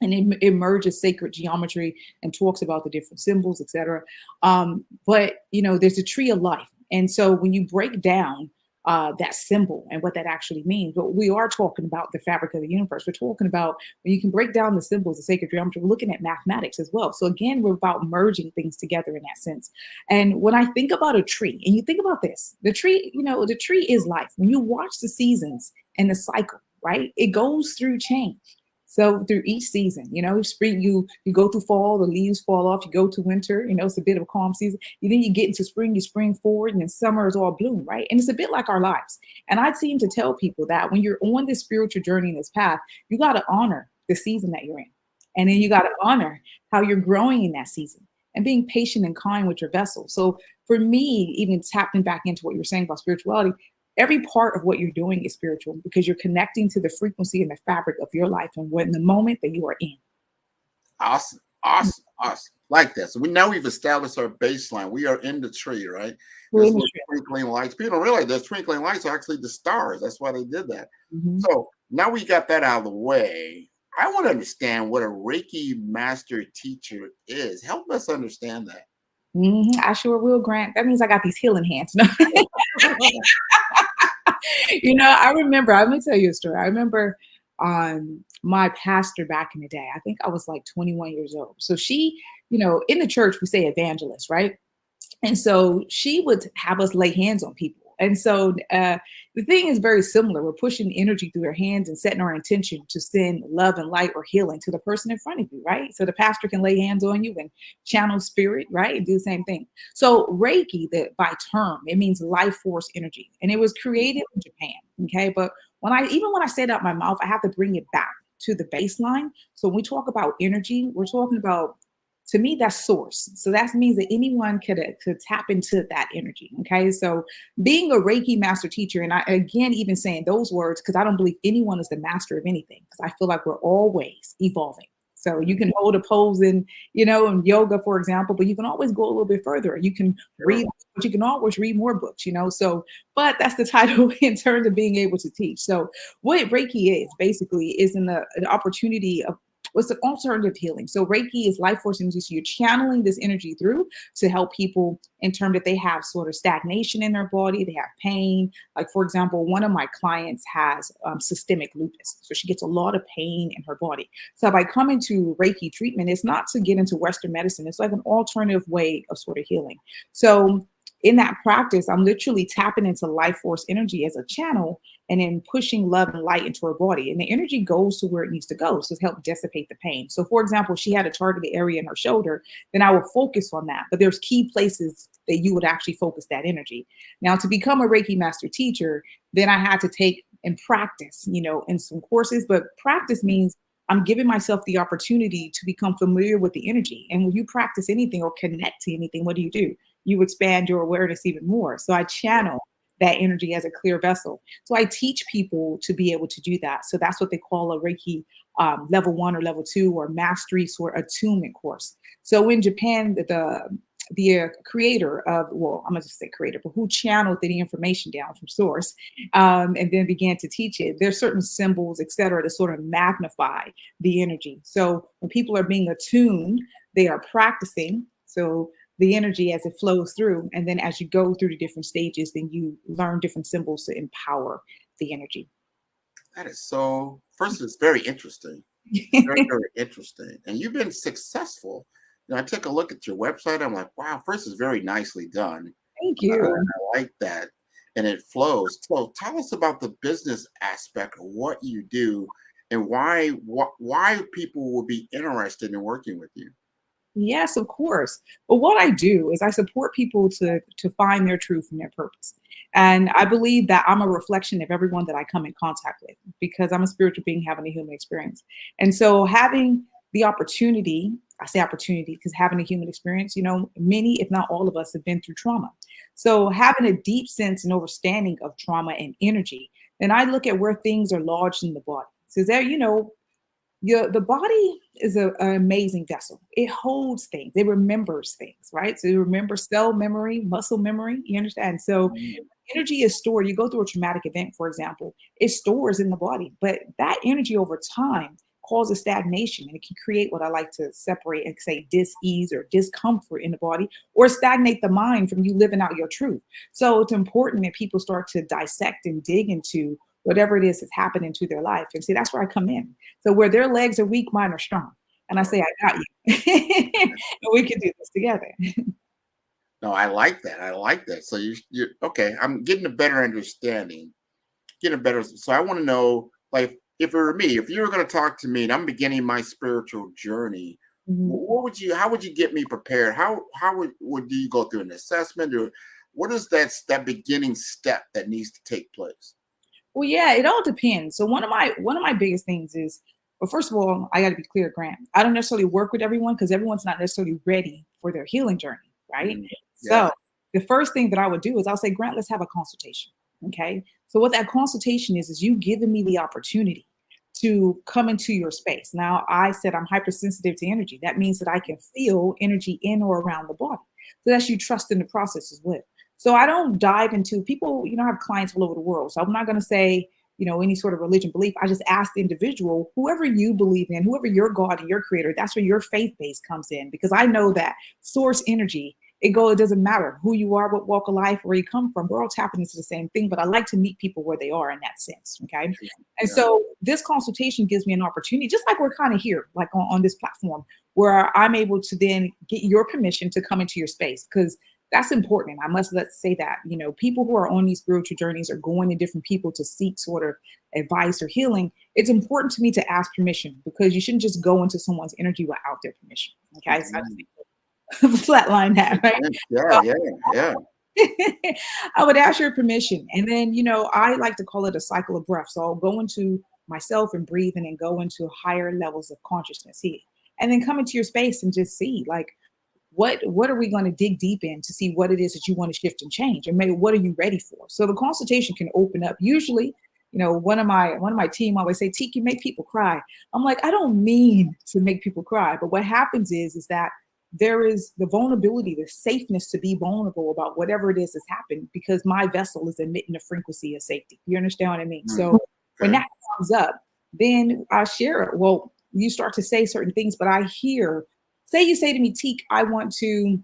And it merges sacred geometry and talks about the different symbols, etc. But, there's a tree of life. And so when you break down that symbol and what that actually means, but we are talking about the fabric of the universe. We're talking about when you can break down the symbols, the sacred geometry, we're looking at mathematics as well. So again, we're about merging things together in that sense. And when I think about a tree, and you think about this, the tree, the tree is life. When you watch the seasons and the cycle, right, it goes through change. So through each season, spring, you go through fall, the leaves fall off, you go to winter, it's a bit of a calm season. And then you get into spring, you spring forward, and then summer is all bloom, right? And it's a bit like our lives. And I seem to tell people that when you're on this spiritual journey in this path, you got to honor the season that you're in. And then you got to honor how you're growing in that season and being patient and kind with your vessel. So for me, even tapping back into what you're saying about spirituality, every part of what you're doing is spiritual because you're connecting to the frequency and the fabric of your life and when the moment that you are in. Awesome. Like that. So we've established our baseline. We are in the tree, right? There's twinkling lights. People don't realize those twinkling lights are actually the stars. That's why they did that. Mm-hmm. So now we got that out of the way. I want to understand what a Reiki master teacher is. Help us understand that. Mm-hmm. I sure will, Grant. That means I got these healing hands. I remember, I'm going to tell you a story. I remember my pastor back in the day, I think I was like 21 years old. So she, in the church, we say evangelist, right? And so she would have us lay hands on people. And so the thing is very similar. We're pushing energy through our hands and setting our intention to send love and light or healing to the person in front of you, right? So the pastor can lay hands on you and channel spirit, right? And do the same thing. So Reiki, by term, it means life force energy. And it was created in Japan, okay? But when I say it out my mouth, I have to bring it back to the baseline. So when we talk about energy, we're talking about, to me, that's source. So that means that anyone could tap into that energy. Okay. So being a Reiki master teacher, and I, again, even saying those words, because I don't believe anyone is the master of anything, because I feel like we're always evolving. So you can hold a pose in yoga, for example, but you can always go a little bit further. You can read, but you can always read more books, So, but that's the title in terms of being able to teach. So what Reiki is basically is an opportunity of what's the alternative healing. So Reiki is life force energy. So you're channeling this energy through to help people in terms that they have sort of stagnation in their body, they have pain. Like, for example, one of my clients has systemic lupus. So she gets a lot of pain in her body. So by coming to Reiki treatment, it's not to get into Western medicine. It's like an alternative way of sort of healing. So in that practice, I'm literally tapping into life force energy as a channel and then pushing love and light into her body. And the energy goes to where it needs to go to help dissipate the pain. So for example, she had a targeted area in her shoulder, then I will focus on that. But there's key places that you would actually focus that energy. Now, to become a Reiki master teacher, then I had to take and practice, in some courses. But practice means I'm giving myself the opportunity to become familiar with the energy. And when you practice anything or connect to anything, what do? You expand your awareness even more. So I channel that energy as a clear vessel. So I teach people to be able to do that. So that's what they call a Reiki level 1 or level 2 or mastery sort of attunement course. So in Japan, the creator of, well, I'm going to say creator, but who channeled the information down from source and then began to teach it. There's certain symbols, et cetera, to sort of magnify the energy. So when people are being attuned, they are practicing. So the energy as it flows through. And then as you go through the different stages, then you learn different symbols to empower the energy. That is so, first, it's very interesting. Very, very interesting. And you've been successful. I took a look at your website. I'm like, wow, first is very nicely done. Thank you. I like that. And it flows. So tell us about the business aspect of what you do and why people will be interested in working with you. Yes, of course. But what I do is I support people to find their truth and their purpose. And I believe that I'm a reflection of everyone that I come in contact with because I'm a spiritual being having a human experience. And so having the opportunity, I say opportunity because having a human experience, many, if not all of us have been through trauma. So having a deep sense and understanding of trauma and energy, then I look at where things are lodged in the body. So there, the body is an amazing vessel. It holds things. It remembers things, right? So you remember cell memory, muscle memory. You understand? So energy is stored. You go through a traumatic event, for example, it stores in the body. But that energy over time causes stagnation, and it can create what I like to separate and say dis-ease or discomfort in the body, or stagnate the mind from you living out your truth. So it's important that people start to dissect and dig into whatever it is that's happening to their life. And see, that's where I come in. So where their legs are weak, mine are strong. And I say, I got you. And we can do this together. No, I like that. I like that. So you're okay. I'm getting a better understanding, So I want to know, like, if it were me, if you were going to talk to me and I'm beginning my spiritual journey, how would you get me prepared? How would you go through an assessment, or what is that beginning step that needs to take place? Well, yeah, it all depends. So one of my biggest things is, well, first of all, I got to be clear, Grant. I don't necessarily work with everyone because everyone's not necessarily ready for their healing journey, right? Yeah. So the first thing that I would do is I'll say, Grant, let's have a consultation. Okay. So what that consultation is you giving me the opportunity to come into your space. Now, I said I'm hypersensitive to energy. That means that I can feel energy in or around the body. So that's you trust in the process as well. So I don't dive into people, I have clients all over the world. So I'm not going to say, any sort of religion belief. I just ask the individual, whoever you believe in, whoever your God and your creator, that's where your faith base comes in. Because I know that source energy It doesn't matter who you are, what walk of life, where you come from. We're all tapping into the same thing, but I like to meet people where they are in that sense. Okay. And so this consultation gives me an opportunity, just like we're kind of here, like on this platform, where I'm able to then get your permission to come into your space, because that's important. Let's say that, people who are on these spiritual journeys are going to different people to seek sort of advice or healing. It's important to me to ask permission, because you shouldn't just go into someone's energy without their permission. Okay. So I just need to flatline that, right? Yeah. I would ask your permission. And then, I like to call it a cycle of breath. So I'll go into myself and breathe, and then go into higher levels of consciousness here. And then come into your space and just see, like, what are we going to dig deep in to see what it is that you want to shift and change, and maybe what are you ready for? So the consultation can open up. Usually, one of my team always say, "T, you make people cry." I'm like, I don't mean to make people cry, but what happens is that there is the vulnerability, the safeness to be vulnerable about whatever it is that's happened, because my vessel is emitting a frequency of safety. You understand what I mean? So when that comes up, then I share it. Well, you start to say certain things, but I hear. Say you say to me, Teak, I want to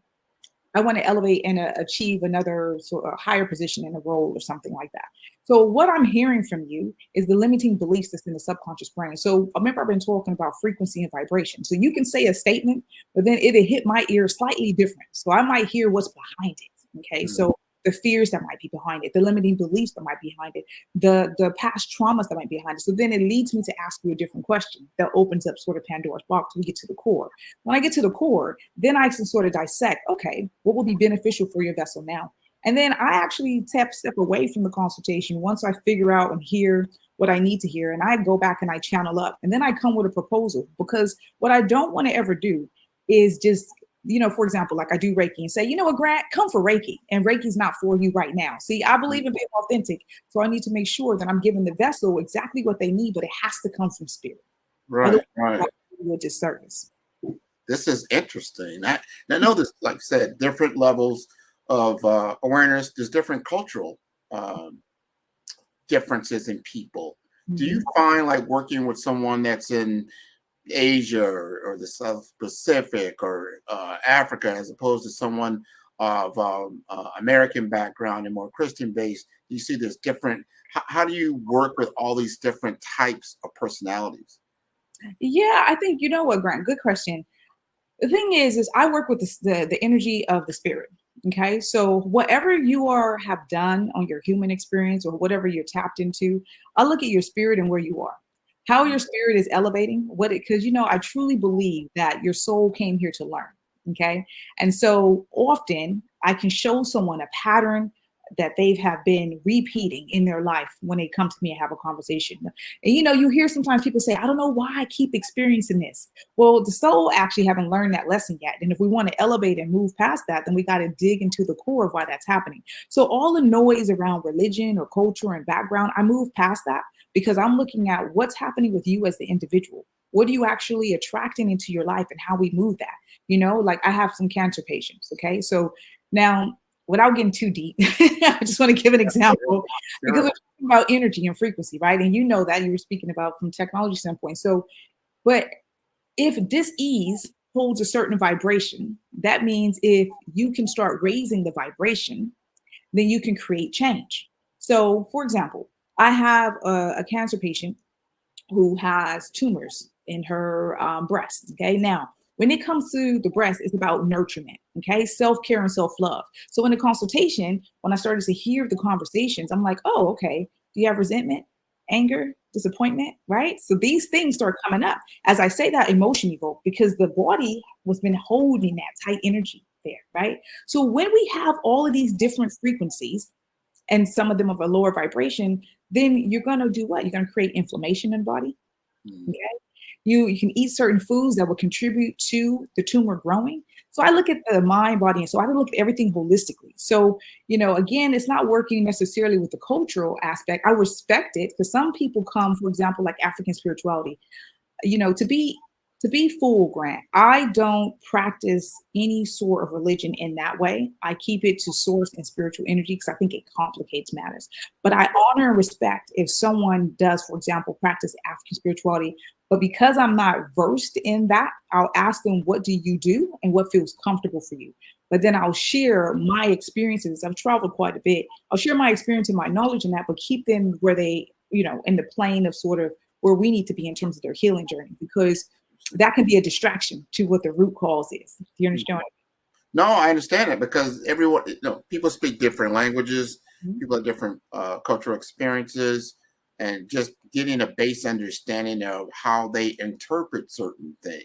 elevate and achieve another sort of higher position in a role or something like that. So what I'm hearing from you is the limiting beliefs that's in the subconscious brain. So remember, I've been talking about frequency and vibration. So you can say a statement, but then it'll hit my ear slightly different. So I might hear what's behind it. Okay. So the fears that might be behind it, the limiting beliefs that might be behind it, the past traumas that might be behind it. So then it leads me to ask you a different question that opens up sort of Pandora's box. We get to the core. When I get to the core, then I can sort of dissect, okay, what will be beneficial for your vessel now? And then I actually step away from the consultation once I figure out and hear what I need to hear. And I go back and I channel up, and then I come with a proposal, because what I don't want to ever do is just, for example, like I do Reiki and say, you know what, Grant, come for Reiki, and Reiki's not for you right now. See, I believe in being authentic. So I need to make sure that I'm giving the vessel exactly what they need, but it has to come from spirit. Right. Do a disservice. This is interesting. I notice, like I said, different levels of awareness. There's different cultural differences in people. Do you find, like, working with someone that's in Asia or the South Pacific or Africa, as opposed to someone of American background and more Christian based, you see this different? How do you work with all these different types of personalities? Yeah, I think, you know what, Grant, good question. The thing is I work with the energy of the spirit. Okay. So whatever you have done on your human experience, or whatever you're tapped into, I look at your spirit and where you are, how your spirit is elevating because I truly believe that your soul came here to learn. Okay. And so often I can show someone a pattern that they have been repeating in their life when they come to me and have a conversation. And you hear sometimes people say, I don't know why I keep experiencing this. Well, the soul actually haven't learned that lesson yet. And if we want to elevate and move past that, then we got to dig into the core of why that's happening. So all the noise around religion or culture and background, I move past that, because I'm looking at what's happening with you as the individual. What are you actually attracting into your life, and how we move that? Like I have some cancer patients. Okay. So now, without getting too deep, I just want to give an example, because we're talking about energy and frequency, right? And that you were speaking about from technology standpoint. So, but if dis-ease holds a certain vibration, that means if you can start raising the vibration, then you can create change. So, for example, I have a cancer patient who has tumors in her breast. Okay, now, when it comes to the breast, it's about nurturement, okay? Self-care and self-love. So in the consultation, when I started to hear the conversations, I'm like, oh, okay. Do you have resentment, anger, disappointment, right? So these things start coming up. As I say that, emotion evoked, because the body has been holding that tight energy there, right? So when we have all of these different frequencies, and some of them of a lower vibration, then you're going to do what? You're going to create inflammation in the body, okay? You can eat certain foods that will contribute to the tumor growing. So I look at the mind, body, and so I look at everything holistically. So, again, it's not working necessarily with the cultural aspect. I respect it, because some people come, for example, like African spirituality, to be full, Grant, I don't practice any sort of religion in that way. I keep it to source and spiritual energy, because I think it complicates matters. But I honor and respect if someone does, for example, practice African spirituality. But because I'm not versed in that, I'll ask them, what do you do and what feels comfortable for you? but then I'll share my experiences. I've traveled quite a bit. I'll share my experience and my knowledge in that, but keep them where they, in the plane of sort of where we need to be in terms of their healing journey, because that can be a distraction to what the root cause is. Do you understand? No, I understand it, because everyone, people speak different languages, people have different cultural experiences, and just getting a base understanding of how they interpret certain things.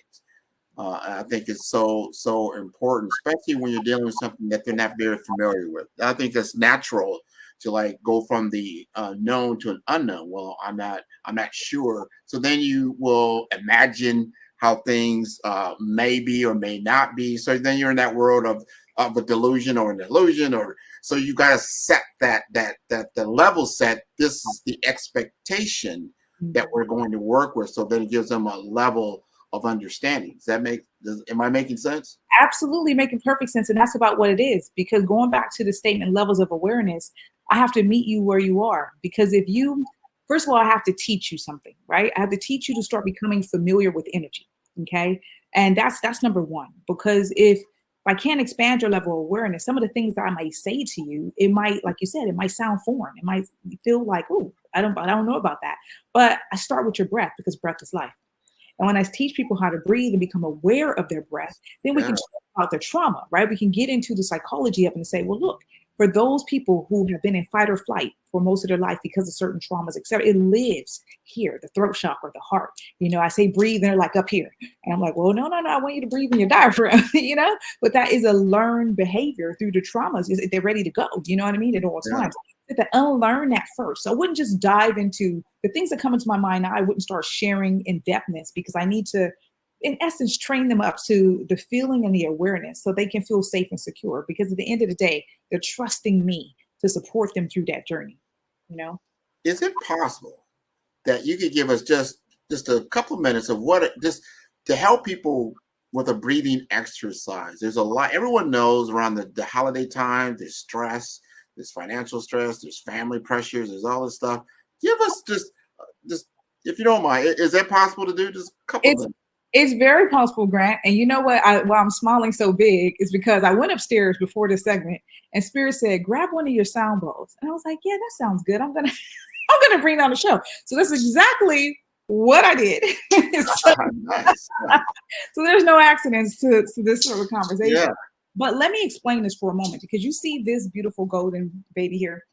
I think it's so important, especially when you're dealing with something that they're not very familiar with. I think it's natural to like go from the known to an unknown. Well, I'm not sure. So then you will imagine how things may be or may not be. So then you're in that world of a delusion or an illusion, or so you got to set that the level set. This is the expectation that we're going to work with. So then it gives them a level of understanding. Am I making sense? Absolutely, making perfect sense. And that's about what it is. Because going back to the statement, levels of awareness, I have to meet you where you are. Because first of all, I have to teach you something, right? I have to teach you to start becoming familiar with energy. Okay. And that's number one, because if I can't expand your level of awareness, some of the things that I might say to you, it might, like you said, it might sound foreign. It might feel like, oh, I don't know about that. But I start with your breath, because breath is life. And when I teach people how to breathe and become aware of their breath, then we can talk about their trauma, right? We can get into the psychology of it and say, well, look, for those people who have been in fight or flight for most of their life because of certain traumas, et cetera, it lives here, the throat chakra, the heart. I say breathe, and they're like up here. And I'm like, well, no, I want you to breathe in your diaphragm, But that is a learned behavior through the traumas. They're ready to go, you know what I mean, at all times. I have to unlearn that first. So I wouldn't just dive into the things that come into my mind now. I wouldn't start sharing in depthness, because I need to, in essence, train them up to the feeling and the awareness so they can feel safe and secure. Because at the end of the day, they're trusting me to support them through that journey. Is it possible that you could give us just a couple of minutes of just to help people with a breathing exercise? There's a lot. Everyone knows around the holiday time, there's stress, there's financial stress, there's family pressures, there's all this stuff. Give us just if you don't mind, is that possible to do? Just a couple of minutes. It's very possible, Grant. And you know what? Why I'm smiling so big is because I went upstairs before this segment, and Spirit said, grab one of your sound bowls. And I was like, yeah, that sounds good. I'm gonna bring it on the show. So that's exactly what I did. Nice. So there's no accidents to this sort of conversation. Yeah. But let me explain this for a moment, because you see this beautiful golden baby here.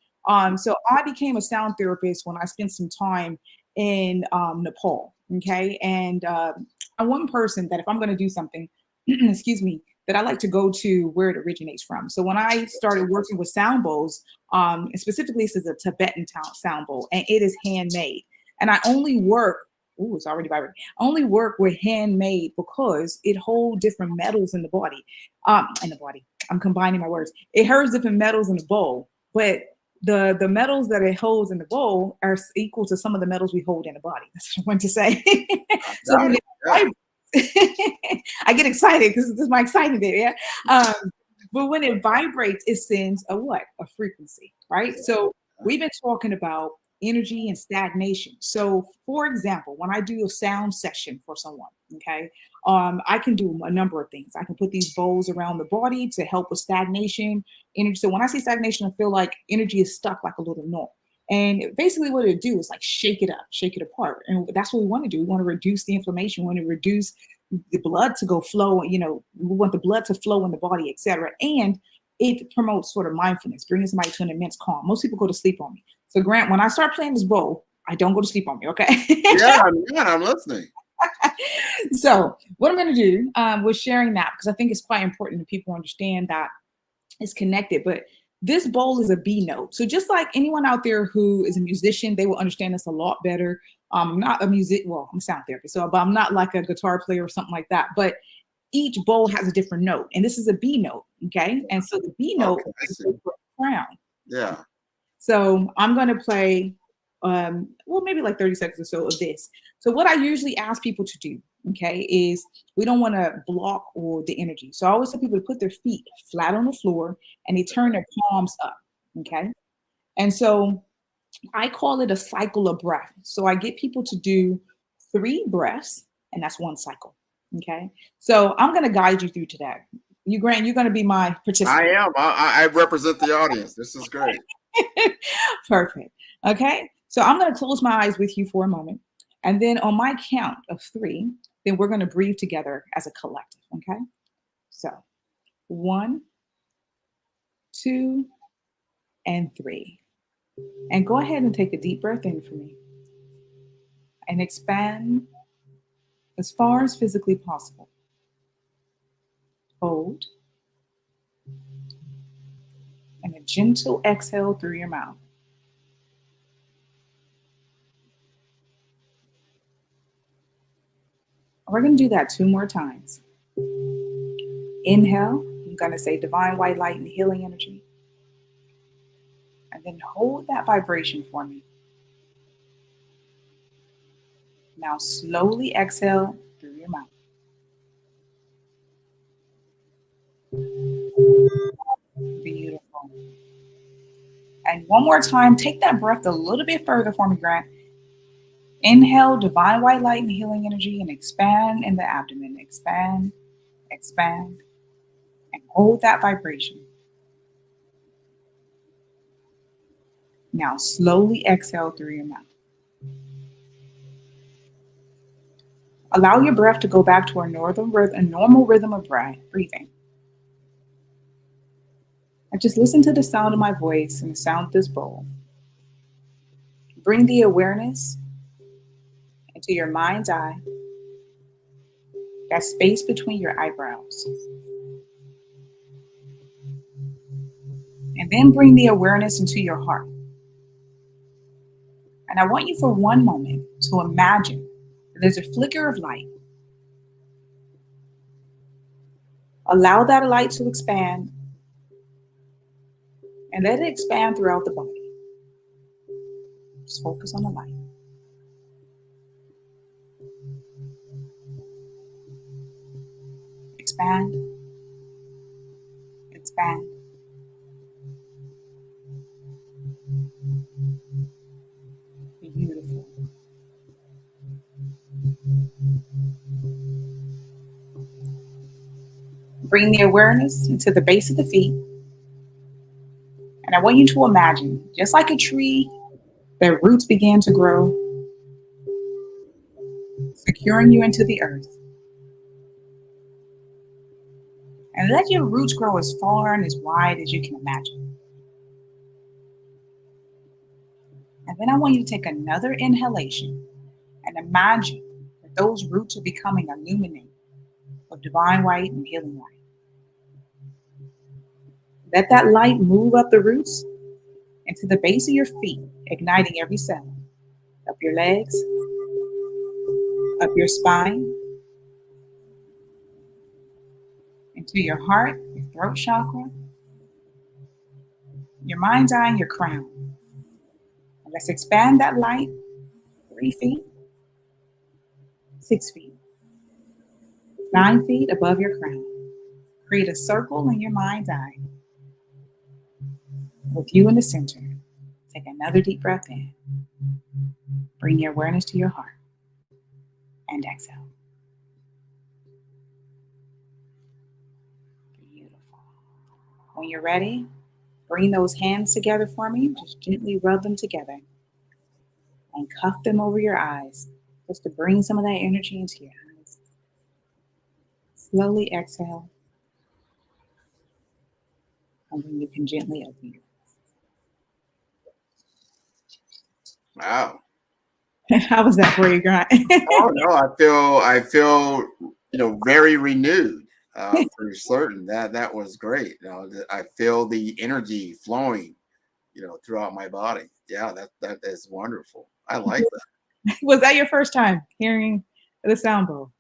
So I became a sound therapist when I spent some time in Nepal. Okay. And I'm one person that if I'm going to do something, excuse me, that I like to go to where it originates from. So when I started working with sound bowls, and specifically this is a Tibetan sound bowl, and it is handmade. And I only work, it's already vibrating. I only work with handmade because it holds different metals in the body. I'm combining my words. It holds different metals in the bowl, but the metals that it holds in the bowl are equal to some of the metals we hold in the body. That's what I want to say. So I get excited because this is my excitement there. Yeah. But when it vibrates, it sends a frequency, right? So we've been talking about energy and stagnation. So for example, when I do a sound session for someone, okay, I can do a number of things. I can put these bowls around the body to help with stagnation energy. So when I say stagnation, I feel like energy is stuck like a little knot. And basically what it do is like shake it up, shake it apart. And that's what we want to do. We want to reduce the inflammation. We want to reduce the blood to go flow. We want the blood to flow in the body, etc. And it promotes sort of mindfulness, bringing somebody to an immense calm. Most people go to sleep on me. So Grant, when I start playing this bowl, I don't go to sleep on me, okay? Yeah, I'm listening. So what I'm going to do with sharing that, because I think it's quite important that people understand that it's connected, but this bowl is a B note. So just like anyone out there who is a musician, they will understand this a lot better. I'm not a I'm a sound therapist, but I'm not like a guitar player or something like that. But each bowl has a different note, and this is a B note, okay? And so the B note is the crown. Yeah. So I'm going to play, maybe like 30 seconds or so of this. So what I usually ask people to do, okay, is we don't want to block all the energy. So I always tell people to put their feet flat on the floor and they turn their palms up, okay? And so I call it a cycle of breath. So I get people to do 3 breaths, and that's 1 cycle, okay? So I'm going to guide you through to that. Grant, you're going to be my participant. I am. I represent the audience. This is great. Perfect. Okay. So I'm going to close my eyes with you for a moment. And then on my count of 3, then we're going to breathe together as a collective. Okay. So 1, 2, and 3. And go ahead and take a deep breath in for me. And expand as far as physically possible. Hold. And a gentle exhale through your mouth. We're going to do that 2 more times. Inhale. I'm going to say divine white light and healing energy. And then hold that vibration for me. Now slowly exhale through your mouth. Beautiful. And one more time, take that breath a little bit further for me, Grant. Inhale, divine white light and healing energy, and expand in the abdomen. Expand, expand, and hold that vibration. Now slowly exhale through your mouth. Allow your breath to go back to a normal rhythm of breathing. And just listen to the sound of my voice and the sound of this bowl. Bring the awareness into your mind's eye, that space between your eyebrows. And then bring the awareness into your heart. And I want you for one moment to imagine that there's a flicker of light. Allow that light to expand and let it expand throughout the body. Just focus on the light. Expand, expand. Beautiful. Bring the awareness into the base of the feet. And I want you to imagine, just like a tree, their roots began to grow, securing you into the earth. And let your roots grow as far and as wide as you can imagine. And then I want you to take another inhalation and imagine that those roots are becoming illuminated of divine light and healing light. Let that light move up the roots into the base of your feet, igniting every cell. Up your legs, up your spine, into your heart, your throat chakra, your mind's eye, and your crown. And let's expand that light 3 feet, 6 feet, 9 feet above your crown. Create a circle in your mind's eye with you in the center. Take another deep breath in. Bring your awareness to your heart and exhale. Beautiful. When you're ready, bring those hands together for me. Just gently rub them together and cuff them over your eyes just to bring some of that energy into your eyes. Slowly exhale. And then you can gently open your Wow. eyes. How was that for you, Grant? Oh no, I feel, very renewed. For certain, that was great. I feel the energy flowing, throughout my body. Yeah, that is wonderful. I like that. Was that your first time hearing the sound bowl?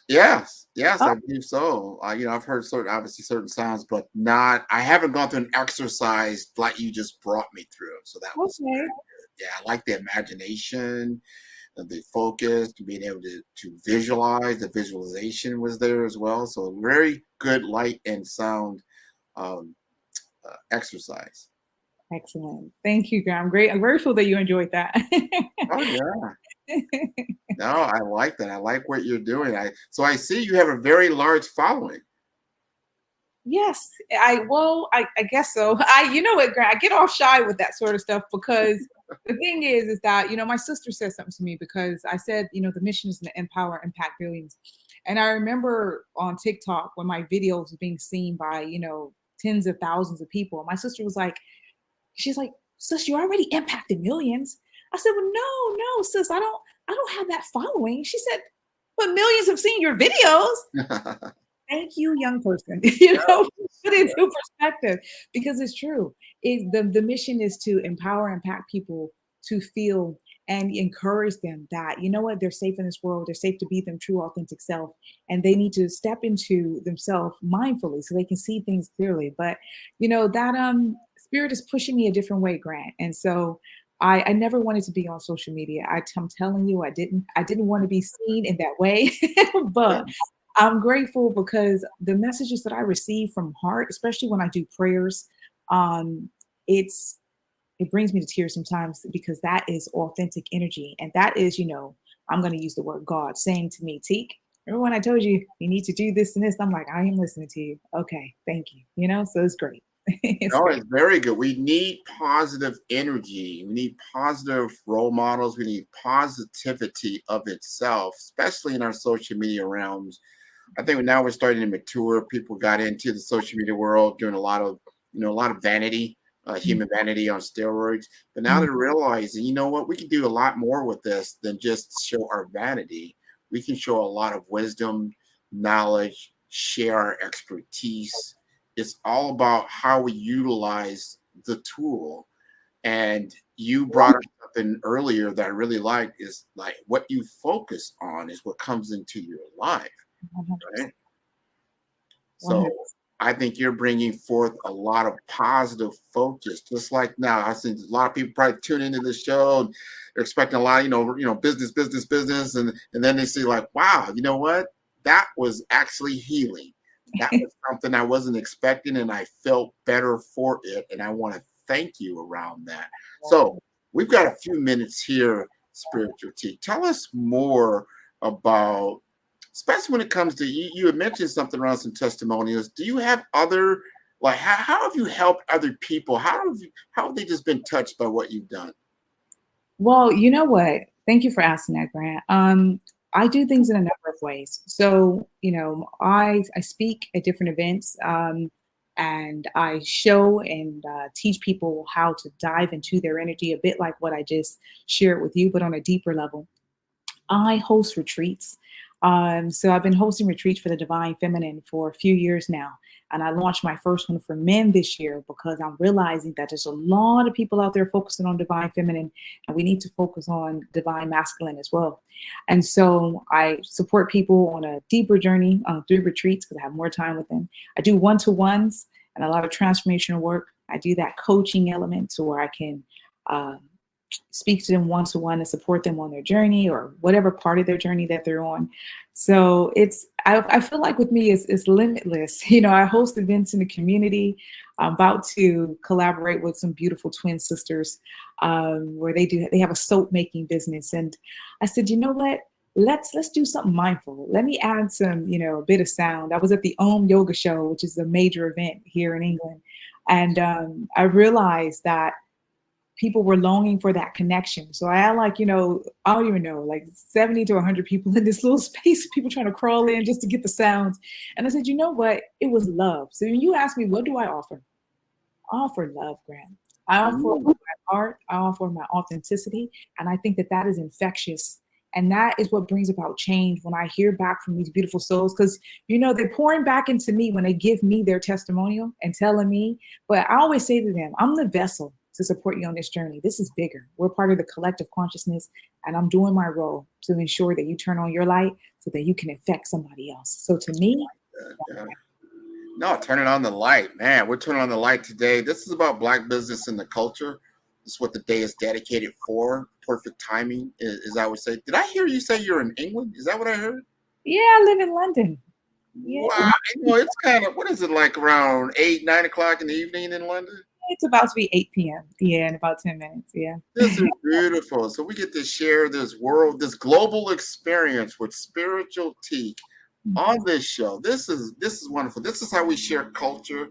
Yes, Oh. I believe so. I've heard certain sounds, but I haven't gone through an exercise like you just brought me through. So that was Okay. very good. Yeah, I like the imagination, the focus, being able to visualize. The visualization was there as well. So very good light and sound exercise. Excellent. Thank you, Graham. Great. I'm grateful that you enjoyed that. Oh yeah. No, I like that. I like what you're doing. So I see you have a very large following. Yes, I guess so. You know what, Grant, I get all shy with that sort of stuff because the thing is that, my sister said something to me because I said, the mission is to empower, impact billions. And I remember on TikTok when my videos were being seen by, tens of thousands of people. My sister was like, she's like, sis, you already impacted millions. I said, well, no, sis, I don't have that following. She said, but millions have seen your videos. Thank you, young person. Put it into perspective because it's true. The mission is to empower and impact people to feel and encourage them that, you know what, they're safe in this world. They're safe to be their true, authentic self. And they need to step into themselves mindfully so they can see things clearly. But, that spirit is pushing me a different way, Grant. And so I never wanted to be on social media. I'm telling you, I didn't want to be seen in that way. But I'm grateful because the messages that I receive from heart, especially when I do prayers, it brings me to tears sometimes because that is authentic energy. And that is, I'm going to use the word God saying to me, Teak, remember when I told you you need to do this and this? I'm like, I am listening to you. Okay, thank you. So it's great. It's very good. We need positive energy. We need positive role models. We need positivity of itself, especially in our social media realms. I think now we're starting to mature. People got into the social media world doing a lot of vanity, human vanity on steroids. But now they're realizing, you know what, we can do a lot more with this than just show our vanity. We can show a lot of wisdom, knowledge, share our expertise. It's all about how we utilize the tool. And you brought up something earlier that I really liked is like what you focus on is what comes into your life. Right? So I think you're bringing forth a lot of positive focus, just like now. I think a lot of people probably tune into the show and they're expecting a lot, business, and then they see like, wow, you know what? That was actually healing. That was something I wasn't expecting, and I felt better for it. And I want to thank you around that. So we've got a few minutes here, Spiritual Teak. Tell us more about, especially when it comes to, you had mentioned something around some testimonials. Do you have other, like, how have you helped other people? How have they just been touched by what you've done? Well, you know what? Thank you for asking that, Grant. I do things in a number of ways. So, I speak at different events, and I show and teach people how to dive into their energy, a bit like what I just shared with you, but on a deeper level. I host retreats. So I've been hosting retreats for the Divine Feminine for a few years now. And I launched my first one for men this year because I'm realizing that there's a lot of people out there focusing on Divine Feminine, and we need to focus on Divine Masculine as well. And so I support people on a deeper journey through retreats because I have more time with them. I do one-to-ones and a lot of transformational work. I do that coaching element to where I can speak to them one-to-one and support them on their journey or whatever part of their journey that they're on. So I feel like with me it's limitless. I host events in the community. I'm about to collaborate with some beautiful twin sisters where they have a soap making business. And I said, you know what? Let's do something mindful. Let me add some, a bit of sound. I was at the Om Yoga Show, which is a major event here in England. And I realized that people were longing for that connection. So I had I don't even know, like 70 to 100 people in this little space, people trying to crawl in just to get the sounds. And I said, you know what? It was love. So when you ask me, what do I offer? I offer love, Grant. I offer my heart. I offer my authenticity. And I think that is infectious. And that is what brings about change when I hear back from these beautiful souls, because, they're pouring back into me when they give me their testimonial and telling me. But I always say to them, I'm the vessel to support you on this journey. This is bigger. We're part of the collective consciousness, and I'm doing my role to ensure that you turn on your light so that you can affect somebody else. So to me, no, turning on the light, man. We're turning on the light today. This is about Black business and the culture. This is what the day is dedicated for. Perfect timing, as I would say. Did I hear you say you're in England? Is that what I heard? Yeah, I live in London. Yeah. Wow. It's kind of, what is it, like around 8, 9 o'clock in the evening in London? It's about to be 8 p.m. Yeah, in about 10 minutes. Yeah. This is beautiful. So we get to share this global experience with Spiritual Teak on this show. This is wonderful. This is how we share culture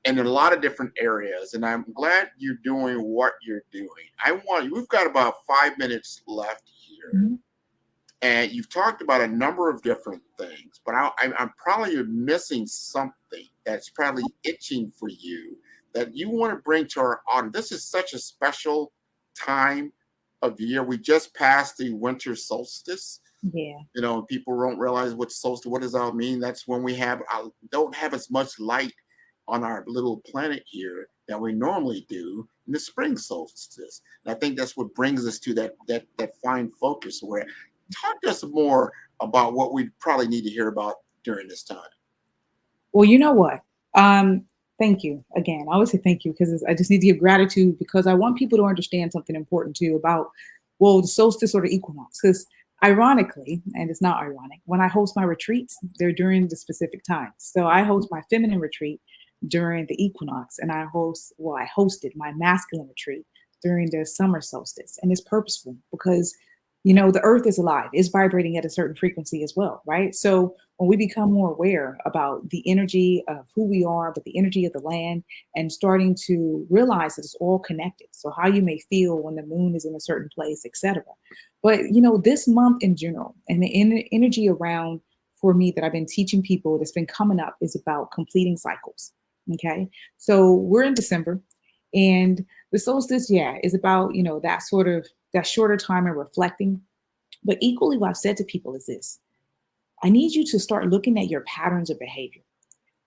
in a lot of different areas, and I'm glad you're doing what you're doing. We've got about 5 minutes left here, and you've talked about a number of different things, but I'm probably missing something that's probably itching for you that you want to bring to our audience. This is such a special time of the year. We just passed the winter solstice. Yeah. You know, people don't realize what does that mean? That's when we don't have as much light on our little planet here that we normally do in the spring solstice. And I think that's what brings us to that fine focus. Where talk to us more about what we probably need to hear about during this time. Well, you know what? Thank you again. I always say thank you because I just need to give gratitude because I want people to understand something important too about, well, the solstice or the equinox. Because ironically, and it's not ironic, when I host my retreats, they're during the specific times. So I host my feminine retreat during the equinox, and I hosted my masculine retreat during the summer solstice. And it's purposeful because, you know, the earth is alive, it's vibrating at a certain frequency as well, right? So when we become more aware about the energy of who we are, but the energy of the land, and starting to realize that it's all connected. So how you may feel when the moon is in a certain place, etc. But, you know, this month in general, and the energy around for me that I've been teaching people that's been coming up is about completing cycles. Okay. So we're in December, and the solstice, is about, you know, that shorter time of reflecting. But equally, what I've said to people is this: I need you to start looking at your patterns of behavior.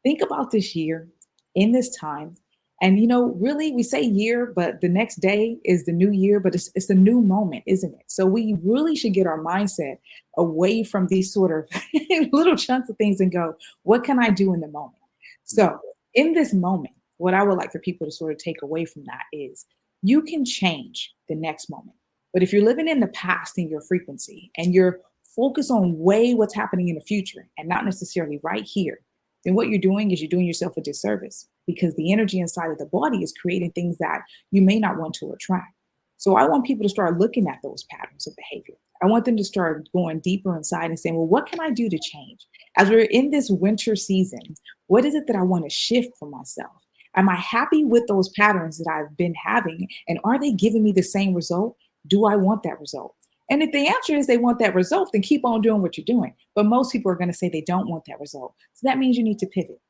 Think about this year in this time. And, you know, really, we say year, but the next day is the new year, but it's a new moment, isn't it? So we really should get our mindset away from these sort of little chunks of things and go, what can I do in the moment? So in this moment, what I would like for people to sort of take away from that is you can change the next moment. But if you're living in the past in your frequency and you're focused on what's happening in the future and not necessarily right here, then what you're doing is you're doing yourself a disservice because the energy inside of the body is creating things that you may not want to attract. So I want people to start looking at those patterns of behavior. I want them to start going deeper inside and saying, well, what can I do to change? As we're in this winter season, what is it that I want to shift for myself? Am I happy with those patterns that I've been having? And are they giving me the same result? Do I want that result? And if the answer is they want that result, then keep on doing what you're doing. But most people are going to say they don't want that result. So that means you need to pivot.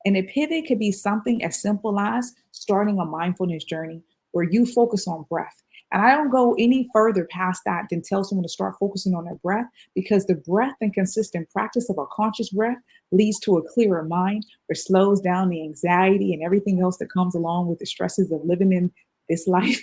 And a pivot could be something as simple as starting a mindfulness journey where you focus on breath. And I don't go any further past that than tell someone to start focusing on their breath, because the breath and consistent practice of a conscious breath leads to a clearer mind, which slows down the anxiety and everything else that comes along with the stresses of living in this life.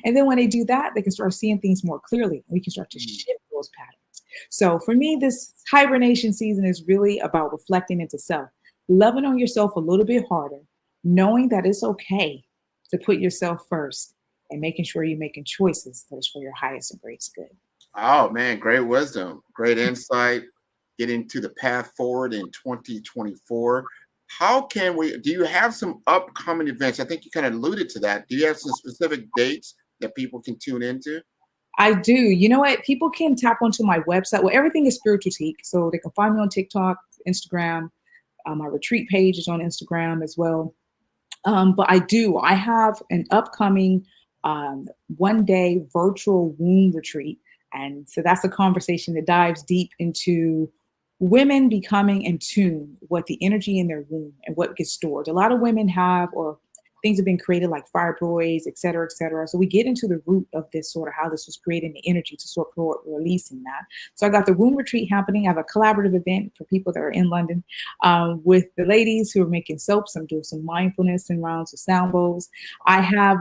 And then when they do that, they can start seeing things more clearly. And we can start to shift those patterns. So for me, this hibernation season is really about reflecting into self, loving on yourself a little bit harder, knowing that it's okay to put yourself first, and making sure you're making choices that is for your highest and greatest good. Oh man, great wisdom, great insight, getting to the path forward in 2024. Do you have some upcoming events? I think you kind of alluded to that. Do you have some specific dates that people can tune into? I do. You know what? People can tap onto my website. Well, everything is Spiritualtique. So they can find me on TikTok, Instagram. My retreat page is on Instagram as well. But I have an upcoming one-day virtual womb retreat. And so that's a conversation that dives deep into women becoming in tune with the energy in their womb and what gets stored. A lot of women have, or things have been created like fibroids, et cetera, et cetera. So we get into the root of this, sort of how this was creating the energy to sort of releasing that. So I got the womb retreat happening. I have a collaborative event for people that are in London with the ladies who are making soaps. I'm doing some mindfulness and rounds of sound bowls. I have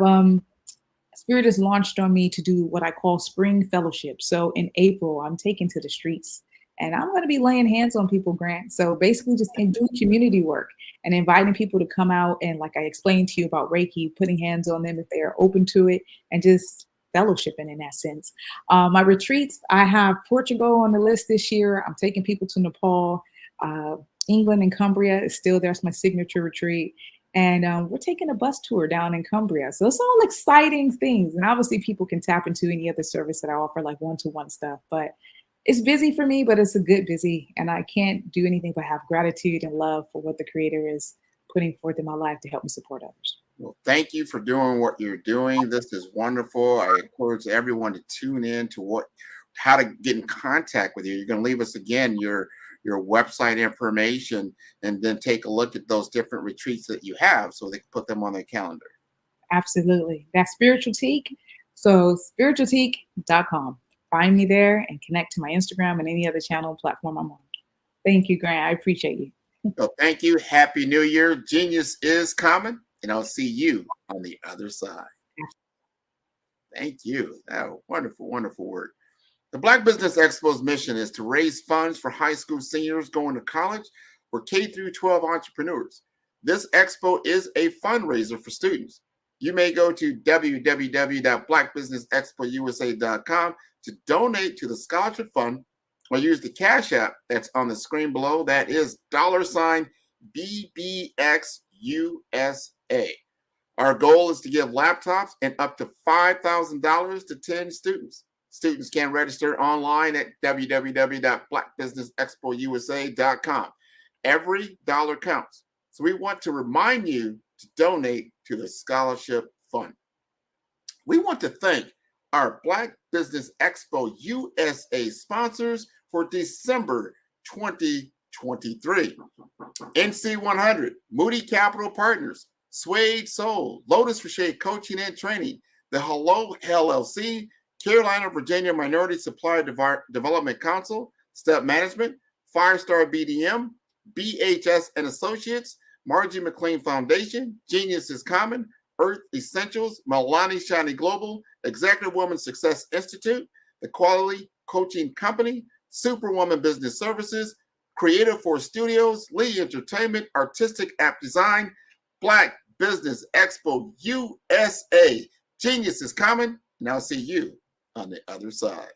Spirit has launched on me to do what I call spring fellowship. So in April, I'm taking to the streets. And I'm going to be laying hands on people, Grant. So basically just doing community work and inviting people to come out. And like I explained to you about Reiki, putting hands on them if they are open to it, and just fellowshipping in that sense. My retreats, I have Portugal on the list this year. I'm taking people to Nepal. England and Cumbria is still there. It's my signature retreat. And we're taking a bus tour down in Cumbria. So it's all exciting things. And obviously people can tap into any other service that I offer, like one-to-one stuff. But It's busy for me, but it's a good busy. And I can't do anything but have gratitude and love for what the Creator is putting forth in my life to help me support others. Well, thank you for doing what you're doing. This is wonderful. I encourage everyone to tune in to how to get in contact with you. You're going to leave us again your website information, and then take a look at those different retreats that you have so they can put them on their calendar. Absolutely. That's Spiritual Teak. So spiritualteak.com. Find me there and connect to my Instagram and any other channel platform I'm on. Thank you, Grant. I appreciate you. So thank you. Happy New Year. Genius is coming, and I'll see you on the other side. Thank you. Oh, wonderful, wonderful work. The Black Business Expo's mission is to raise funds for high school seniors going to college or K through 12 entrepreneurs. This expo is a fundraiser for students. You may go to www.blackbusinessexpousa.com to donate to the scholarship fund, or use the Cash App that's on the screen below. That is $BBXUSA. Our goal is to give laptops and up to $5,000 to 10 students. Students can register online at www.blackbusinessexpousa.com. Every dollar counts. So we want to remind you to donate to the scholarship fund. We want to thank our Black Business Expo USA sponsors for December 2023. NC100, Moody Capital Partners, Suede Soul, Lotus for Shade Coaching and Training, the Hello LLC, Carolina, Virginia Minority Supplier Development Council, Step Management, Firestar BDM, BHS and Associates, Margie McLean Foundation, Genius is Common, Earth Essentials, Milani Shani Global, Executive Woman Success Institute, The Quality Coaching Company, Superwoman Business Services, Creative Force Studios, Lee Entertainment, Artistic App Design, Black Business Expo USA. Genius is Common, and I'll see you on the other side.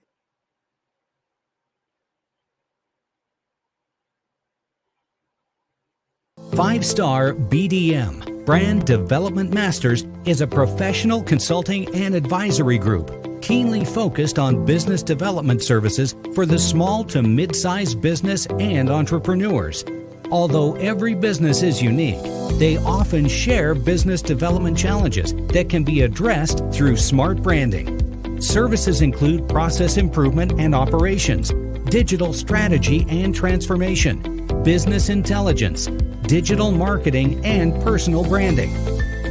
Five-Star BDM, Brand Development Masters, is a professional consulting and advisory group keenly focused on business development services for the small to mid-sized business and entrepreneurs. Although every business is unique, they often share business development challenges that can be addressed through smart branding. Services include process improvement and operations, digital strategy and transformation, business intelligence, digital marketing, and personal branding.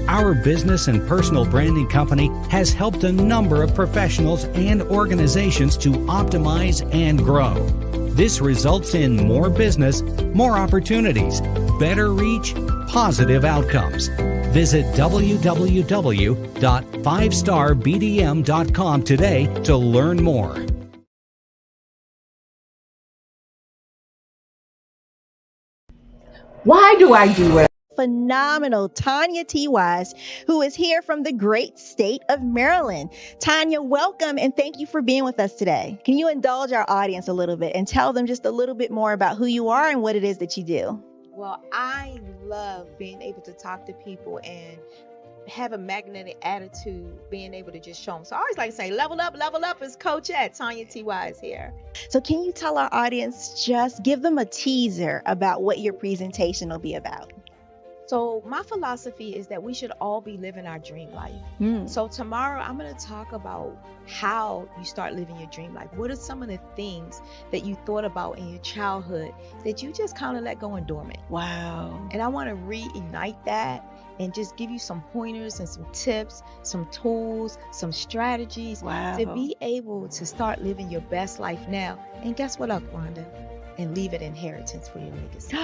Our business and personal branding company has helped a number of professionals and organizations to optimize and grow. This results in more business, more opportunities, better reach, positive outcomes. Visit www.fivestarbdm.com today to learn more. Why do I do it? Phenomenal Tanya T. Wise, who is here from the great state of Maryland. Tanya, welcome and thank you for being with us today. Can you indulge our audience a little bit and tell them just a little bit more about who you are and what it is that you do? Well, I love being able to talk to people and have a magnetic attitude, being able to just show them. So I always like to say, level up is Coach at Tanya T. Wise here. So can you tell our audience, just give them a teaser about what your presentation will be about? So my philosophy is that we should all be living our dream life. So tomorrow I'm going to talk about how you start living your dream life. What are some of the things that you thought about in your childhood that you just kind of let go and dormant? Wow. And I want to reignite that and just give you some pointers and some tips, some tools, some strategies to be able to start living your best life now. And guess what, Wanda? And leave an inheritance for your legacy.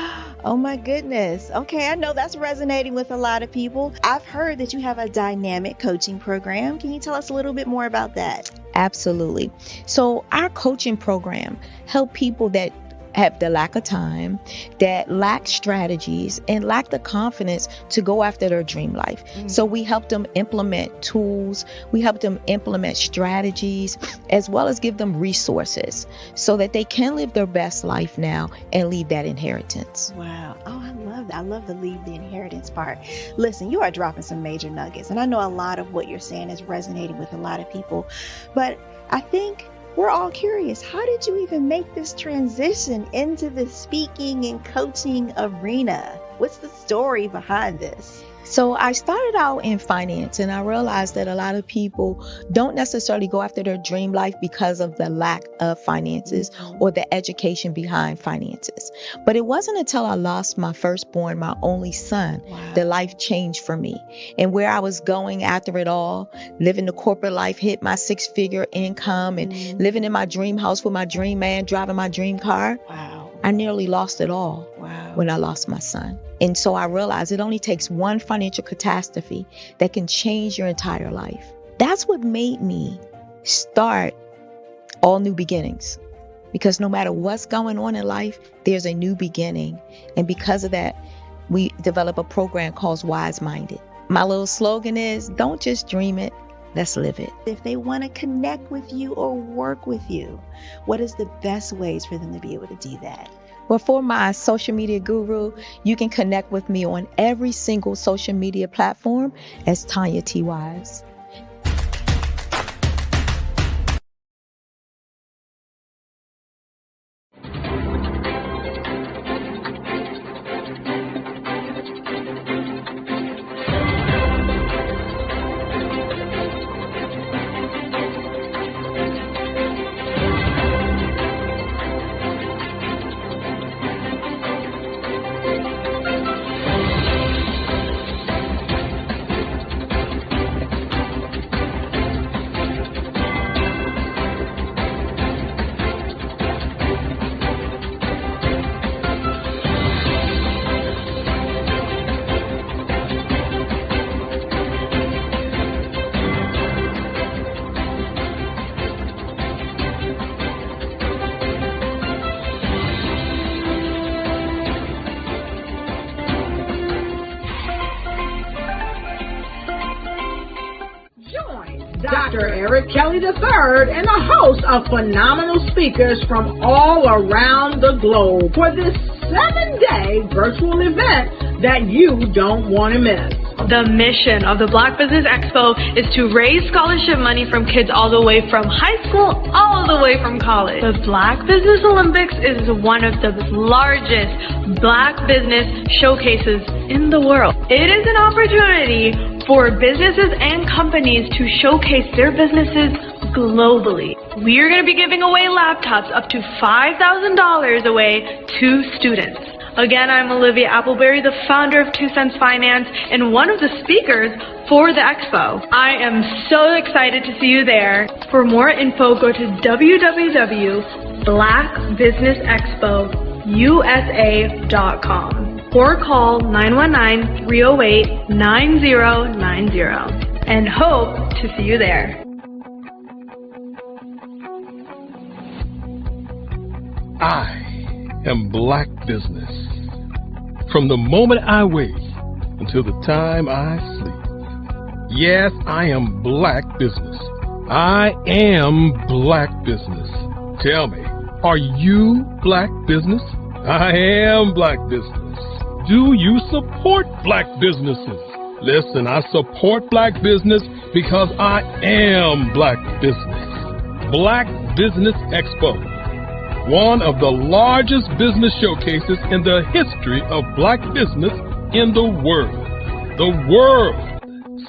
Oh my goodness. Okay, I know that's resonating with a lot of people. I've heard that you have a dynamic coaching program. Can you tell us a little bit more about that? Absolutely. So our coaching program help people that have the lack of time, that lack strategies, and lack the confidence to go after their dream life. So we help them implement tools, we help them implement strategies, as well as give them resources so that they can live their best life now and leave that inheritance. Wow. Oh, I love that. I love the leave the inheritance part. Listen, you are dropping some major nuggets, and I know a lot of what you're saying is resonating with a lot of people, but I think we're all curious, how did you even make this transition into the speaking and coaching arena? What's the story behind this? So I started out in finance, and I realized that a lot of people don't necessarily go after their dream life because of the lack of finances or the education behind finances. But it wasn't until I lost my firstborn, my only son, that life changed for me. And where I was going after it all, living the corporate life, hit my 6-figure income and living in my dream house with my dream man, driving my dream car. I nearly lost it all when I lost my son. And so I realized it only takes one financial catastrophe that can change your entire life. That's what made me start All New Beginnings. Because no matter what's going on in life, there's a new beginning. And because of that, we develop a program called Wise Minded. My little slogan is, don't just dream it, let's live it. If they want to connect with you or work with you, what is the best ways for them to be able to do that? Well, for my social media guru, you can connect with me on every single social media platform as Tanya T. Wise. Dr. Eric Kelly III and a host of phenomenal speakers from all around the globe for this 7-day virtual event that you don't want to miss. The mission of the Black Business Expo is to raise scholarship money from kids all the way from high school, all the way from college. The Black Business Olympics is one of the largest Black business showcases in the world. It is an opportunity for businesses and companies to showcase their businesses globally. We are going to be giving away laptops up to $5,000 away to students. Again, I'm Olivia Appleberry, the founder of 2 Cents Finance and one of the speakers for the expo. I am so excited to see you there. For more info, go to www.blackbusinessexpousa.com or call 919-308-9090 and hope to see you there. I am Black Business. From the moment I wake until the time I sleep. Yes, I am Black Business. I am Black Business. Tell me, are you Black Business? I am Black Business. Do you support Black businesses? Listen, I support Black business because I am Black Business. Black Business Expo, one of the largest business showcases in the history of Black business in the world. The world!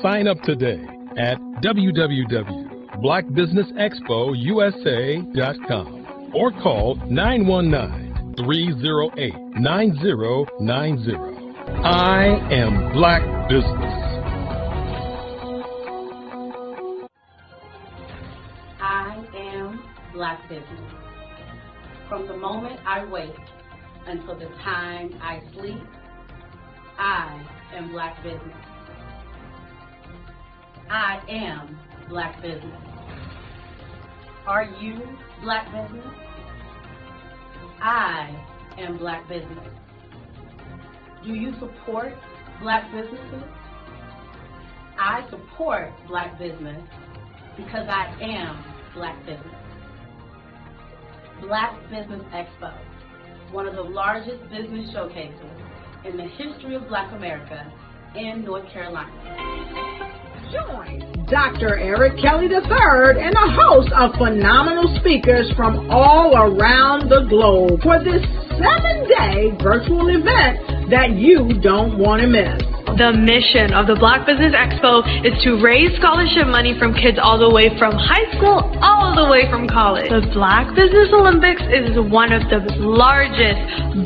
Sign up today at www.blackbusinessexpousa.com or call 919-308-9090. I am Black Business. I am Black Business. From the moment I wake until the time I sleep, I am Black Business. I am Black Business. Are you Black Business? I am Black Business. Do you support Black businesses? I support Black business because I am Black Business. Black Business Expo, one of the largest business showcases in the history of Black America in North Carolina. Join Dr. Eric Kelly III and a host of phenomenal speakers from all around the globe for this 7-day virtual event that you don't want to miss. The mission of the Black Business Expo is to raise scholarship money from kids all the way from high school, all the way from college. The Black Business Olympics is one of the largest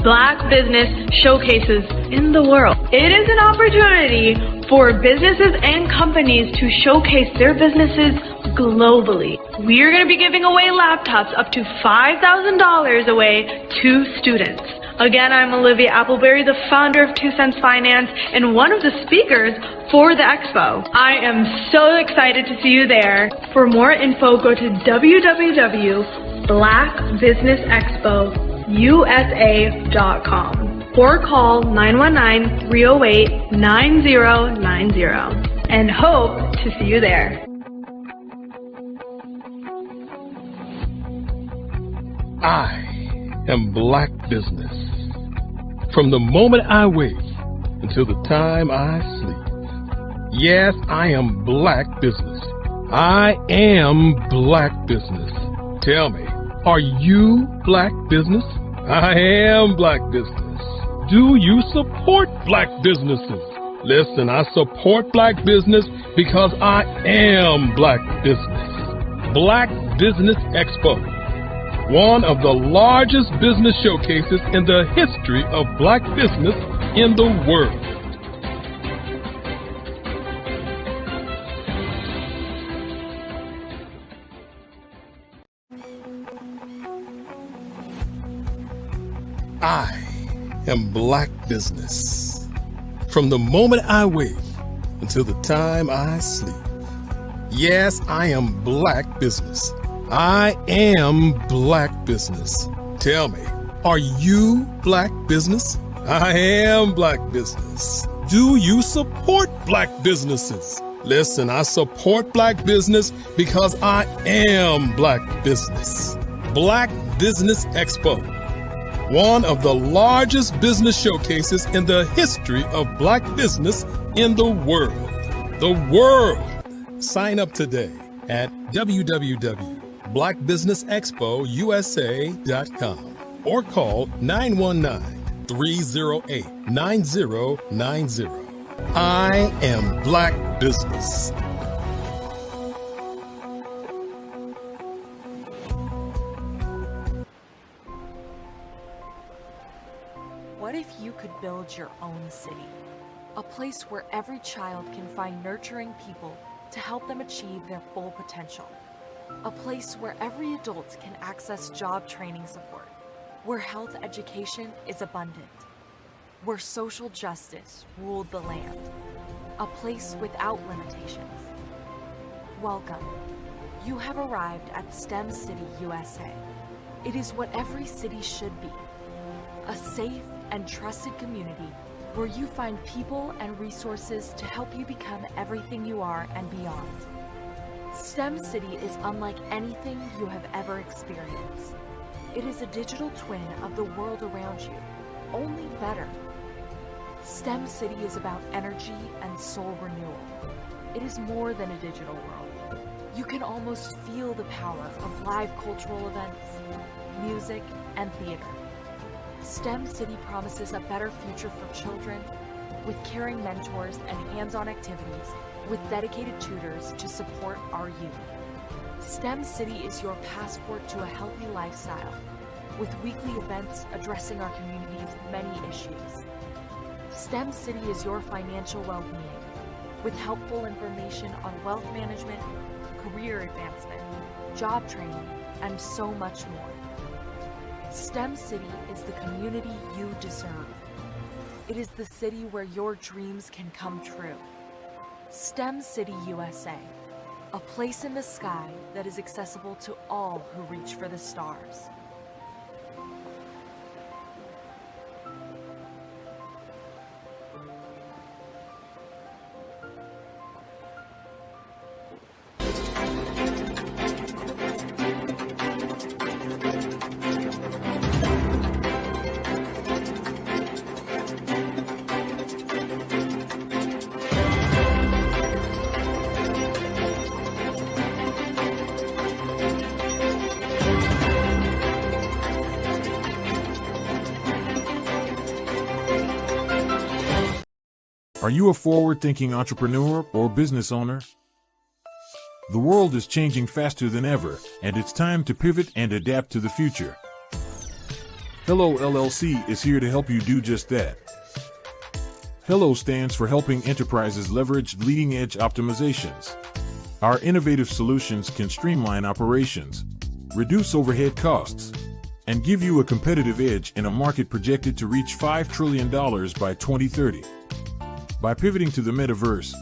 Black business showcases in the world. It is an opportunity for businesses and companies to showcase their businesses globally. We are going to be giving away laptops up to $5,000 away to students. Again, I'm Olivia Appleberry, the founder of 2 Cents Finance and one of the speakers for the expo. I am so excited to see you there. For more info, go to www.blackbusinessexpousa.com or call 919-308-9090 and hope to see you there. I am Black Business. From the moment I wake until the time I sleep. Yes, I am Black Business. I am Black Business. Tell me, are you Black Business? I am Black Business. Do you support Black businesses? Listen, I support Black business because I am Black Business. Black Business Expo, one of the largest business showcases in the history of Black business in the world. I am Black Business. From the moment I wake until the time I sleep. Yes, I am Black Business. I am Black Business. Tell me, are you Black Business? I am Black Business. Do you support Black businesses? Listen, I support Black business because I am Black Business. Black Business Expo, one of the largest business showcases in the history of Black business in the world. The world. Sign up today at www.blackbusinessexpousa.com or call 919-308-9090. I am Black Business. What if you could build your own city? A place where every child can find nurturing people to help them achieve their full potential. A place where every adult can access job training support, where health education is abundant, where social justice ruled the land. A place without limitations. Welcome. You have arrived at STEM City USA. It is what every city should be. A safe and trusted community where you find people and resources to help you become everything you are and beyond. STEM City is unlike anything you have ever experienced. It is a digital twin of the world around you, only better. STEM City is about energy and soul renewal. It is more than a digital world. You can almost feel the power of live cultural events, music, and theater. STEM City promises a better future for children, with caring mentors and hands-on activities, with dedicated tutors to support our youth. STEM City is your passport to a healthy lifestyle, with weekly events addressing our community's many issues. STEM City is your financial well-being, with helpful information on wealth management, career advancement, job training, and so much more. STEM City is the community you deserve. It is the city where your dreams can come true. STEM City USA, a place in the sky that is accessible to all who reach for the stars. Are you a forward-thinking entrepreneur or business owner? The world is changing faster than ever, and it's time to pivot and adapt to the future. Hello LLC is here to help you do just that. Hello stands for helping enterprises leverage leading-edge optimizations. Our innovative solutions can streamline operations, reduce overhead costs, and give you a competitive edge in a market projected to reach $5 trillion by 2030. By pivoting to the metaverse,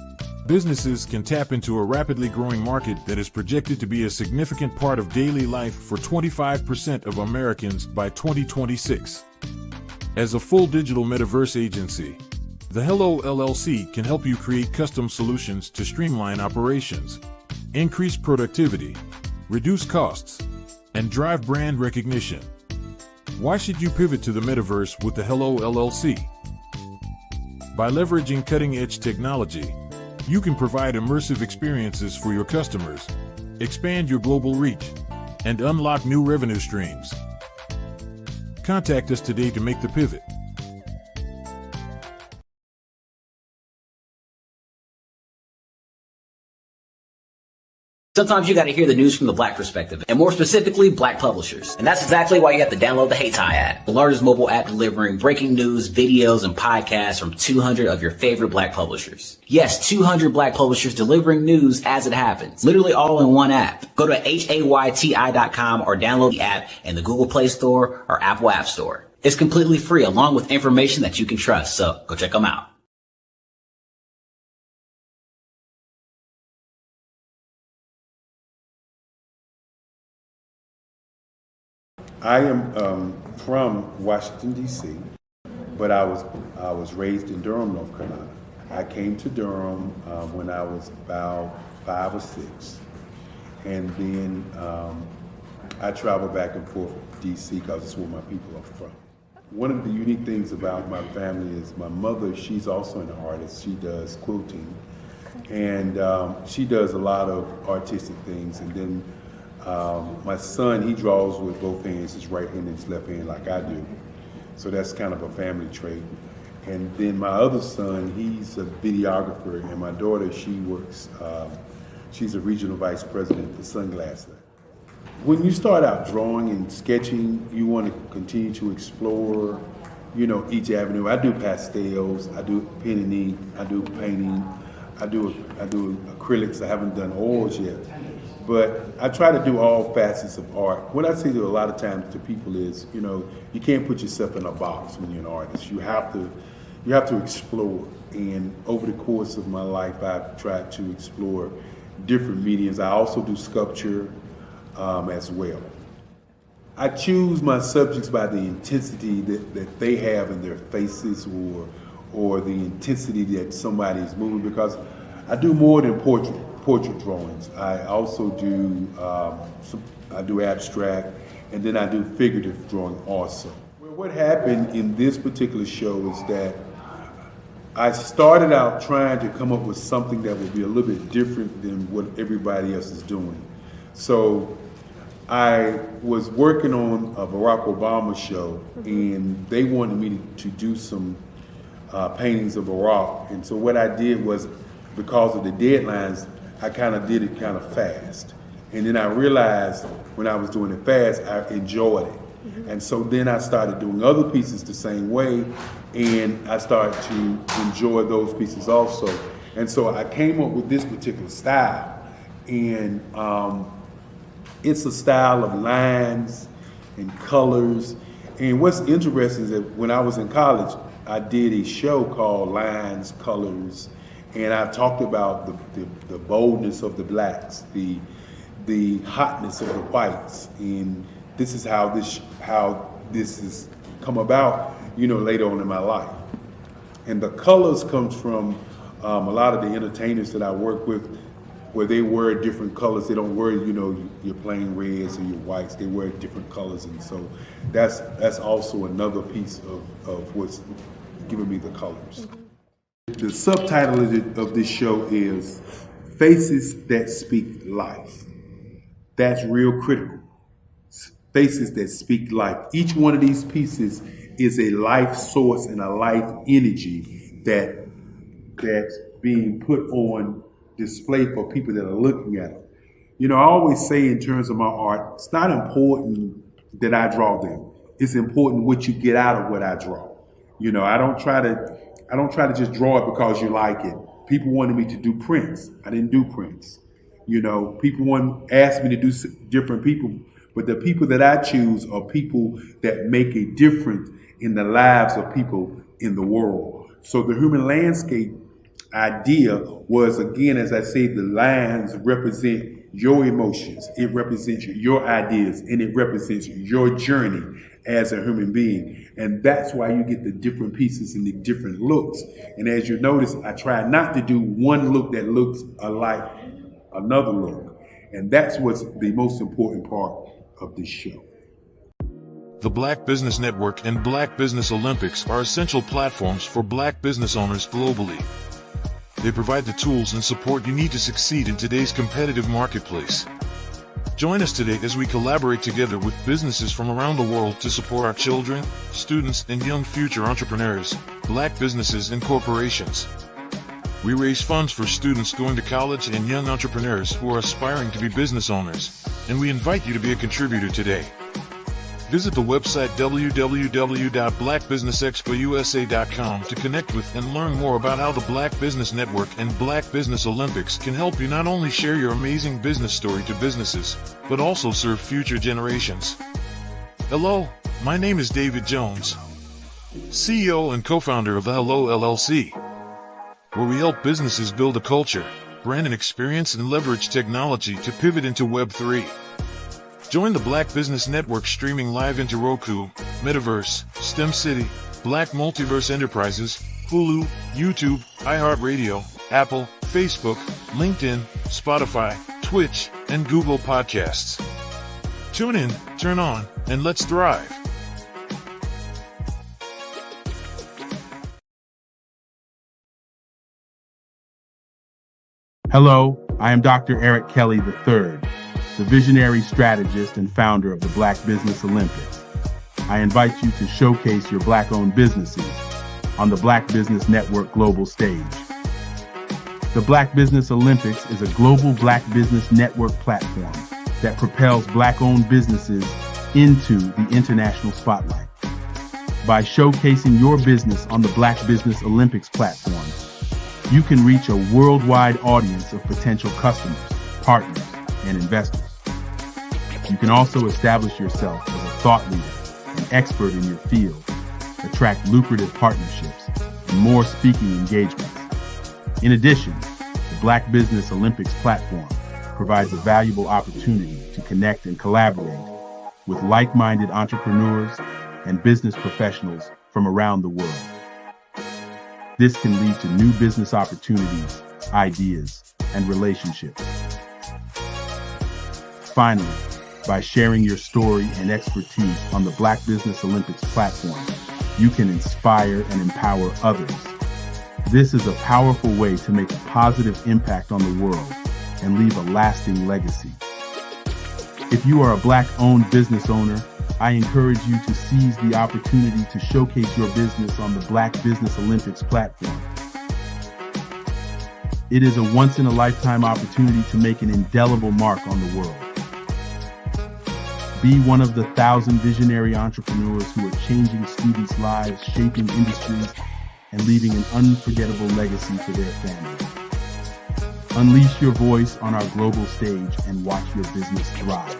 businesses can tap into a rapidly growing market that is projected to be a significant part of daily life for 25% of Americans by 2026. As a full digital metaverse agency, the Hello LLC can help you create custom solutions to streamline operations, increase productivity, reduce costs, and drive brand recognition. Why should you pivot to the metaverse with the Hello LLC? By leveraging cutting-edge technology, you can provide immersive experiences for your customers, expand your global reach, and unlock new revenue streams. Contact us today to make the pivot. Sometimes you got to hear the news from the Black perspective, and more specifically, Black publishers. And that's exactly why you have to download the HeyTie app, the largest mobile app delivering breaking news, videos, and podcasts from 200 of your favorite Black publishers. Yes, 200 Black publishers delivering news as it happens, literally all in one app. Go to HAYTI.com or download the app in the Google Play Store or Apple App Store. It's completely free, along with information that you can trust, so go check them out. I am from Washington, D.C., but I was raised in Durham, North Carolina. I came to Durham when I was about 5 or 6, and then I traveled back and forth to D.C. because it's where my people are from. One of the unique things about my family is my mother, she's also an artist. She does quilting, and she does a lot of artistic things, and then my son, he draws with both hands, his right hand and his left hand, like I do. So that's kind of a family trait. And then my other son, he's a videographer, and my daughter, she works, she's a regional vice president for Sunglass Lab. When you start out drawing and sketching, you want to continue to explore, you know, each avenue. I do pastels, I do pen and ink, I do painting, I do acrylics. I haven't done oils yet. But I try to do all facets of art. What I say to a lot of times to people is, you know, you can't put yourself in a box when you're an artist. You have to explore. And over the course of my life, I've tried to explore different mediums. I also do sculpture as well. I choose my subjects by the intensity that they have in their faces, or the intensity that somebody is moving, because I do more than portrait drawings. I also do I do abstract, and then I do figurative drawing also. Well, what happened in this particular show is that I started out trying to come up with something that would be a little bit different than what everybody else is doing. So I was working on a Barack Obama show, and they wanted me to do some paintings of Barack. And so what I did was, because of the deadlines, I kind of did it kind of fast. And then I realized when I was doing it fast, I enjoyed it. And so then I started doing other pieces the same way, and I started to enjoy those pieces also. And so I came up with this particular style. And it's a style of lines and colors. And what's interesting is that when I was in college, I did a show called Lines, Colors, and I talked about the boldness of the blacks, the hotness of the whites, and this is how this has come about, you know, later on in my life. And the colors comes from a lot of the entertainers that I work with, where they wear different colors. They don't wear, you know, your plain reds or your whites. They wear different colors, and so that's also another piece of what's giving me the colors. The subtitle of this show is Faces That Speak Life. That's real critical. Faces that speak life. Each one of these pieces is a life source and a life energy that that's being put on display for people that are looking at them. You know, I always say in terms of my art, it's not important that I draw them. It's important what you get out of what I draw. You know, I don't try to just draw it because you like it. People wanted me to do prints. I didn't do prints. You know, people asked me to do different people, but the people that I choose are people that make a difference in the lives of people in the world. So the human landscape idea was, again, as I say, the lines represent your emotions, it represents your ideas, and it represents your journey as a human being. And that's why you get the different pieces and the different looks. And as you notice, I try not to do one look that looks alike another look. And that's what's the most important part of this show. The Black Business Network and Black Business Olympics are essential platforms for Black business owners globally. They provide the tools and support you need to succeed in today's competitive marketplace. Join us today as we collaborate together with businesses from around the world to support our children, students, and young future entrepreneurs, Black businesses, and corporations. We raise funds for students going to college and young entrepreneurs who are aspiring to be business owners, and we invite you to be a contributor today. Visit the website www.blackbusinessexpousa.com to connect with and learn more about how the Black Business Network and Black Business Olympics can help you not only share your amazing business story to businesses, but also serve future generations. Hello, my name is David Jones, CEO and co-founder of the Hello LLC, where we help businesses build a culture, brand and experience, and leverage technology to pivot into Web3. Join the Black Business Network streaming live into Roku, Metaverse, STEM City, Black Multiverse Enterprises, Hulu, YouTube, iHeartRadio, Apple, Facebook, LinkedIn, Spotify, Twitch, and Google Podcasts. Tune in, turn on, and let's thrive. Hello, I am Dr. Eric Kelly III, the visionary strategist and founder of the Black Business Olympics. I invite you to showcase your Black-owned businesses on the Black Business Network global stage. The Black Business Olympics is a global Black Business Network platform that propels Black-owned businesses into the international spotlight. By showcasing your business on the Black Business Olympics platform, you can reach a worldwide audience of potential customers, partners, and investors. You can also establish yourself as a thought leader and expert in your field, attract lucrative partnerships, and more speaking engagements. In addition, the Black Business Olympics platform provides a valuable opportunity to connect and collaborate with like-minded entrepreneurs and business professionals from around the world. This can lead to new business opportunities, ideas, and relationships. Finally, by sharing your story and expertise on the Black Business Olympics platform, you can inspire and empower others. This is a powerful way to make a positive impact on the world and leave a lasting legacy. If you are a Black-owned business owner, I encourage you to seize the opportunity to showcase your business on the Black Business Olympics platform. It is a once-in-a-lifetime opportunity to make an indelible mark on the world. Be one of the 1,000 visionary entrepreneurs who are changing students' lives, shaping industries, and leaving an unforgettable legacy for their families. Unleash your voice on our global stage and watch your business thrive.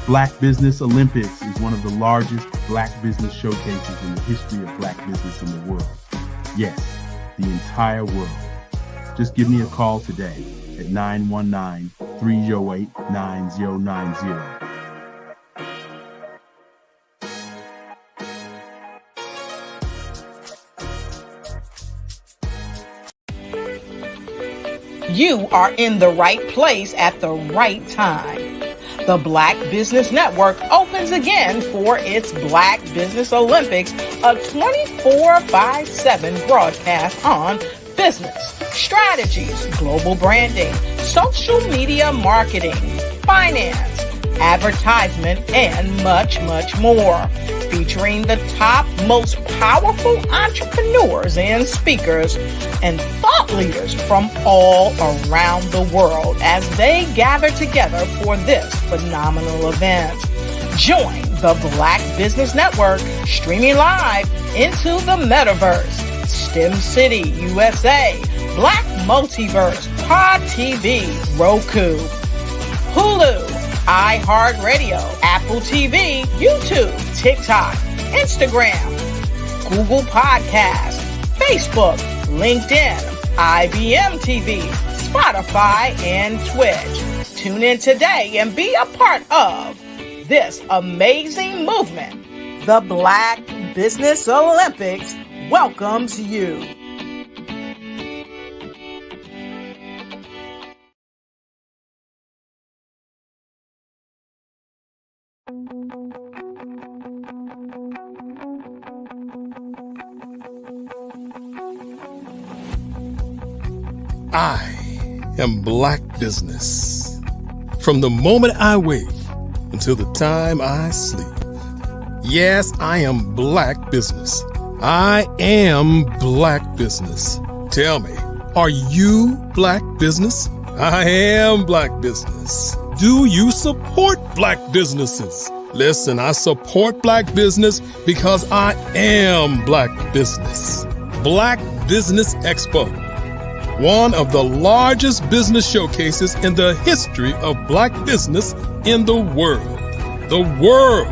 Black Business Olympics is one of the largest Black business showcases in the history of Black business in the world. Yes, the entire world. Just give me a call today at 919-308-9090. You are in the right place at the right time. The Black Business Network opens again for its Black Business Olympics, a 24/7 broadcast on business, strategies, global branding, social media marketing, finance, advertisement, and much, much more. featuring the top, most powerful entrepreneurs and speakers and thought leaders from all around the world as they gather together for this phenomenal event. Join the Black Business Network streaming live into the metaverse, STEM City USA, Black Multiverse, Pod TV, Roku, Hulu, iHeartRadio, Apple TV, YouTube, TikTok, Instagram, Google Podcasts, Facebook, LinkedIn, IBM TV, Spotify, and Twitch. Tune in today and be a part of this amazing movement. The Black Business Olympics welcomes you. I am Black Business. From the moment I wake until the time I sleep. Yes, I am Black Business. I am Black Business. Tell me, are you Black Business? I am Black Business. Do you support Black businesses? Listen, I support Black business because I am Black Business. Black Business Expo, one of the largest business showcases in the history of Black business in the world. The world!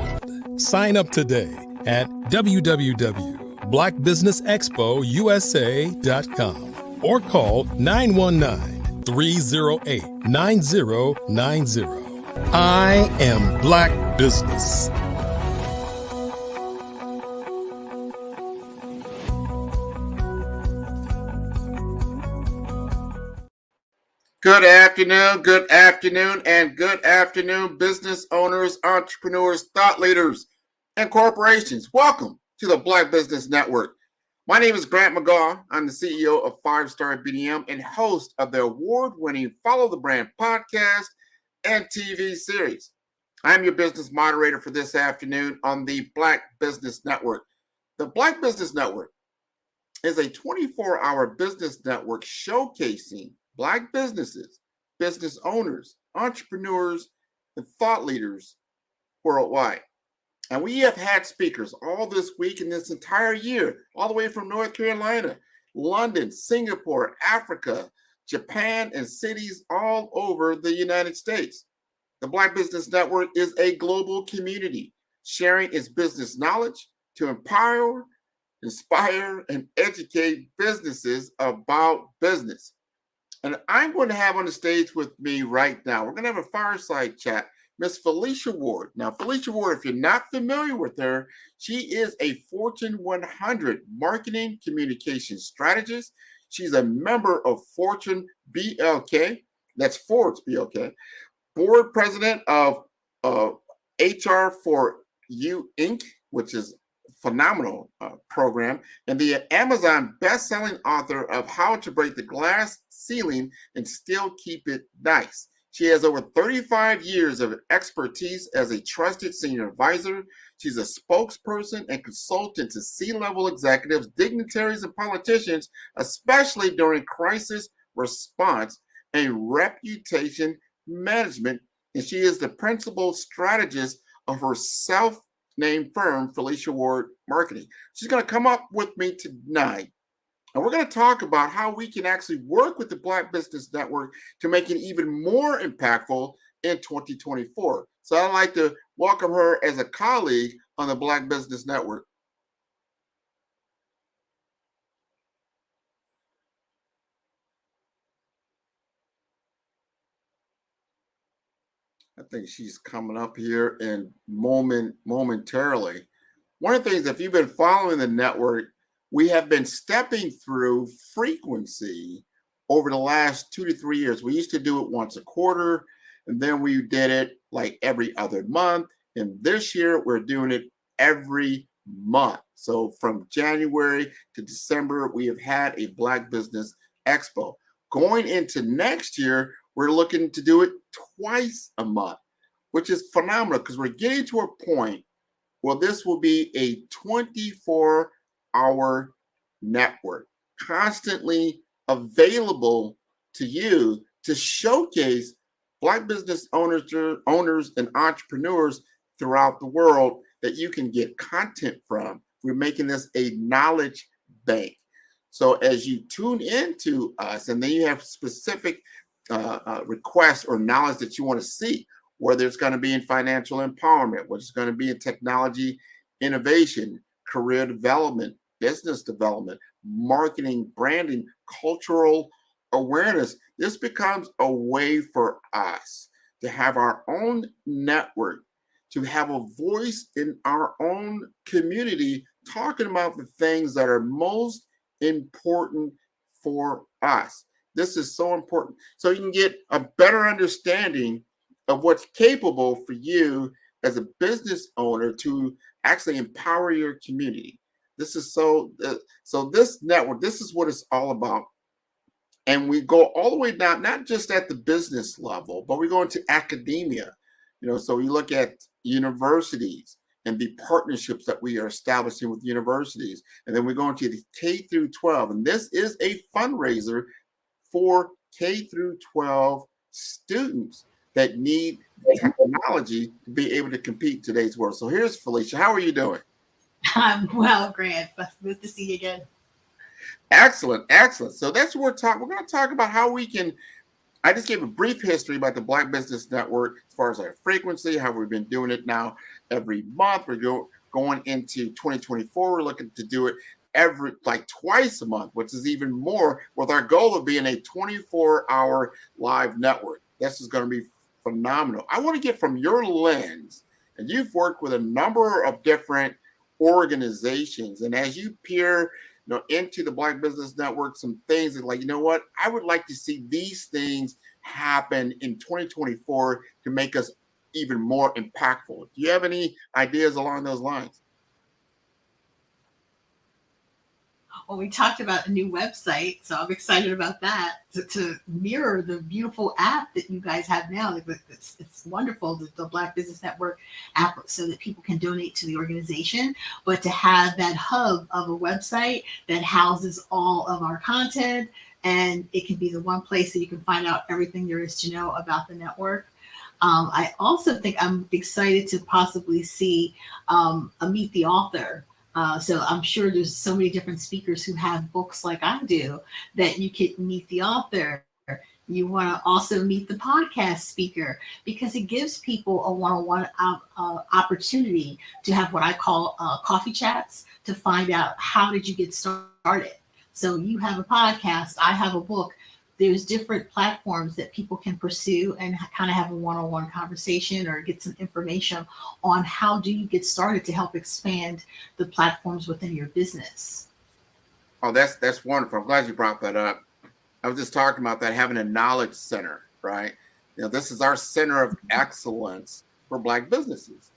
Sign up today at www.blackbusinessexpousa.com or call 919-308-9090. I am Black Business. Good afternoon, and good afternoon, business owners, entrepreneurs, thought leaders, and corporations. Welcome to the Black Business Network. My name is Grant McGaugh. I'm the CEO of 5-Star BDM and host of the award-winning Follow the Brand podcast and TV series. I'm your business moderator for this afternoon on the Black Business Network. The Black Business Network is a 24-hour business network showcasing Black businesses, business owners, entrepreneurs, and thought leaders worldwide. And we have had speakers all this week and this entire year, all the way from North Carolina, London, Singapore, Africa, Japan, and cities all over the United States. The Black Business Network is a global community sharing its business knowledge to empower, inspire, and educate businesses about business. And I'm going to have on the stage with me right now, we're going to have a fireside chat, Miss Felicia Ward. Now, Felicia Ward, if you're not familiar with her, she is a Fortune 100 marketing communication strategist. She's a member of Fortune BLK, that's Forbes BLK, board president of HR for You Inc., which is phenomenal program, and the Amazon best-selling author of How to Break the Glass Ceiling and Still Keep It Nice. She has over 35 years of expertise as a trusted senior advisor. She's a spokesperson and consultant to C-level executives, dignitaries, and politicians, especially during crisis response and reputation management. And she is the principal strategist of her self-named firm, Felicia Ward Marketing. She's going to come up with me tonight, and we're going to talk about how we can actually work with the Black Business Network to make it even more impactful in 2024. So I'd like to welcome her as a colleague on the Black Business Network. I think she's coming up here in momentarily. One of the things, if you've been following the network, we have been stepping through frequency over the last 2 to 3 years. We used to do it once a quarter, and then we did it like every other month. And this year, we're doing it every month. So from January to December, we have had a Black Business Expo. Going into next year, we're looking to do it twice a month, which is phenomenal because we're getting to a point Well, this will be a 24-hour network, constantly available to you to showcase Black business owners and entrepreneurs throughout the world that you can get content from. We're making this a knowledge bank. So as you tune into us, and then you have specific requests or knowledge that you want to see, whether it's going to be in financial empowerment, whether it's going to be in technology innovation, career development, business development, marketing, branding, cultural awareness. This becomes a way for us to have our own network, to have a voice in our own community, talking about the things that are most important for us. This is so important. So you can get a better understanding of what's capable for you as a business owner to actually empower your community. This is so this network, this is what it's all about. And we go all the way down, not just at the business level, but we go into academia. So you look at universities and the partnerships that we are establishing with universities. And then we go into the K through 12. And this is a fundraiser for K through 12 students that need technology to be able to compete in today's world. So here's Felicia. How are you doing? I'm well, Grant. Good to see you again. Excellent, excellent. So that's what we're talking. We're going to talk about how we can. I just gave a brief history about the Black Business Network as far as our frequency, how we've been doing it now every month. We're going into 2024. We're looking to do it twice a month, which is even more, with our goal of being a 24-hour live network. This is going to be phenomenal. I want to get from your lens, and you've worked with a number of different organizations, and as you peer into the Black Business Network, some things that what, I would like to see these things happen in 2024 to make us even more impactful. Do you have any ideas along those lines? Well, we talked about a new website, so I'm excited about that to mirror the beautiful app that you guys have now. It's wonderful, the Black Business Network app, so that people can donate to the organization. But to have that hub of a website that houses all of our content, and it can be the one place that you can find out everything there is to know about the network. I also think I'm excited to possibly see a Meet the Author. So I'm sure there's so many different speakers who have books like I do that you could meet the author. You want to also meet the podcast speaker, because it gives people a one-on-one opportunity to have what I call coffee chats, to find out how did you get started. So you have a podcast, I have a book. There's different platforms that people can pursue and kind of have a one-on-one conversation or get some information on how do you get started to help expand the platforms within your business. Oh, that's wonderful. I'm glad you brought that up. I was just talking about that, having a knowledge center, right? This is our center of excellence for Black businesses.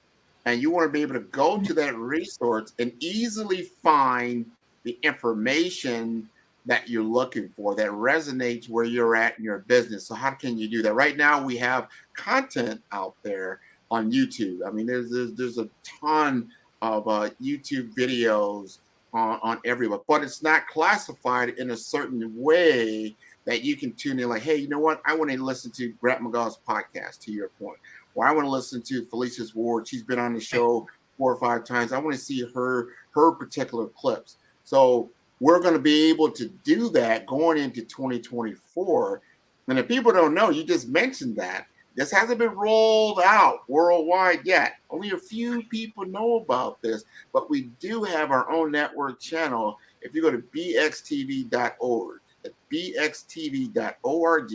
And you want to be able to go to that resource and easily find the information that you're looking for, that resonates where you're at in your business. So how can you do that? Right now, we have content out there on YouTube. I mean, there's a ton of YouTube videos on everywhere, but it's not classified in a certain way that you can tune in. Like, hey, you know what? I want to listen to Grant McGaw's podcast, to your point. Or I want to listen to Felicia's Ward. She's been on the show 4 or 5 times. I want to see her particular clips. So we're going to be able to do that going into 2024. And if people don't know, you just mentioned that this hasn't been rolled out worldwide yet. Only a few people know about this, but we do have our own network channel. If you go to bxtv.org, at bxtv.org,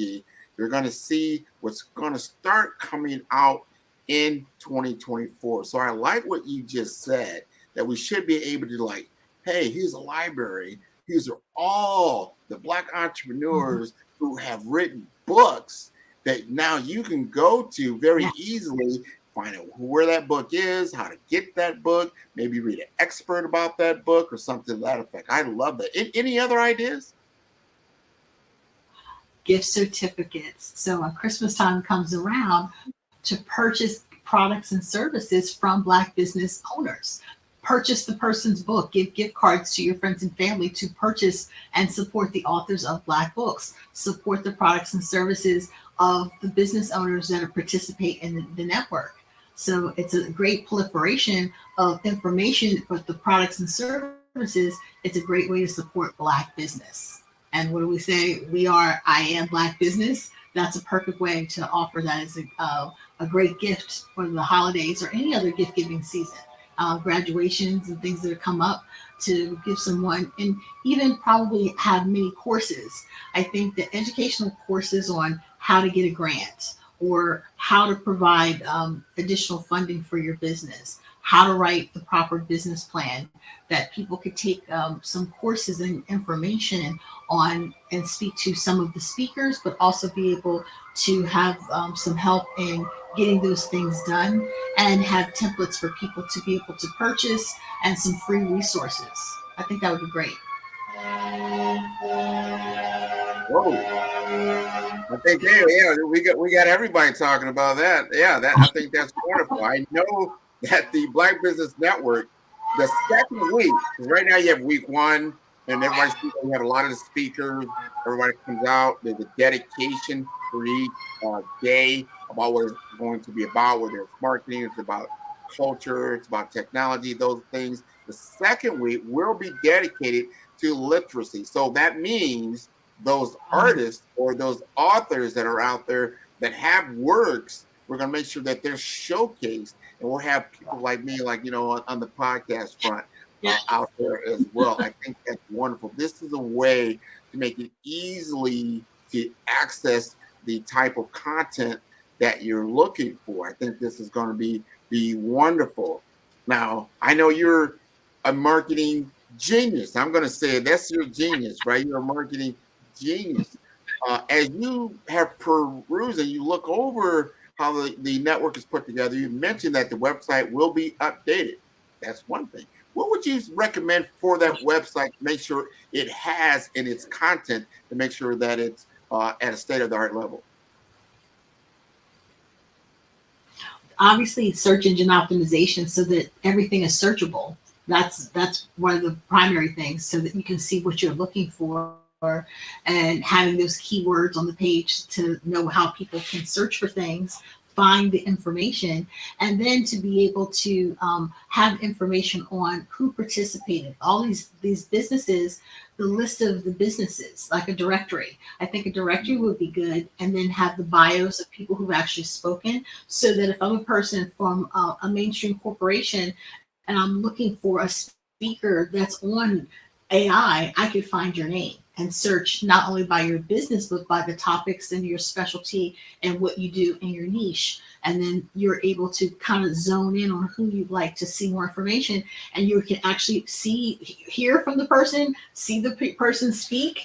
you're going to see what's going to start coming out in 2024. So I like what you just said, that we should be able to hey, here's a library. These are all the Black entrepreneurs who have written books that now you can go to very easily, find out where that book is, how to get that book, maybe read an expert about that book or something to that effect. I love that. Any other ideas? Gift certificates. So when Christmas time comes around, to purchase products and services from Black business owners. Purchase the person's book, give gift cards to your friends and family to purchase and support the authors of Black books, support the products and services of the business owners that participate in the network. So it's a great proliferation of information, but the products and services, it's a great way to support Black business. And what do we say? I am Black business. That's a perfect way to offer that as a great gift for the holidays or any other gift giving season. Graduations and things that come up, to give someone, and even probably have many courses. I think that educational courses on how to get a grant or how to provide additional funding for your business, how to write the proper business plan, that people could take some courses and information on and speak to some of the speakers, but also be able to have some help in getting those things done, and have templates for people to be able to purchase and some free resources. I think that would be great. Whoa. I think, we got everybody talking about that. Yeah, I think that's wonderful. I know that the Black Business Network, the second week, because right now you have week one, and everybody's speaking. We have a lot of the speakers. Everybody comes out. There's a dedication for each day about what it's going to be about, whether it's marketing, it's about culture, it's about technology, those things. The second week will be dedicated to literacy. So that means those artists or those authors that are out there that have works, we're going to make sure that they're showcased, and we'll have people like me, like, on the podcast front out there as well. I think that's wonderful. This is a way to make it easily to access the type of content that you're looking for. I think this is going to be wonderful. Now, I know you're a marketing genius. I'm going to say that's your genius, right? You're a marketing genius. As you have perused and you look over how the network is put together, you mentioned that the website will be updated. That's one thing. What would you recommend for that website to make sure it has in its content, to make sure that it's at a state-of-the-art level? Obviously, search engine optimization, so that everything is searchable. That's one of the primary things, so that you can see what you're looking for, and having those keywords on the page to know how people can search for things, find the information, and then to be able to have information on who participated. All these businesses, the list of the businesses, like a directory. I think a directory would be good, and then have the bios of people who've actually spoken, so that if I'm a person from a mainstream corporation and I'm looking for a speaker that's on AI, I could find your name and search not only by your business, but by the topics and your specialty and what you do in your niche. And then you're able to kind of zone in on who you'd like to see more information. And you can actually hear from the person, see the person speak,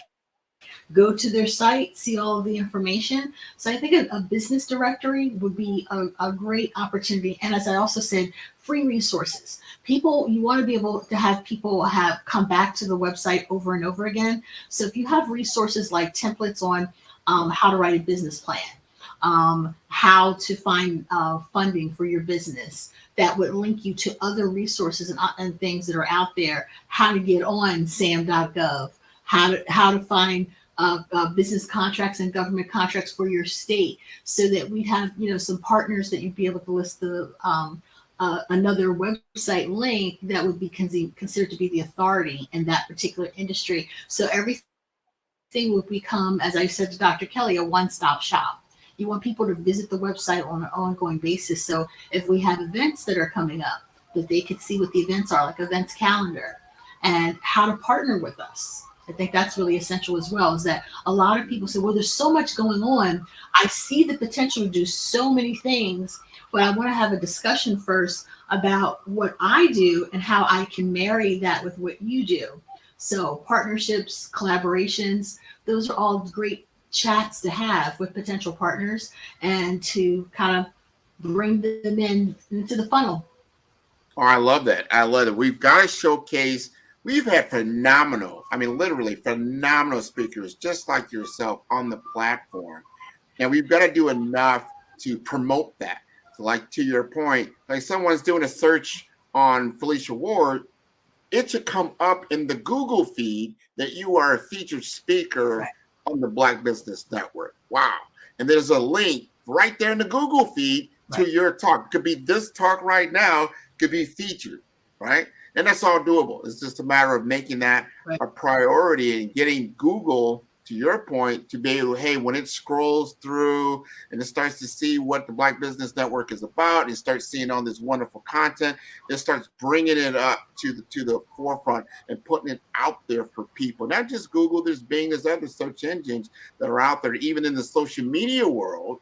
go to their site, see all of the information. So I think a business directory would be a great opportunity. And as I also said, free resources. People, you want to be able to have people come back to the website over and over again. So if you have resources like templates on how to write a business plan, how to find funding for your business, that would link you to other resources and things that are out there, how to get on sam.gov, how to find business contracts and government contracts for your state, so that we'd have some partners that you'd be able to list the another website link that would be considered to be the authority in that particular industry. So everything would become, as I said to Dr. Kelly, a one-stop shop. You want people to visit the website on an ongoing basis. So if we have events that are coming up, that they could see what the events are, like events calendar, and how to partner with us. I think that's really essential as well, is that a lot of people say, well, there's so much going on. I see the potential to do so many things, but I want to have a discussion first about what I do and how I can marry that with what you do. So partnerships, collaborations, those are all great chats to have with potential partners, and to kind of bring them into the funnel. Oh, I love that. I love it. We've got to showcase. We've had literally phenomenal speakers just like yourself on the platform. And we've got to do enough to promote that, So like to your point, like someone's doing a search on Felicia Ward, it should come up in the Google feed that you are a featured speaker on the Black Business Network. Wow. And there's a link right there in the Google feed to your talk. Could be this talk right now, could be featured, right? And that's all doable. It's just a matter of making that a priority and getting Google, to your point, to be able, hey, when it scrolls through and it starts to see what the Black Business Network is about, it starts seeing all this wonderful content, it starts bringing it up to the forefront and putting it out there for people. Not just Google, there's Bing, there's other search engines that are out there, even in the social media world,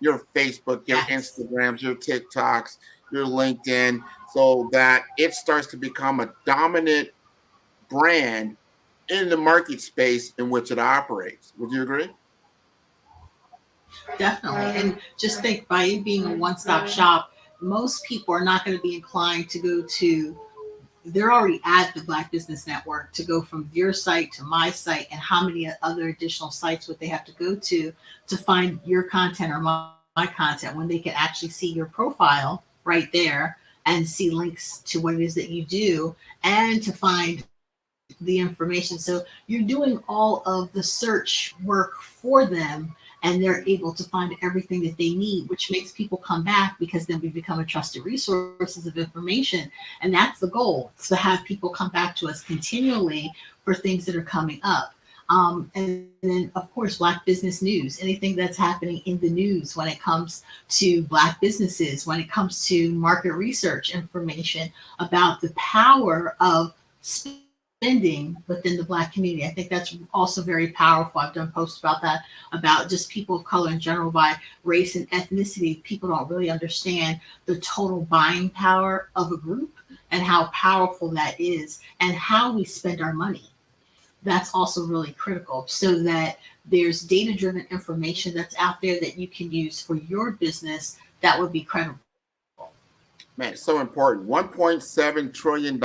your Facebook, your Instagrams, your TikToks, your LinkedIn, so that it starts to become a dominant brand in the market space in which it operates. Would you agree? Definitely. And just think, by it being a one-stop shop, most people are not going to be inclined to go to, they're already at the Black Business Network, to go from your site to my site, and how many other additional sites would they have to go to find your content or my content, when they can actually see your profile right there and see links to what it is that you do and to find the information. So you're doing all of the search work for them, and they're able to find everything that they need, which makes people come back, because then we become a trusted resources of information. And that's the goal, to have people come back to us continually for things that are coming up. And then, of course, Black business news, anything that's happening in the news when it comes to Black businesses, when it comes to market research information about the power of spending within the Black community. I think that's also very powerful. I've done posts about that, about just people of color in general, by race and ethnicity. People don't really understand the total buying power of a group and how powerful that is, and how we spend our money. That's also really critical, so that there's data-driven information that's out there that you can use for your business that would be credible. Man, it's so important. $1.7 trillion,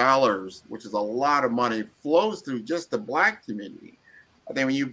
which is a lot of money, flows through just the Black community. I think when you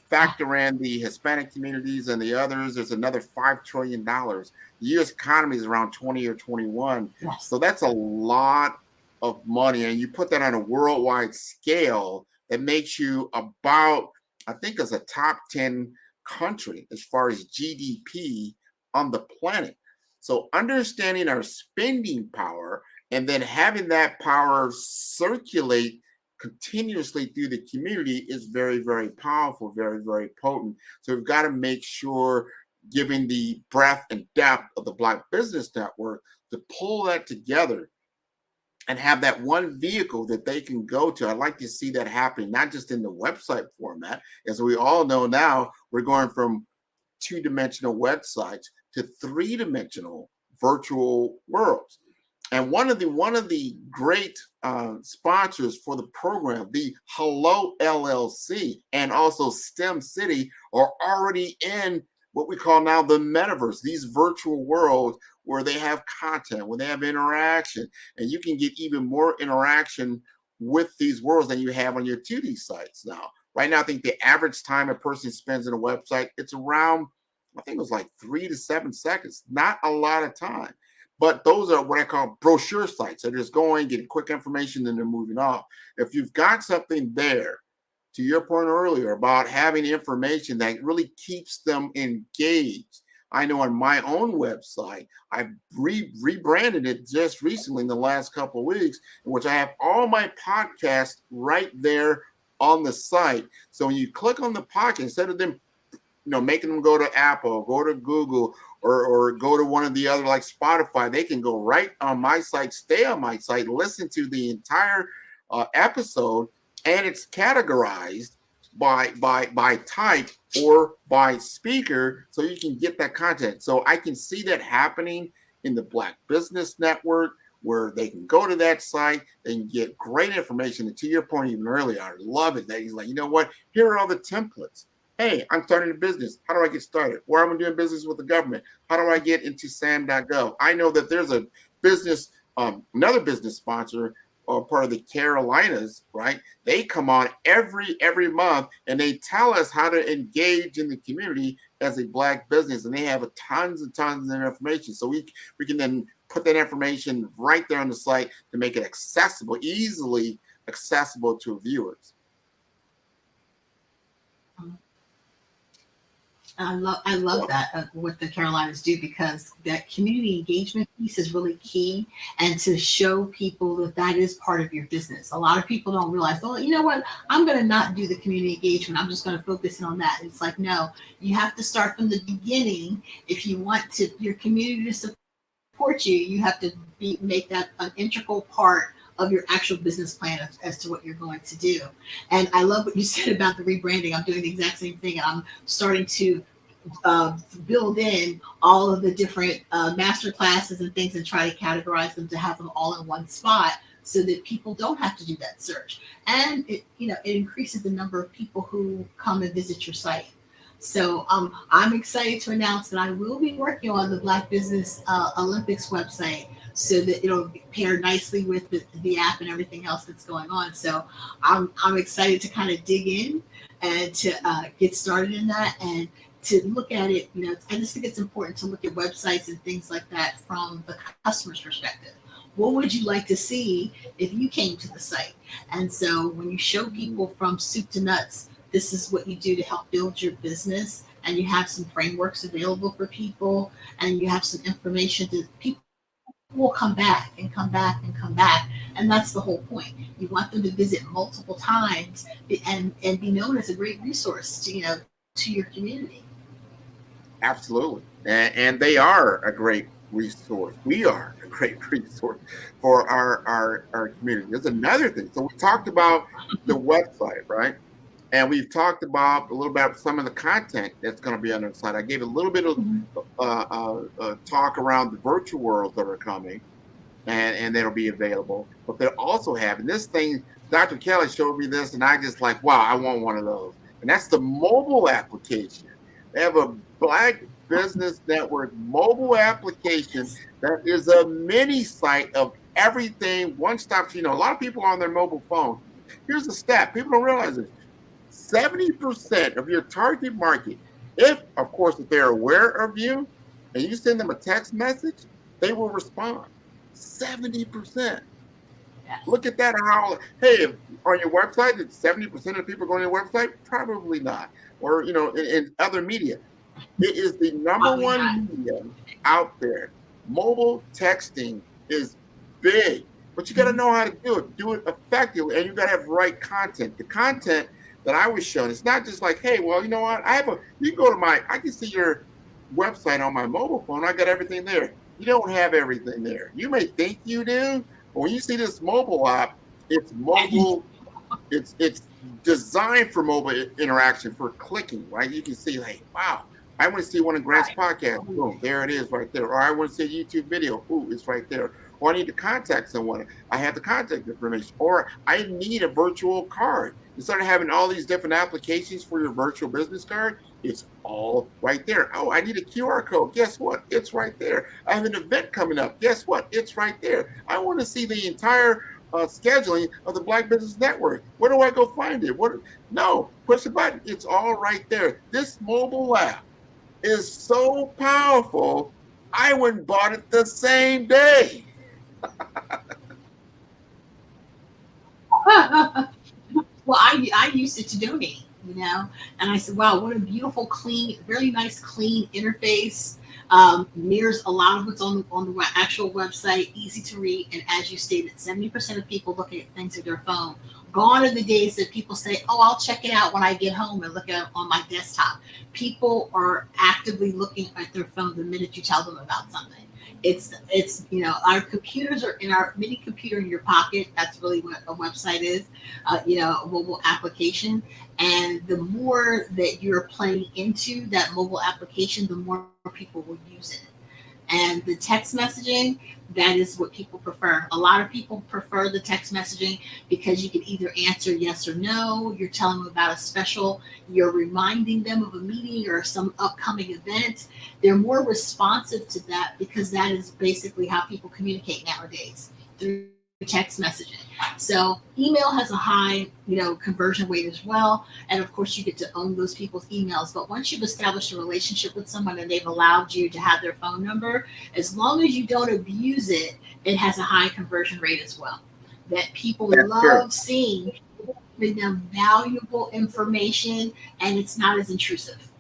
factor in the Hispanic communities and the others, there's another $5 trillion. The U.S. economy is around 20 or 21. Yes. So that's a lot of money. And you put that on a worldwide scale, it makes you about, I think, as a top 10 country as far as GDP on the planet. So understanding our spending power and then having that power circulate continuously through the community is very, very powerful, very, very potent. So we've got to make sure, given the breadth and depth of the Black Business Network, to pull that together and have that one vehicle that they can go to. I'd like to see that happening, not just in the website format. As we all know now, we're going from two-dimensional websites to three-dimensional virtual worlds. And one of the great sponsors for the program, the Hello LLC and also STEM City, are already in what we call now the metaverse, these virtual worlds where they have content, where they have interaction, and you can get even more interaction with these worlds than you have on your 2D sites now. Right now, I think the average time a person spends on a website, it's around, I think it was like 3 to 7 seconds, not a lot of time. But those are what I call brochure sites. They're just going, getting quick information, then they're moving off. If you've got something there, to your point earlier about having information that really keeps them engaged. I know on my own website, I've rebranded it just recently in the last couple of weeks, in which I have all my podcasts right there on the site. So when you click on the podcast, instead of them, making them go to Apple, go to Google, or go to one of the other like Spotify, they can go right on my site, stay on my site, listen to the entire episode, and it's categorized by type or by speaker, so you can get that content. So I can see that happening in the Black Business Network, where they can go to that site, they can get great information. And to your point even earlier, I love it that he's like, you know what? Here are all the templates. Hey, I'm starting a business. How do I get started? Where am I doing business with the government? How do I get into SAM.gov? I know that there's a business, another business sponsor or part of the Carolinas, right? They come on every month and they tell us how to engage in the community as a Black business, and they have tons and tons of information. So we can then put that information right there on the site to make it accessible, easily accessible to viewers. I love that what the Carolinas do, because that community engagement piece is really key, and to show people that that is part of your business. A lot of people don't realize, oh, you know what, I'm going to not do the community engagement. I'm just going to focus in on that. It's like, no, you have to start from the beginning. If you want your community to support you, you have to make that an integral part of your actual business plan as to what you're going to do. And I love what you said about the rebranding. I'm doing the exact same thing. I'm starting to build in all of the different master classes and things and try to categorize them to have them all in one spot, so that people don't have to do that search. And it increases the number of people who come and visit your site. So I'm excited to announce that I will be working on the Black Business Olympics website, so that it'll pair nicely with the app and everything else that's going on. So I'm excited to kind of dig in and to get started in that, and to look at it. I just think it's important to look at websites and things like that from the customer's perspective. What would you like to see if you came to the site? And so when you show people from soup to nuts, this is what you do to help build your business, and you have some frameworks available for people, and you have some information that people will come back and come back and come back. And that's the whole point. You want them to visit multiple times and be known as a great resource to your community. Absolutely. And they are a great resource. We are a great resource for our community. There's another thing. So we talked about the website, right? And we've talked about a little bit about some of the content that's going to be on the site. I gave a little bit of talk around the virtual worlds that are coming, and that'll be available. But they'll also have, and this thing, Dr. Kelly showed me this, and I just like, wow, I want one of those. And that's the mobile application. They have a Black Business Network mobile application that is a mini site of everything, one-stop. A lot of people are on their mobile phone. Here's the stat. People don't realize this. 70% of your target market, if they're aware of you and you send them a text message, they will respond. 70%. Look at that. Hey, on your website, did 70% of people go on your website? Probably not. Or, in other media. It is the number one media out there. Mobile texting is big, but you got to know how to do it effectively, and you got to have the right content. The content that I was shown, it's not just like, hey, well, you know what? You can go to I can see your website on my mobile phone. I got everything there. You don't have everything there. You may think you do, but when you see this mobile app, it's mobile. It's designed for mobile interaction, for clicking, right? You can see, like, wow, I want to see one of Grant's podcasts. Boom, there it is right there. Or I want to see a YouTube video. Ooh, it's right there. Or I need to contact someone. I have the contact information. Or I need a virtual card. Instead of having all these different applications for your virtual business card, it's all right there. Oh, I need a QR code. Guess what? It's right there. I have an event coming up. Guess what? It's right there. I want to see the entire scheduling of the Black Business Network. Where do I go find it? No, push the button. It's all right there. This mobile app is so powerful, I went and bought it the same day. Well, I used it to donate, and I said, wow, what a beautiful, clean, really nice, clean interface. Mirrors a lot of what's on the actual website, easy to read. And as you stated, 70% of people looking at things at their phone. Gone are the days that people say, oh, I'll check it out when I get home and look at it on my desktop. People are actively looking at their phone the minute you tell them about something. It's our computers are in our mini computer in your pocket. That's really what a website is, a mobile application. And the more that you're playing into that mobile application, the more people will use it. And the text messaging, that is what people prefer. A lot of people prefer the text messaging because you can either answer yes or no. You're telling them about a special. You're reminding them of a meeting or some upcoming event. They're more responsive to that because that is basically how people communicate nowadays, through text messaging. So email has a high, conversion rate as well. And of course you get to own those people's emails. But once you've established a relationship with someone and they've allowed you to have their phone number, as long as you don't abuse it, it has a high conversion rate as well. That people love seeing them valuable information and it's not as intrusive.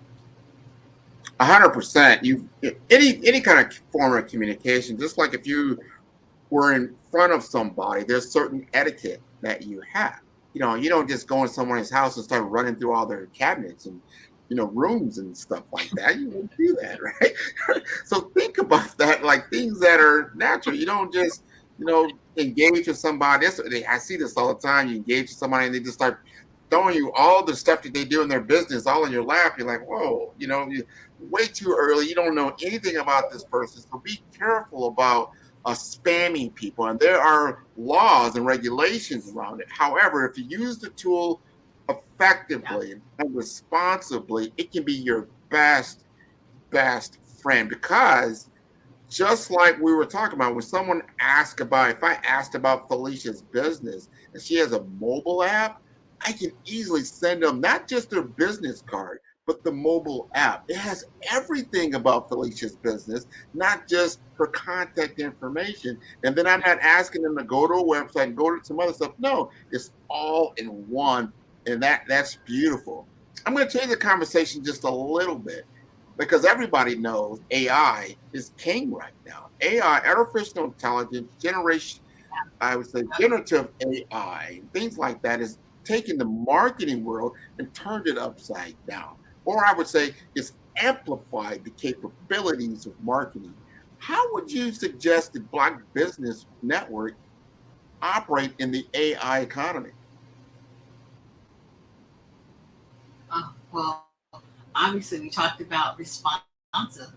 100%. Any kind of form of communication, just like if you were in front of somebody, there's certain etiquette that you have. You don't just go in someone's house and start running through all their cabinets and rooms and stuff like that. You won't do that, right? So think about that, like things that are natural. You don't just engage with somebody. I see this all the time. You engage with somebody and they just start throwing you all the stuff that they do in their business all in your lap. You're like, whoa, way too early. You don't know anything about this person. So be careful about spamming people. And there are laws and regulations around it. However, if you use the tool effectively and responsibly, it can be your best friend. Because just like we were talking about, when someone asked about, if I asked about Felicia's business and she has a mobile app, I can easily send them not just their business card, but the mobile app. It has everything about Felicia's business, not just her contact information. And then I'm not asking them to go to a website and go to some other stuff. No, it's all in one. And that's beautiful. I'm going to change the conversation just a little bit because everybody knows AI is king right now. AI, artificial intelligence, I would say generative AI, things like that is taking the marketing world and turned it upside down. Or I would say it's amplified the capabilities of marketing. How would you suggest the Black Business Network operate in the AI economy? Well, obviously we talked about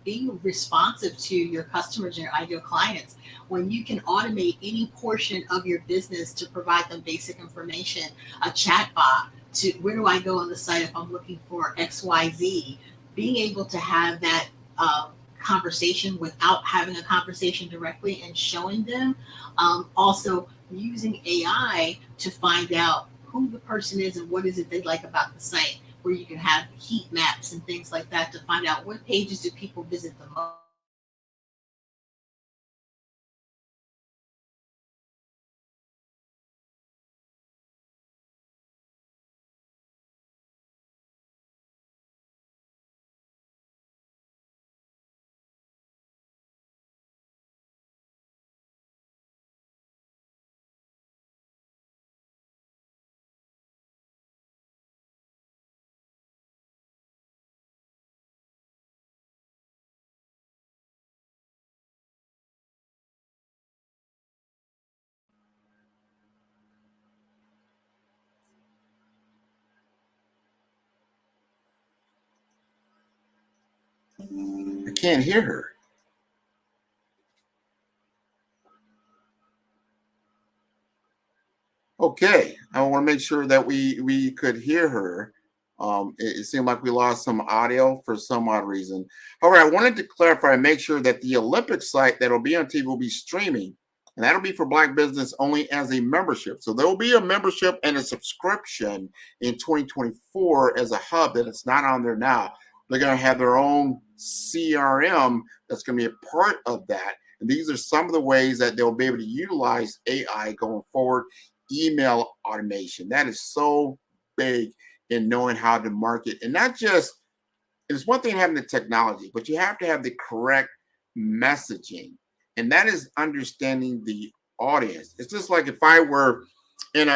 being responsive to your customers and your ideal clients. When you can automate any portion of your business to provide them basic information, a chat bot to where do I go on the site if I'm looking for XYZ, being able to have that conversation without having a conversation directly and showing them. Also using AI to find out who the person is and what is it they like about the site, where you can have heat maps and things like that to find out what pages do people visit the most. I can't hear her. Okay, I want to make sure that we could hear her. It seemed like we lost some audio for some odd reason. However, I wanted to clarify and make sure that the Olympic site that'll be on TV will be streaming, and that'll be for Black business only as a membership. So there will be a membership and a subscription in 2024 as a hub that it's not on there now. They're going to have their own CRM that's going to be a part of that. And these are some of the ways that they'll be able to utilize AI going forward. Email automation, that is so big in knowing how to market. And not just, it's one thing having the technology, but you have to have the correct messaging. And that is understanding the audience. It's just like if I were in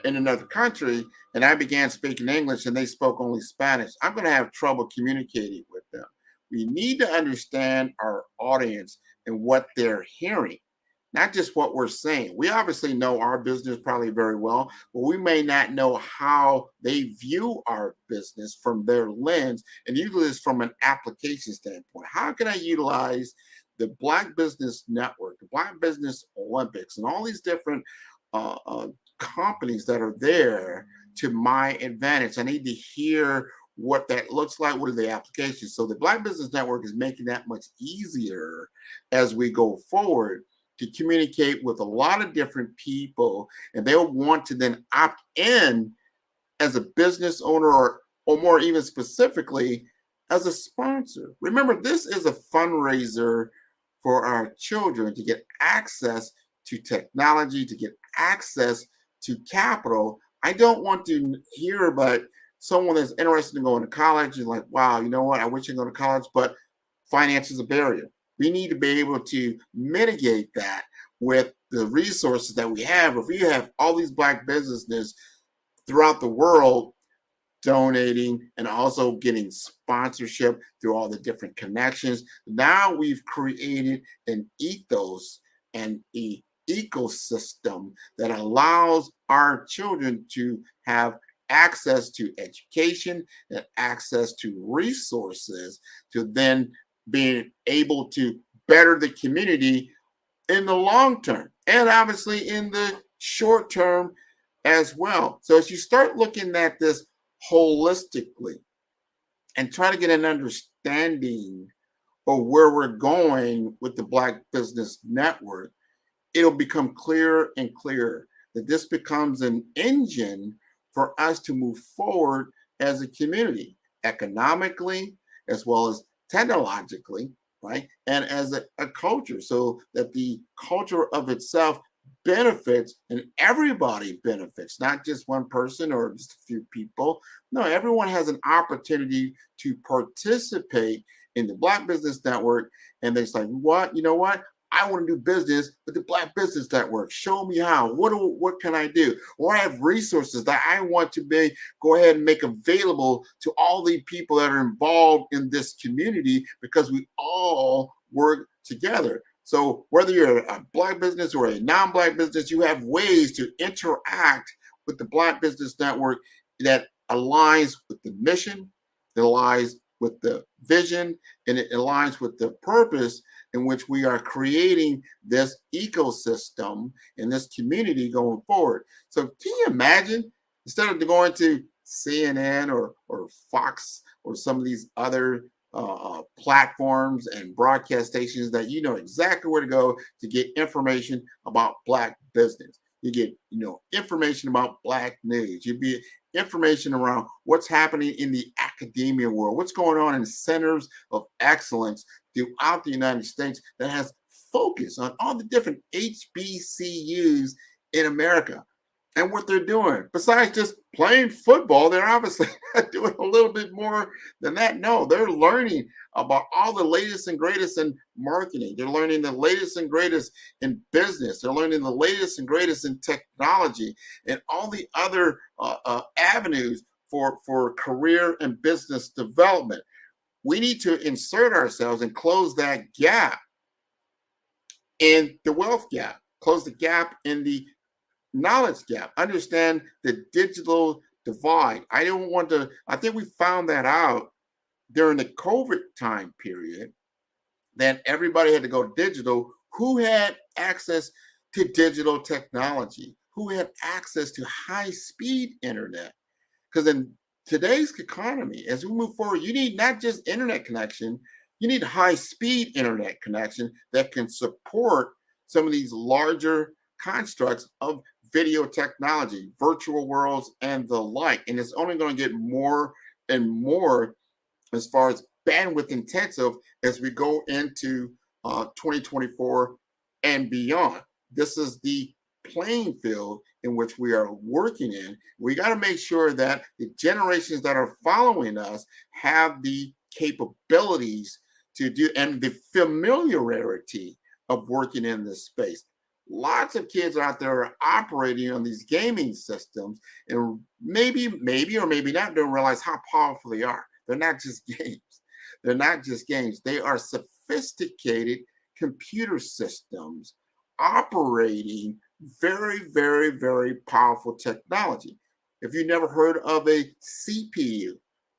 another country and I began speaking English and they spoke only Spanish, I'm going to have trouble communicating with them. We need to understand our audience and what they're hearing, not just what we're saying. We obviously know our business probably very well, but we may not know how they view our business from their lens, and usually it's from an application standpoint. How can I utilize the Black Business Network, the Black Business Olympics, and all these different companies that are there to my advantage? I need to hear what that looks like. What are the applications? So the Black Business Network is making that much easier as we go forward. to communicate with a lot of different people, and they'll want to then opt in as a business owner, or more even specifically, as a sponsor. Remember, this is a fundraiser for our children to get access to technology, to get access to capital. I don't want to hear about someone that's interested in going to college and like, wow, you know what, I wish I could go to college, but finance is a barrier. We need to be able to mitigate that with the resources that we have. If we have all these Black businesses throughout the world donating and also getting sponsorship through all the different connections, now we've created an ethos and an ecosystem that allows our children to have access to education and access to resources to then being able to better the community in the long term and obviously in the short term as well. So as you start looking at this holistically and try to get an understanding of where we're going with the Black Business Network, it'll become clearer and clearer that this becomes an engine for us to move forward as a community, economically, as well as technologically, right? And as a culture, so that the culture of itself benefits and everybody benefits, not just one person or just a few people. No, everyone has an opportunity to participate in the Black Business Network. And they're like, what? You know what? I want to do business with the Black Business Network. Show me how. What can I do? Or I have resources that I want to go ahead and make available to all the people that are involved in this community, because we all work together. So whether you're a Black business or a non-Black business, you have ways to interact with the Black Business Network that aligns with the mission, that aligns with the vision, and it aligns with the purpose in which we are creating this ecosystem in this community going forward. So can you imagine, instead of going to CNN or Fox or some of these other platforms and broadcast stations that you know exactly where to go to get information about Black business. You get, information about Black news. You get information around what's happening in the academia world, what's going on in centers of excellence throughout the United States that has focus on all the different HBCUs in America and what they're doing. Besides just playing football, they're obviously doing a little bit more than that. No, they're learning about all the latest and greatest in marketing. They're learning the latest and greatest in business. They're learning the latest and greatest in technology and all the other avenues for career and business development. We need to insert ourselves and close that gap in the wealth gap, close the gap in the knowledge gap, understand the digital divide. I think we found that out during the COVID time period, that everybody had to go digital. Who had access to digital technology? Who had access to high-speed internet? Because in today's economy, as we move forward, you need not just internet connection, you need high-speed internet connection that can support some of these larger constructs of video technology, virtual worlds, and the like. And it's only going to get more and more as far as bandwidth intensive as we go into 2024 and beyond. This is the playing field in which we are working in. We got to make sure that the generations that are following us have the capabilities to do and the familiarity of working in this space. Lots of kids out there are operating on these gaming systems and maybe or maybe not don't realize how powerful they are. They're not just games. They're not just games. They are sophisticated computer systems operating very, very, very powerful technology. If you've never heard of a CPU,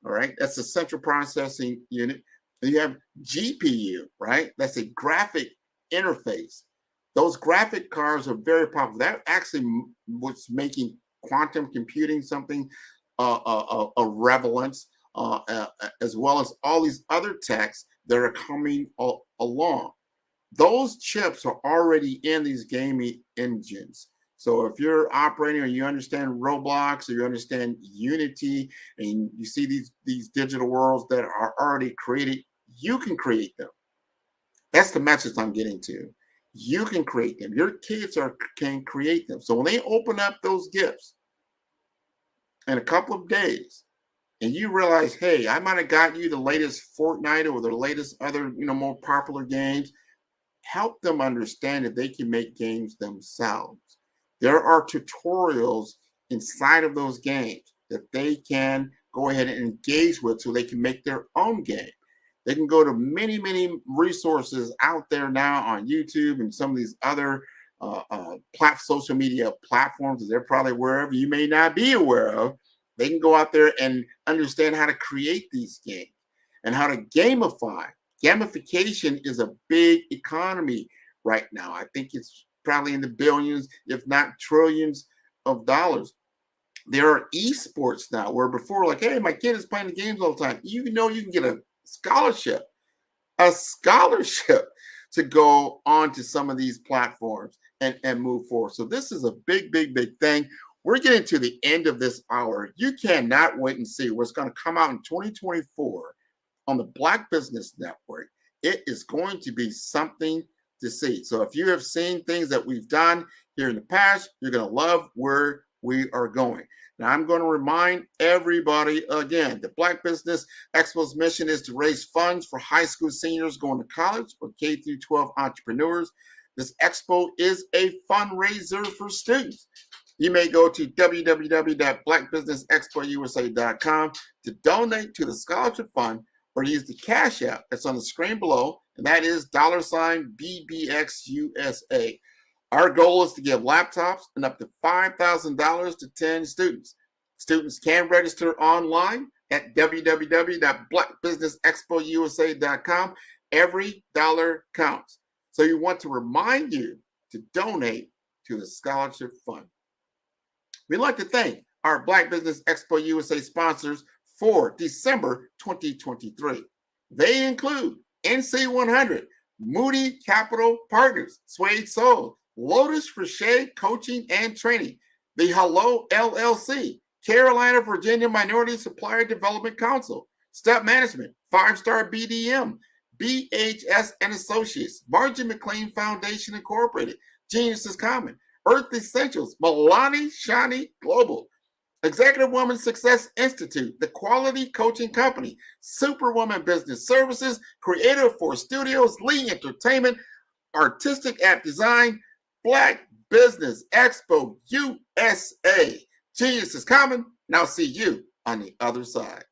all right, that's a central processing unit. And you have GPU, right? That's a graphic interface. Those graphic cards are very powerful. That actually was making quantum computing something a relevance, as well as all these other techs that are coming along. those chips are already in these gaming engines. So if you're operating or you understand Roblox or you understand Unity and you see these digital worlds that are already created, you can create them. That's the message I'm getting to. You can create them. Your kids can create them. So when they open up those gifts in a couple of days and you realize, hey, I might have got you the latest Fortnite or the latest other, more popular games, help them understand that they can make games themselves. There are tutorials inside of those games that they can go ahead and engage with so they can make their own game. They can go to many, many resources out there now on YouTube and some of these other social media platforms that they're probably aware of, you may not be aware of. They can go out there and understand how to create these games and how to gamify. Gamification is a big economy right now. I think it's probably in the billions, if not trillions of dollars. There are esports now where before, like, hey, my kid is playing the games all the time. You can get a scholarship to go on to some of these platforms and move forward. So this is a big, big, big thing. We're getting to the end of this hour. You cannot wait and see what's going to come out in 2024 on the Black Business Network. It is going to be something to see. So if you have seen things that we've done here in the past, you're going to love where we are going. Now, I'm going to remind everybody again, the Black Business Expo's mission is to raise funds for high school seniors going to college or K through 12 entrepreneurs. This expo is a fundraiser for students. You may go to www.blackbusinessexpousa.com to donate to the scholarship fund or use the Cash App that's on the screen below, and that is $BBXUSA. Our goal is to give laptops and up to $5,000 to 10 students. Students can register online at www.blackbusinessexpousa.com. Every dollar counts. So you want to remind you to donate to the scholarship fund. We'd like to thank our Black Business Expo USA sponsors for December 2023. They include NC100, Moody Capital Partners, Suede Soul, Lotus Crochet Coaching and Training, the Hello LLC, Carolina, Virginia Minority Supplier Development Council, Step Management, 5-Star BDM, BHS and Associates, Margin McLean Foundation Incorporated, Genius is Common, Earth Essentials, Milani Shani Global, Executive Woman Success Institute, The Quality Coaching Company, Superwoman Business Services, Creative Force Studios, Lee Entertainment, Artistic App Design, Black Business Expo USA. Genius is Common. Now see you on the other side.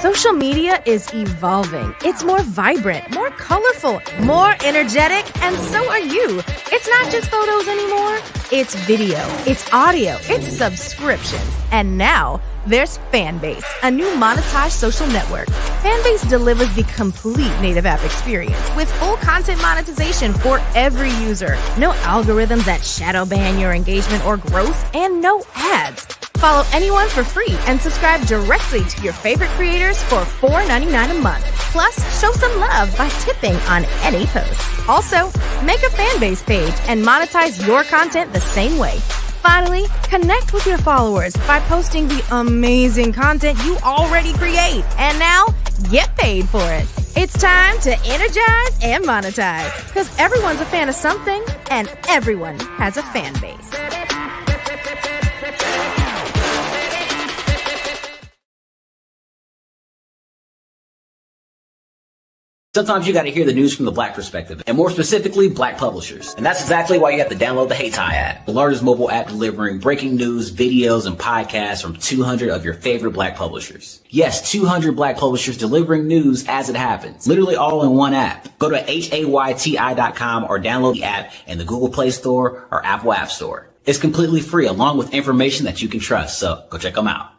Social media is evolving. It's more vibrant, more colorful, more energetic, and so are you. It's not just photos anymore. It's video, it's audio, it's subscriptions. And now there's Fanbase, a new monetized social network. Fanbase delivers the complete native app experience with full content monetization for every user. No algorithms that shadow ban your engagement or growth, and no ads. Follow anyone for free and subscribe directly to your favorite creators for $4.99 a month. Plus, show some love by tipping on any post. Also, make a Fanbase page and monetize your content the same way. Finally, connect with your followers by posting the amazing content you already create. And now, get paid for it. It's time to energize and monetize, because everyone's a fan of something and everyone has a fan base. Sometimes you got to hear the news from the Black perspective, and more specifically, Black publishers. And that's exactly why you have to download the Hey Tie app, the largest mobile app delivering breaking news, videos, and podcasts from 200 of your favorite Black publishers. Yes, 200 Black publishers delivering news as it happens, literally all in one app. Go to HAYTI.com or download the app in the Google Play Store or Apple App Store. It's completely free, along with information that you can trust, so go check them out.